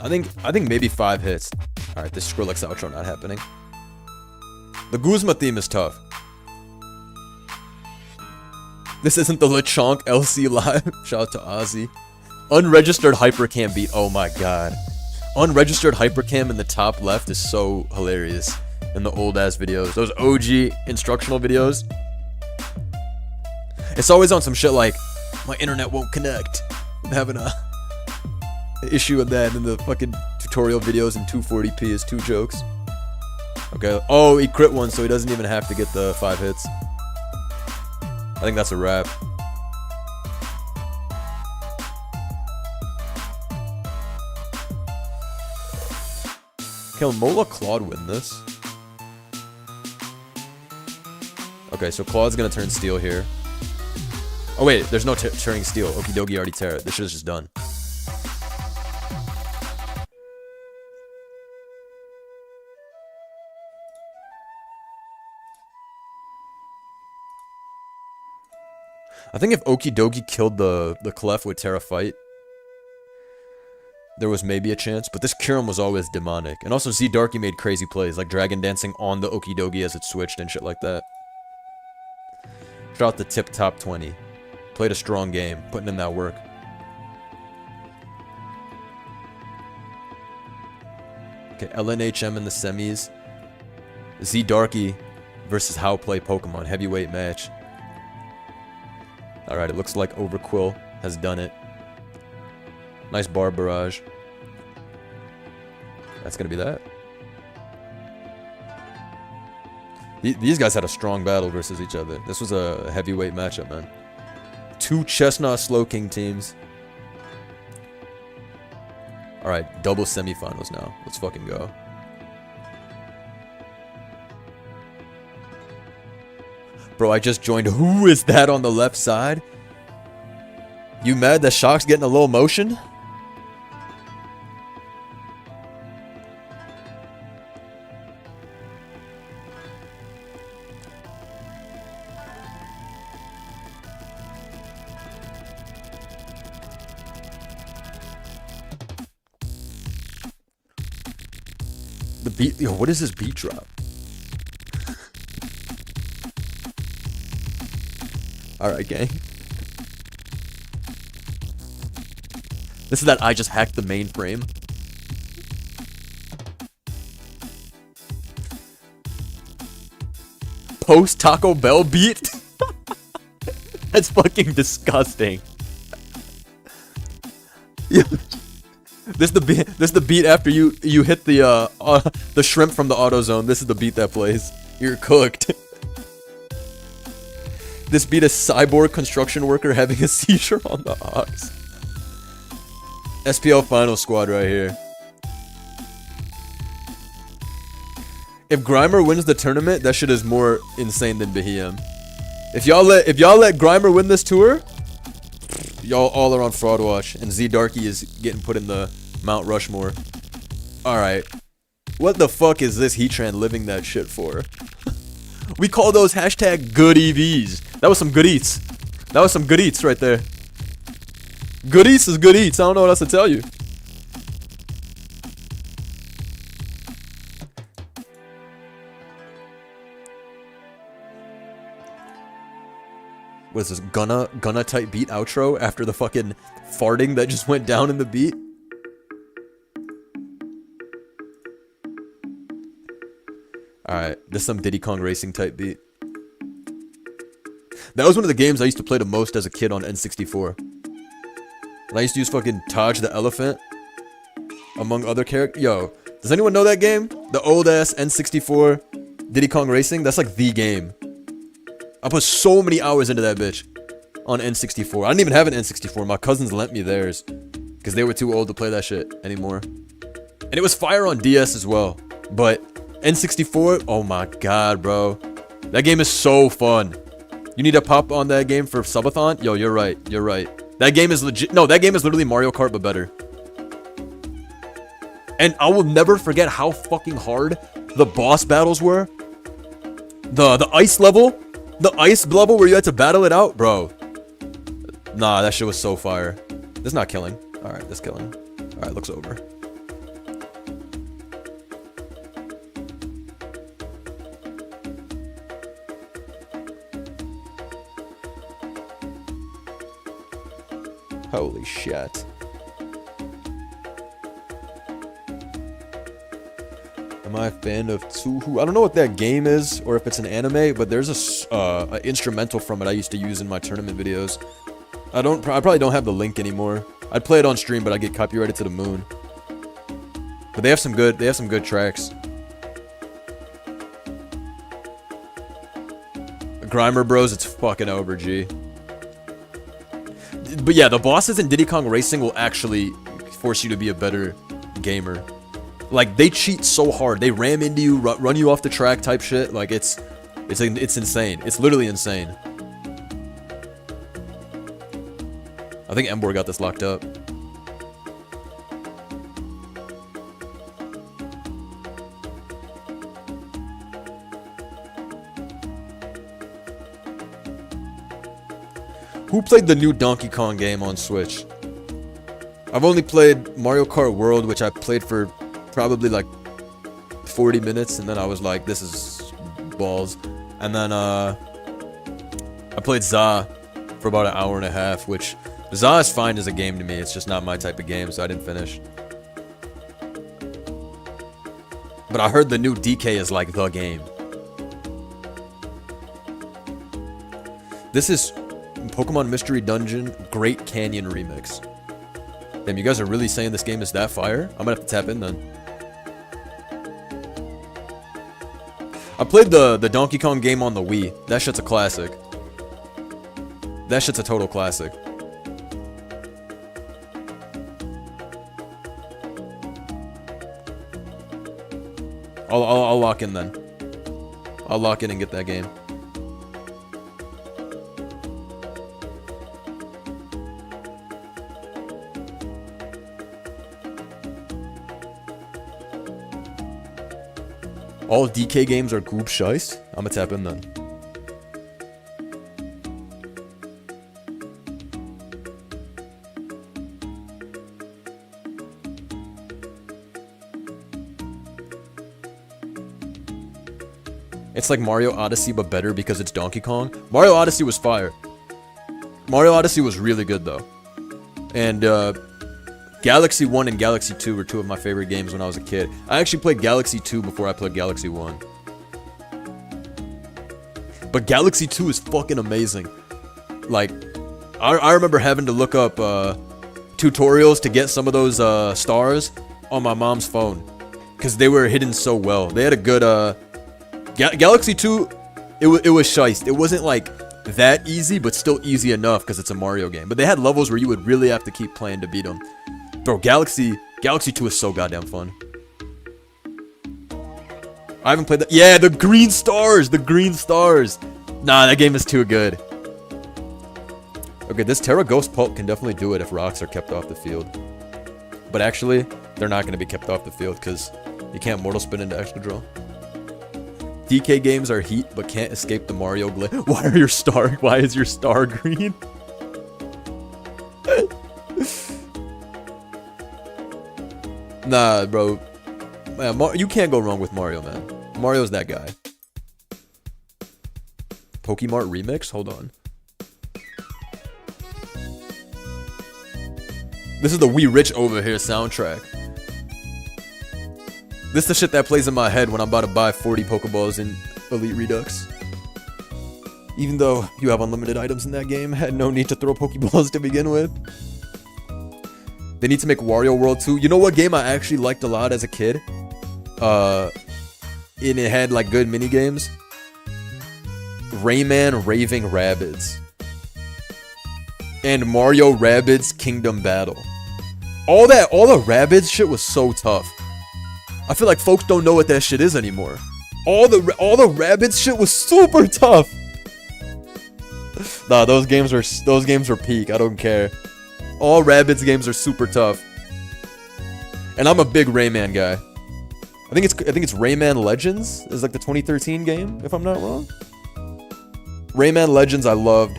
I think maybe 5 hits. Alright, this Skrillex outro not happening. The Guzma theme is tough. This isn't the Lechonk LC live. Shout out to Ozzy. Unregistered Hypercam beat. Oh my god. Unregistered Hypercam in the top left is so hilarious. In the old ass videos. Those OG instructional videos. It's always on some shit like, my internet won't connect. I'm having a issue with that, and the fucking tutorial videos in 240p is 2 jokes. Okay. Oh, he crit one, so he doesn't even have to get the 5 hits. I think that's a wrap. Can Mola Claude win this? Okay, so Claude's gonna turn steel here. Oh wait, there's no turning steel. Okie dokie already tear it. This shit is just done. I think if Okie dokie killed the Clef with Terra Fight, there was maybe a chance, but this Kirim was always demonic. And also Z Darky made crazy plays, like Dragon Dancing on the Okie dokie as it switched and shit like that. Shout out the Tip Top 20. Played a strong game, putting in that work. Okay, LNHM in the semis. Z Darky versus How Play Pokemon, heavyweight match. Alright, it looks like Overquill has done it. Nice bar barrage. That's gonna be that. These guys had a strong battle versus each other. This was a heavyweight matchup, man. Two Chestnut Slowking teams. Alright, double semifinals now. Let's fucking go. Bro, I just joined. Who is that on the left side? You mad that Shock's getting a little motion? The beat, yo, what is this beat drop? Alright, gang. This is that I just hacked the mainframe. Post Taco Bell beat? That's fucking disgusting. Yeah. This is the beat after you hit the shrimp from the auto zone. This is the beat that plays. You're cooked. This beat a cyborg construction worker having a seizure on the ox. SPL final squad right here. If Grimer wins the tournament, that shit is more insane than Behem. If y'all let Grimer win this tour, y'all all are on fraud watch, and Z Darky is getting put in the Mount Rushmore. Alright. What the fuck is this Heatran living that shit for? We call those hashtag good EVs. That was some good eats. That was some good eats right there. Good eats is good eats. I don't know what else to tell you. What is this? Gunna type beat outro after the fucking farting that just went down in the beat? Alright, this is some Diddy Kong Racing type beat. That was one of the games I used to play the most as a kid on N64. And I used to use fucking Taj the Elephant, among other characters. Yo, does anyone know that game? The old ass N64 Diddy Kong Racing? That's like the game. I put so many hours into that bitch on N64. I didn't even have an N64. My cousins lent me theirs because they were too old to play that shit anymore. And it was fire on DS as well. But N64, oh my god, bro. That game is so fun. You need to pop on that game for subathon? Yo, you're right. You're right. That game is legit. No, that game is literally Mario Kart, but better. And I will never forget how fucking hard the boss battles were. The ice level. The ice level where you had to battle it out. Bro. Nah, that shit was so fire. This is not killing. Alright, this killing. Alright, looks over. Holy shit. Am I a fan of Tsuhu? I don't know what that game is, or if it's an anime, but there's a instrumental from it I used to use in my tournament videos. I probably don't have the link anymore. I'd play it on stream, but I get copyrighted to the moon. But they have some good tracks. Grimer Bros, it's fucking over, G. But yeah, the bosses in Diddy Kong Racing will actually force you to be a better gamer. Like, they cheat so hard. They ram into you, run you off the track type shit. Like, it's insane. It's literally insane. I think Embor got this locked up. Who played the new Donkey Kong game on Switch? I've only played Mario Kart World, which I played for probably like 40 minutes, and then I was like, this is balls. And then I played ZA for about an hour and a half, which ZA is fine as a game to me. It's just not my type of game, so I didn't finish. But I heard the new DK is like the game. This is Pokemon Mystery Dungeon Great Canyon Remix. Damn, you guys are really saying this game is that fire? I'm gonna have to tap in then. I played the Donkey Kong game on the Wii. That shit's a classic. That shit's a total classic. I'll lock in then. I'll lock in and get that game. All DK games are goob shice? I'ma tap in then. It's like Mario Odyssey but better because it's Donkey Kong. Mario Odyssey was fire. Mario Odyssey was really good though. And Galaxy 1 and Galaxy 2 were two of my favorite games when I was a kid. I actually played Galaxy 2 before I played Galaxy 1. But Galaxy 2 is fucking amazing. Like, I remember having to look up tutorials to get some of those stars on my mom's phone. Because they were hidden so well. They had a good... Galaxy 2, it was shice. It wasn't like that easy, but still easy enough because it's a Mario game. But they had levels where you would really have to keep playing to beat them. Bro, Galaxy 2 is so goddamn fun. I haven't played that. Yeah, the green stars! The green stars! Nah, that game is too good. Okay, this Terra Ghost Pulp can definitely do it if rocks are kept off the field. But actually, they're not going to be kept off the field because you can't mortal spin into extra draw. DK games are heat, but can't escape the Mario glitch. Why is your star green? Nah, bro. Man, you can't go wrong with Mario, man. Mario's that guy. Pokemart Remix? Hold on. This is the We Rich Over Here soundtrack. This is the shit that plays in my head when I'm about to buy 40 Pokeballs in Elite Redux. Even though you have unlimited items in that game, had no need to throw Pokeballs to begin with. They need to make Wario World 2. You know what game I actually liked a lot as a kid? And it had like good mini games. Rayman Raving Rabbids. And Mario Rabbids Kingdom Battle. All the Rabbids shit was so tough. I feel like folks don't know what that shit is anymore. All the Rabbids shit was super tough. Nah, those games were peak. I don't care. All Rabbids games are super tough. And I'm a big Rayman guy. I think it's Rayman Legends is like the 2013 game, if I'm not wrong. Rayman Legends I loved.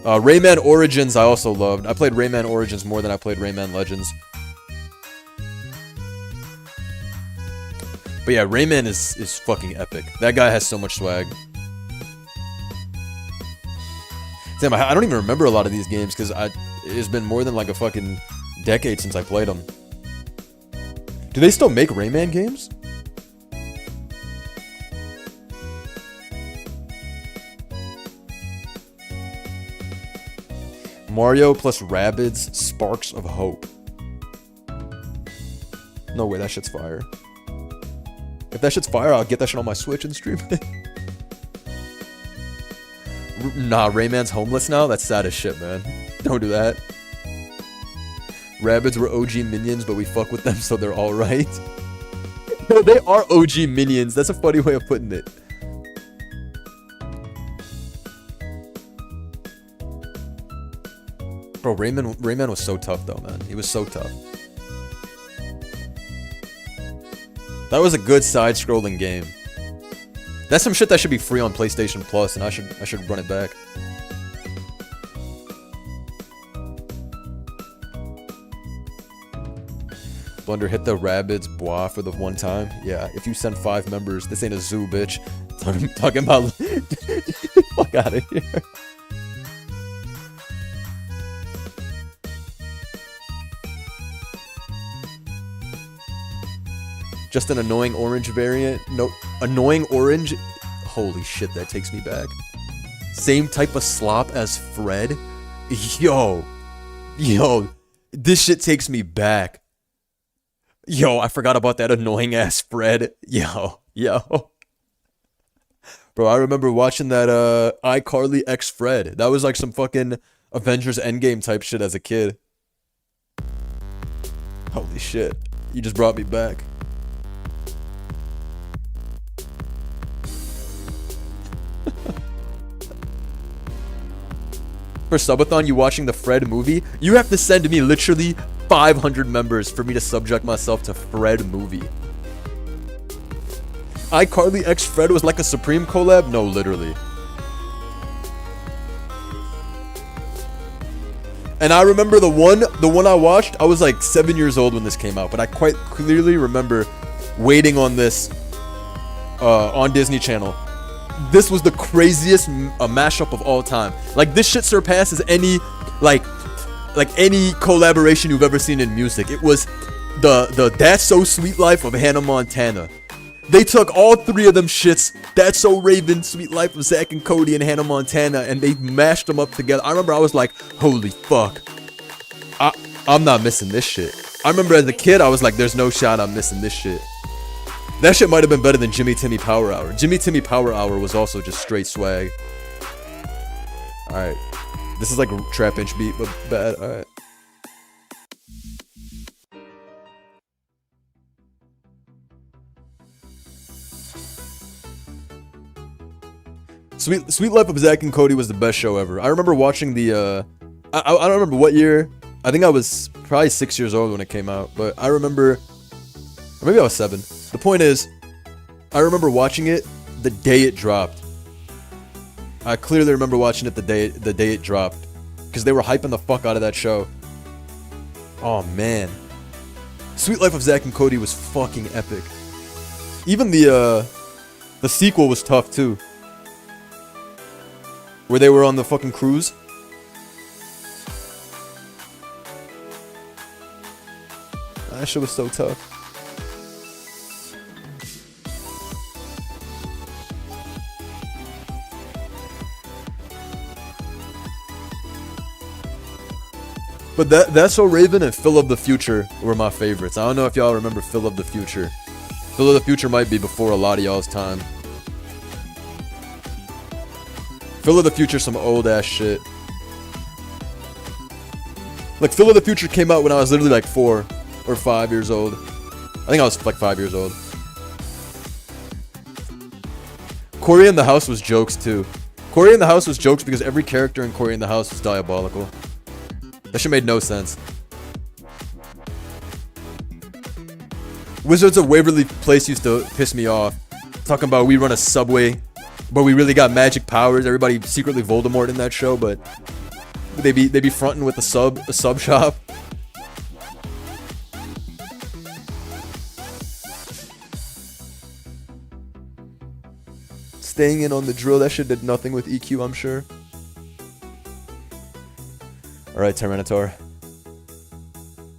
Rayman Origins I also loved. I played Rayman Origins more than I played Rayman Legends. But yeah, Rayman is fucking epic. That guy has so much swag. Damn, I don't even remember a lot of these games because it's been more than like a fucking decade since I played them. Do they still make Rayman games? Mario plus Rabbids Sparks of Hope. No way, that shit's fire. If that shit's fire, I'll get that shit on my Switch and stream it. Nah, Rayman's homeless now? That's sad as shit, man. Don't do that. Rabbids were OG minions, but we fuck with them, so they're alright. They are OG minions. That's a funny way of putting it. Bro, Rayman was so tough though, man. He was so tough. That was a good side-scrolling game. That's some shit that should be free on PlayStation Plus, and I should run it back. Blunder, hit the rabbits bois for the one time. Yeah, if you send 5 members, this ain't a zoo, bitch. Talking about fuck out of here. Just an annoying orange variant. No, annoying orange. Holy shit, that takes me back. Same type of slop as Fred. Yo, this shit takes me back. Yo, I forgot about that annoying ass Fred. Yo. Bro, I remember watching that iCarly X Fred. That was like some fucking Avengers Endgame type shit as a kid. Holy shit. You just brought me back. For subathon, you watching the Fred movie? You have to send me literally 500 members for me to subject myself to Fred movie. iCarly X Fred was like a Supreme collab? No, literally. And I remember the one I watched, I was like 7 years old when this came out, but I quite clearly remember waiting on this on Disney Channel. This was the craziest mashup of all time. Like, this shit surpasses any like any collaboration you've ever seen in music. It was the That's So Sweet Life of Hannah Montana. They took all 3 of them shits, That's So Raven, Sweet Life of Zack and Cody, and Hannah Montana, and they mashed them up together. I remember I was like, holy fuck. I'm not missing this shit. I remember as a kid, I was like, there's no shot I'm missing this shit. That shit might have been better than Jimmy Timmy Power Hour. Jimmy Timmy Power Hour was also just straight swag. Alright. This is like a trap inch beat, but bad. Alright. Sweet Life of Zack and Cody was the best show ever. I remember watching the, I don't remember what year. I think I was probably 6 years old when it came out, but I remember, or maybe I was 7. The point is, I remember watching it the day it dropped. I clearly remember watching it the day it dropped, because they were hyping the fuck out of that show. Oh man, Sweet Life of Zack and Cody was fucking epic. Even the sequel was tough too, where they were on the fucking cruise. That shit was so tough. But That's So Raven and Phil of the Future were my favorites. I don't know if y'all remember Phil of the Future. Phil of the Future might be before a lot of y'all's time. Phil of the Future, some old ass shit. Like, Phil of the Future came out when I was literally like 4 or 5 years old. I think I was like 5 years old. Cory in the House was jokes too. Cory in the House was jokes because every character in Cory in the House was diabolical. That shit made no sense. Wizards of Waverly Place used to piss me off. Talking about we run a subway, but we really got magic powers. Everybody secretly Voldemort in that show, but they be fronting with a sub shop. Staying in on the drill, that shit did nothing with EQ, I'm sure. Alright, Terminator.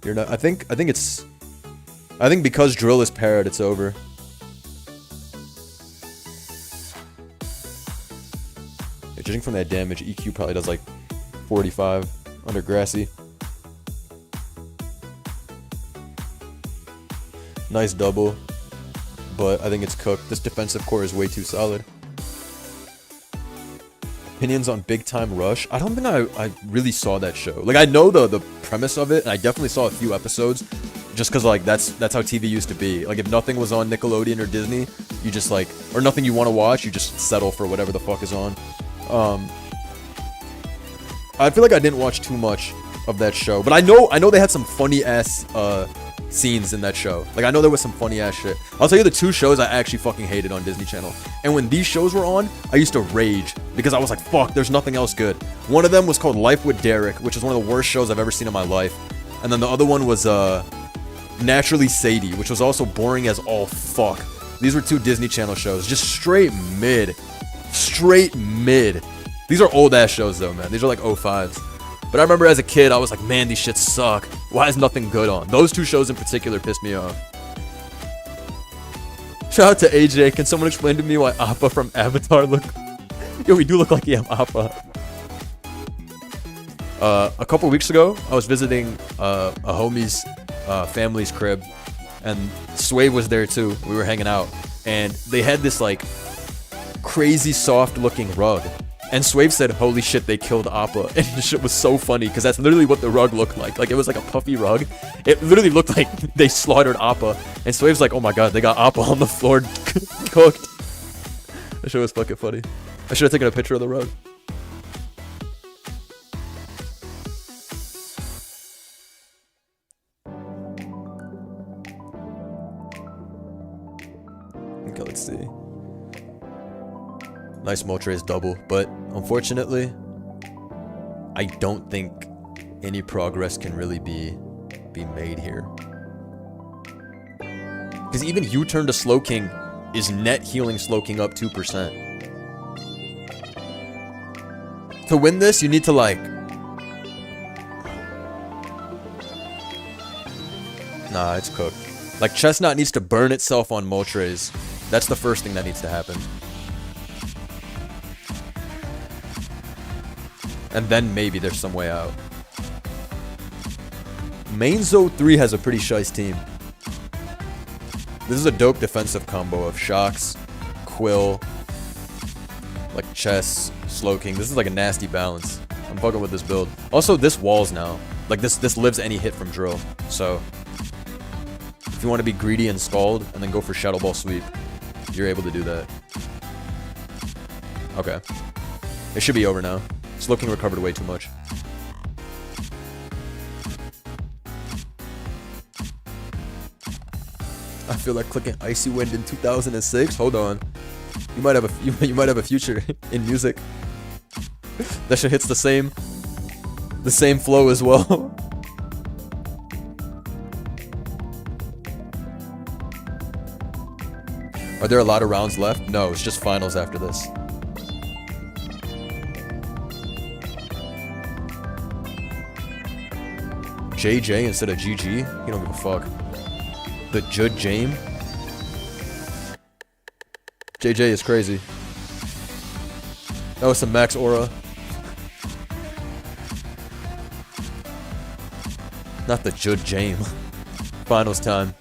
You're not. I think because drill is paired, it's over. Yeah, judging from that damage, EQ probably does like 45 under Grassy. Nice double, but I think it's cooked. This defensive core is way too solid. Opinions on Big Time Rush? I don't think I really saw that show. Like, I know the premise of it, and I definitely saw a few episodes, Just cause like that's how TV used to be. Like if nothing was on Nickelodeon or Disney, you just like, or nothing you want to watch, you just settle for whatever the fuck is on. I feel like I didn't watch too much of that show, but I know they had some funny ass scenes in that show. Like I know there was some funny ass shit. I'll tell you the two shows I actually fucking hated on Disney Channel. And when these shows were on, I used to rage because I was like, fuck, there's nothing else good. One of them was called Life with Derek, which is one of the worst shows I've ever seen in my life. And then the other one was Naturally Sadie, which was also boring as all fuck. These were two Disney Channel shows, just straight mid. Straight mid. These are old ass shows though, man. These are like 05s. But I remember as a kid, I was like, man, these shits suck. Why is nothing good on? Those two shows in particular pissed me off. Shout out to AJ. Can someone explain to me why Appa from Avatar look... Yo, we do look like Appa. A couple weeks ago, I was visiting a homie's family's crib. And Sway was there too. We were hanging out. And they had this like crazy soft looking rug. And Swave said, holy shit, they killed Appa. And the shit was so funny, because that's literally what the rug looked like. Like, it was like a puffy rug. It literally looked like they slaughtered Appa. And Swave's like, oh my god, they got Appa on the floor cooked. That shit was fucking funny. I should have taken a picture of the rug. Okay, let's see. Nice Moltres double, but unfortunately, I don't think any progress can really be made here. Because even U-turn to Slowking is net healing Slowking up 2%. To win this, you need to like... Nah, it's cooked. Like, Chestnut needs to burn itself on Moltres. That's the first thing that needs to happen. And then maybe there's some way out. Main Zo 3 has a pretty shice team. This is a dope defensive combo of Shocks, Quill, like Chess, Slowking. This is like a nasty balance. I'm fucking with this build. Also, this walls now. Like this lives any hit from Drill. So if you want to be greedy and Scald and then go for Shadow Ball Sweep, you're able to do that. Okay. It should be over now. Slowking recovered way too much. I feel like clicking Icy Wind in 2006. Hold on, you might have a future in music. That shit hits the same flow as well. Are there a lot of rounds left? No, it's just finals after this. JJ instead of GG? You don't give a fuck. The Jud Jame? JJ is crazy. That was some max aura. Not the Jud Jame. Finals time.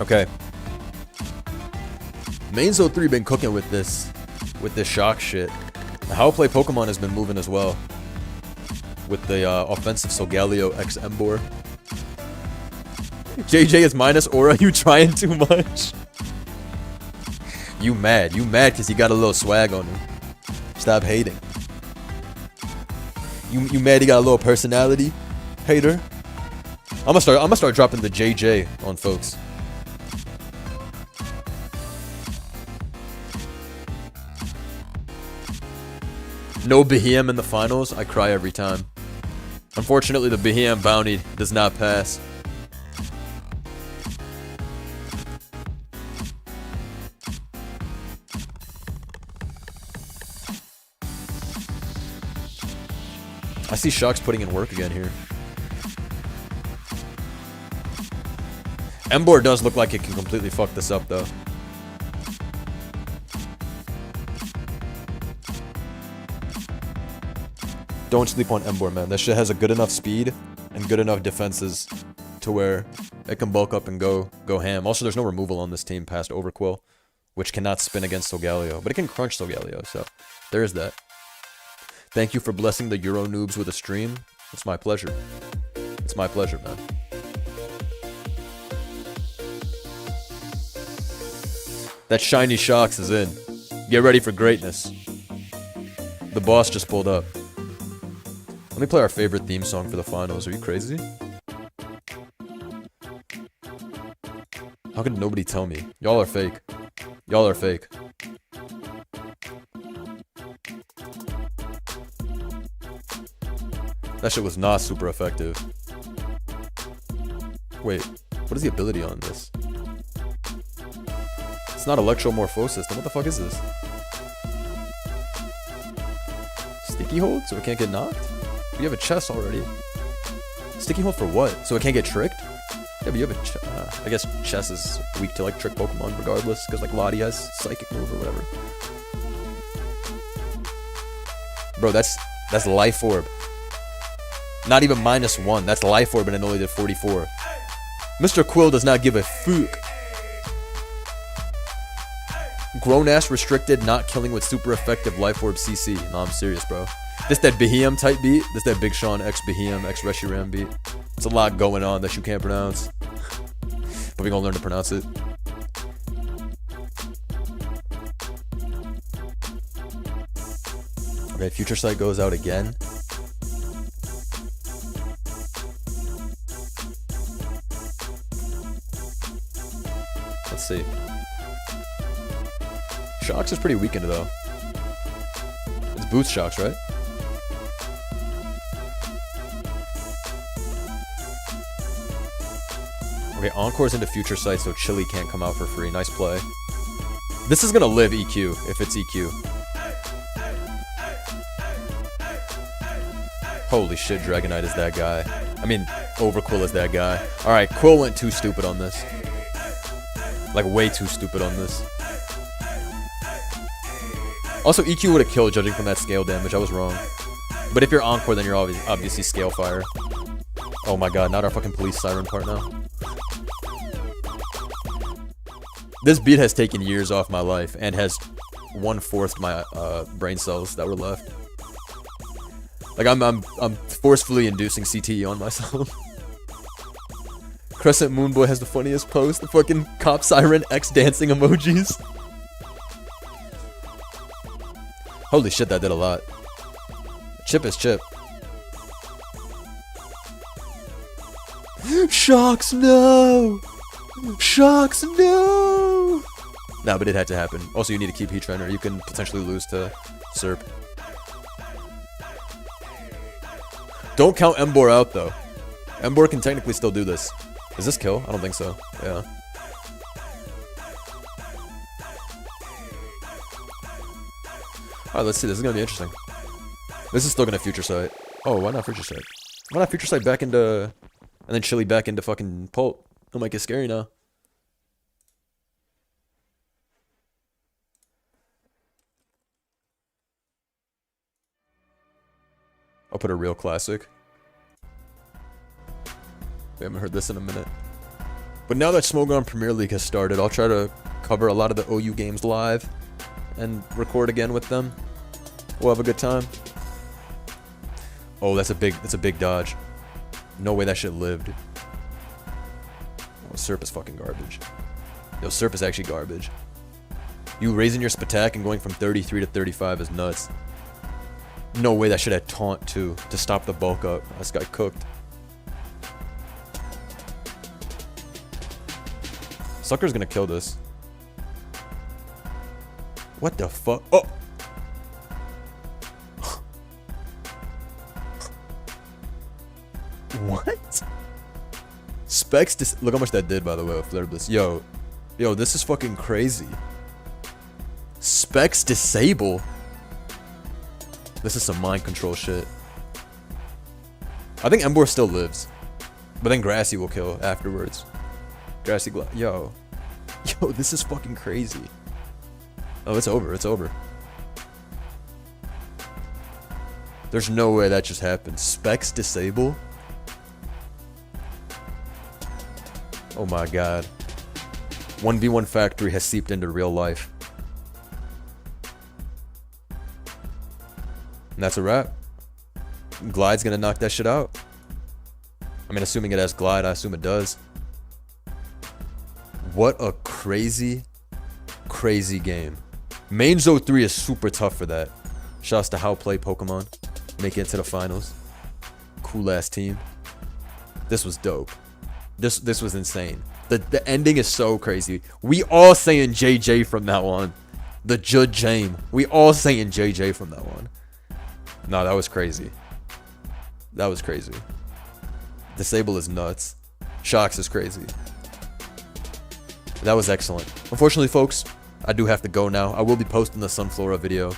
Okay. Main Zo 3 been cooking with this shock shit. How play Pokemon has been moving as well. With the offensive Solgaleo X Emboar. JJ is minus aura, you trying too much. You mad because he got a little swag on him. Stop hating. You mad he got a little personality? Hater. I'm gonna start dropping the JJ on folks. No Behem in the finals, I cry every time. Unfortunately, the Behem bounty does not pass. I see Shocks putting in work again here. Emboar does look like it can completely fuck this up, though. Don't sleep on Emboar, man. That shit has a good enough speed and good enough defenses to where it can bulk up and go ham. Also, there's no removal on this team past Overquill, which cannot spin against Solgaleo, but it can crunch Solgaleo, so there's that. Thank you for blessing the Euro noobs with a stream. It's my pleasure. It's my pleasure, man. That shiny Shocks is in. Get ready for greatness. The boss just pulled up. Let me play our favorite theme song for the finals. Are you crazy? How could nobody tell me? Y'all are fake. Y'all are fake. That shit was not super effective. Wait, what is the ability on this? It's not electromorphosis. Then what the fuck is this? Sticky hold so it can't get knocked? We have a chest already. Sticky hold for what? So it can't get tricked? Yeah, but you have a I guess chess is weak to like trick Pokemon regardless, because like Lottie has psychic move or whatever. Bro, that's life orb. Not even -1. That's life orb and it only did 44. Mr. Quill does not give a fuck. Grown ass restricted, not killing with super effective life orb CC. No, I'm serious, bro. This that Behem type beat. This that Big Sean X Behem X Reshiram beat. It's a lot going on that you can't pronounce. But we gonna learn to pronounce it. Okay, Future Sight goes out again. Let's see. Shocks is pretty weakened though. It's boost Shocks, right? Okay, Encore's into Future Sight, so Chili can't come out for free. Nice play. This is gonna live EQ, if it's EQ. Holy shit, Dragonite is that guy. I mean, Overquill is that guy. Alright, Quill went too stupid on this. Like, way too stupid on this. Also, EQ would have killed, judging from that scale damage. I was wrong. But if you're Encore, then you're obviously Scale Fire. Oh my god, not our fucking police siren part now. This beat has taken years off my life and has 1/4 my brain cells that were left. Like I'm forcefully inducing CTE on myself. Crescent Moonboy has the funniest post. The fucking cop siren X dancing emojis. Holy shit, that did a lot. Chip is chip. Shocks, no! Shocks, no! Nah, but it had to happen. Also, you need to keep Heat Trainer. You can potentially lose to Serp. Don't count Embor out, though. Embor can technically still do this. Is this kill? I don't think so. Yeah. Alright, let's see. This is gonna be interesting. This is still gonna Future Sight. Oh, why not Future Sight? Why not Future Sight back into... And then Chili back into fucking Pulp? It might get scary now. I'll put a real classic. We haven't heard this in a minute. But now that Smogon Premier League has started, I'll try to cover a lot of the OU games live and record again with them. We'll have a good time. Oh, that's a big dodge. No way that shit lived. Oh, Serp is fucking garbage. Yo, Serp is actually garbage. You raising your Spatak and going from 33 to 35 is nuts. No way that shit had taunt too to stop the bulk up. This guy cooked. Sucker's gonna kill this. What the fuck? Oh! What? Specs, look how much that did, by the way, with Flare Blitz. Yo, this is fucking crazy. Specs disable? This is some mind control shit. I think Embor still lives. But then Grassy will kill afterwards. Grassy yo, this is fucking crazy. Oh, it's over, it's over. There's no way that just happened. Specs disable? Oh my god. 1v1 Factory has seeped into real life. And that's a wrap. Glide's gonna knock that shit out. I mean, assuming it has Glide, I assume it does. What a crazy crazy game. Mains 03 is super tough for that. Shouts to How Play Pokemon. Make it into the finals. Cool ass team. This was dope. This was insane. The ending is so crazy. We all saying JJ from that one. The Jame. We all saying JJ from that one. No, that was crazy. That was crazy. Disable is nuts. Shocks is crazy. That was excellent. Unfortunately, folks, I do have to go now. I will be posting the Sunflora video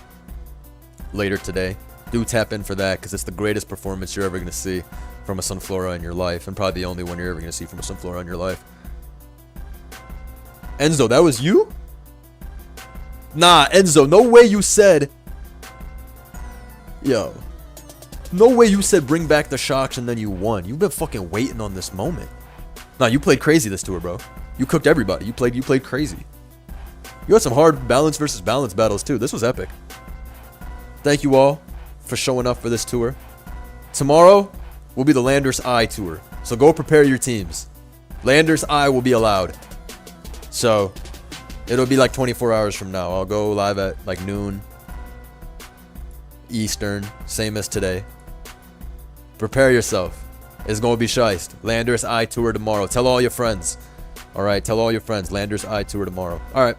later today. Do tap in for that, because it's the greatest performance you're ever going to see from a Sunflora in your life, and probably the only one you're ever going to see from a Sunflora in your life. Enzo, that was you? Nah, Enzo, no way you said... Yo. No way you said bring back the Shocks and then you won. You've been fucking waiting on this moment. Nah, you played crazy this tour, bro. You cooked everybody. You played crazy. You had some hard balance versus balance battles, too. This was epic. Thank you all for showing up for this tour. Tomorrow will be the Landers Eye tour. So go prepare your teams. Landers Eye will be allowed. So it'll be like 24 hours from now. I'll go live at like noon Eastern, same as today. Prepare yourself. It's going to be shiest. Landers Eye tour tomorrow. Tell all your friends. All right, tell all your friends. Landers Eye tour tomorrow. All right.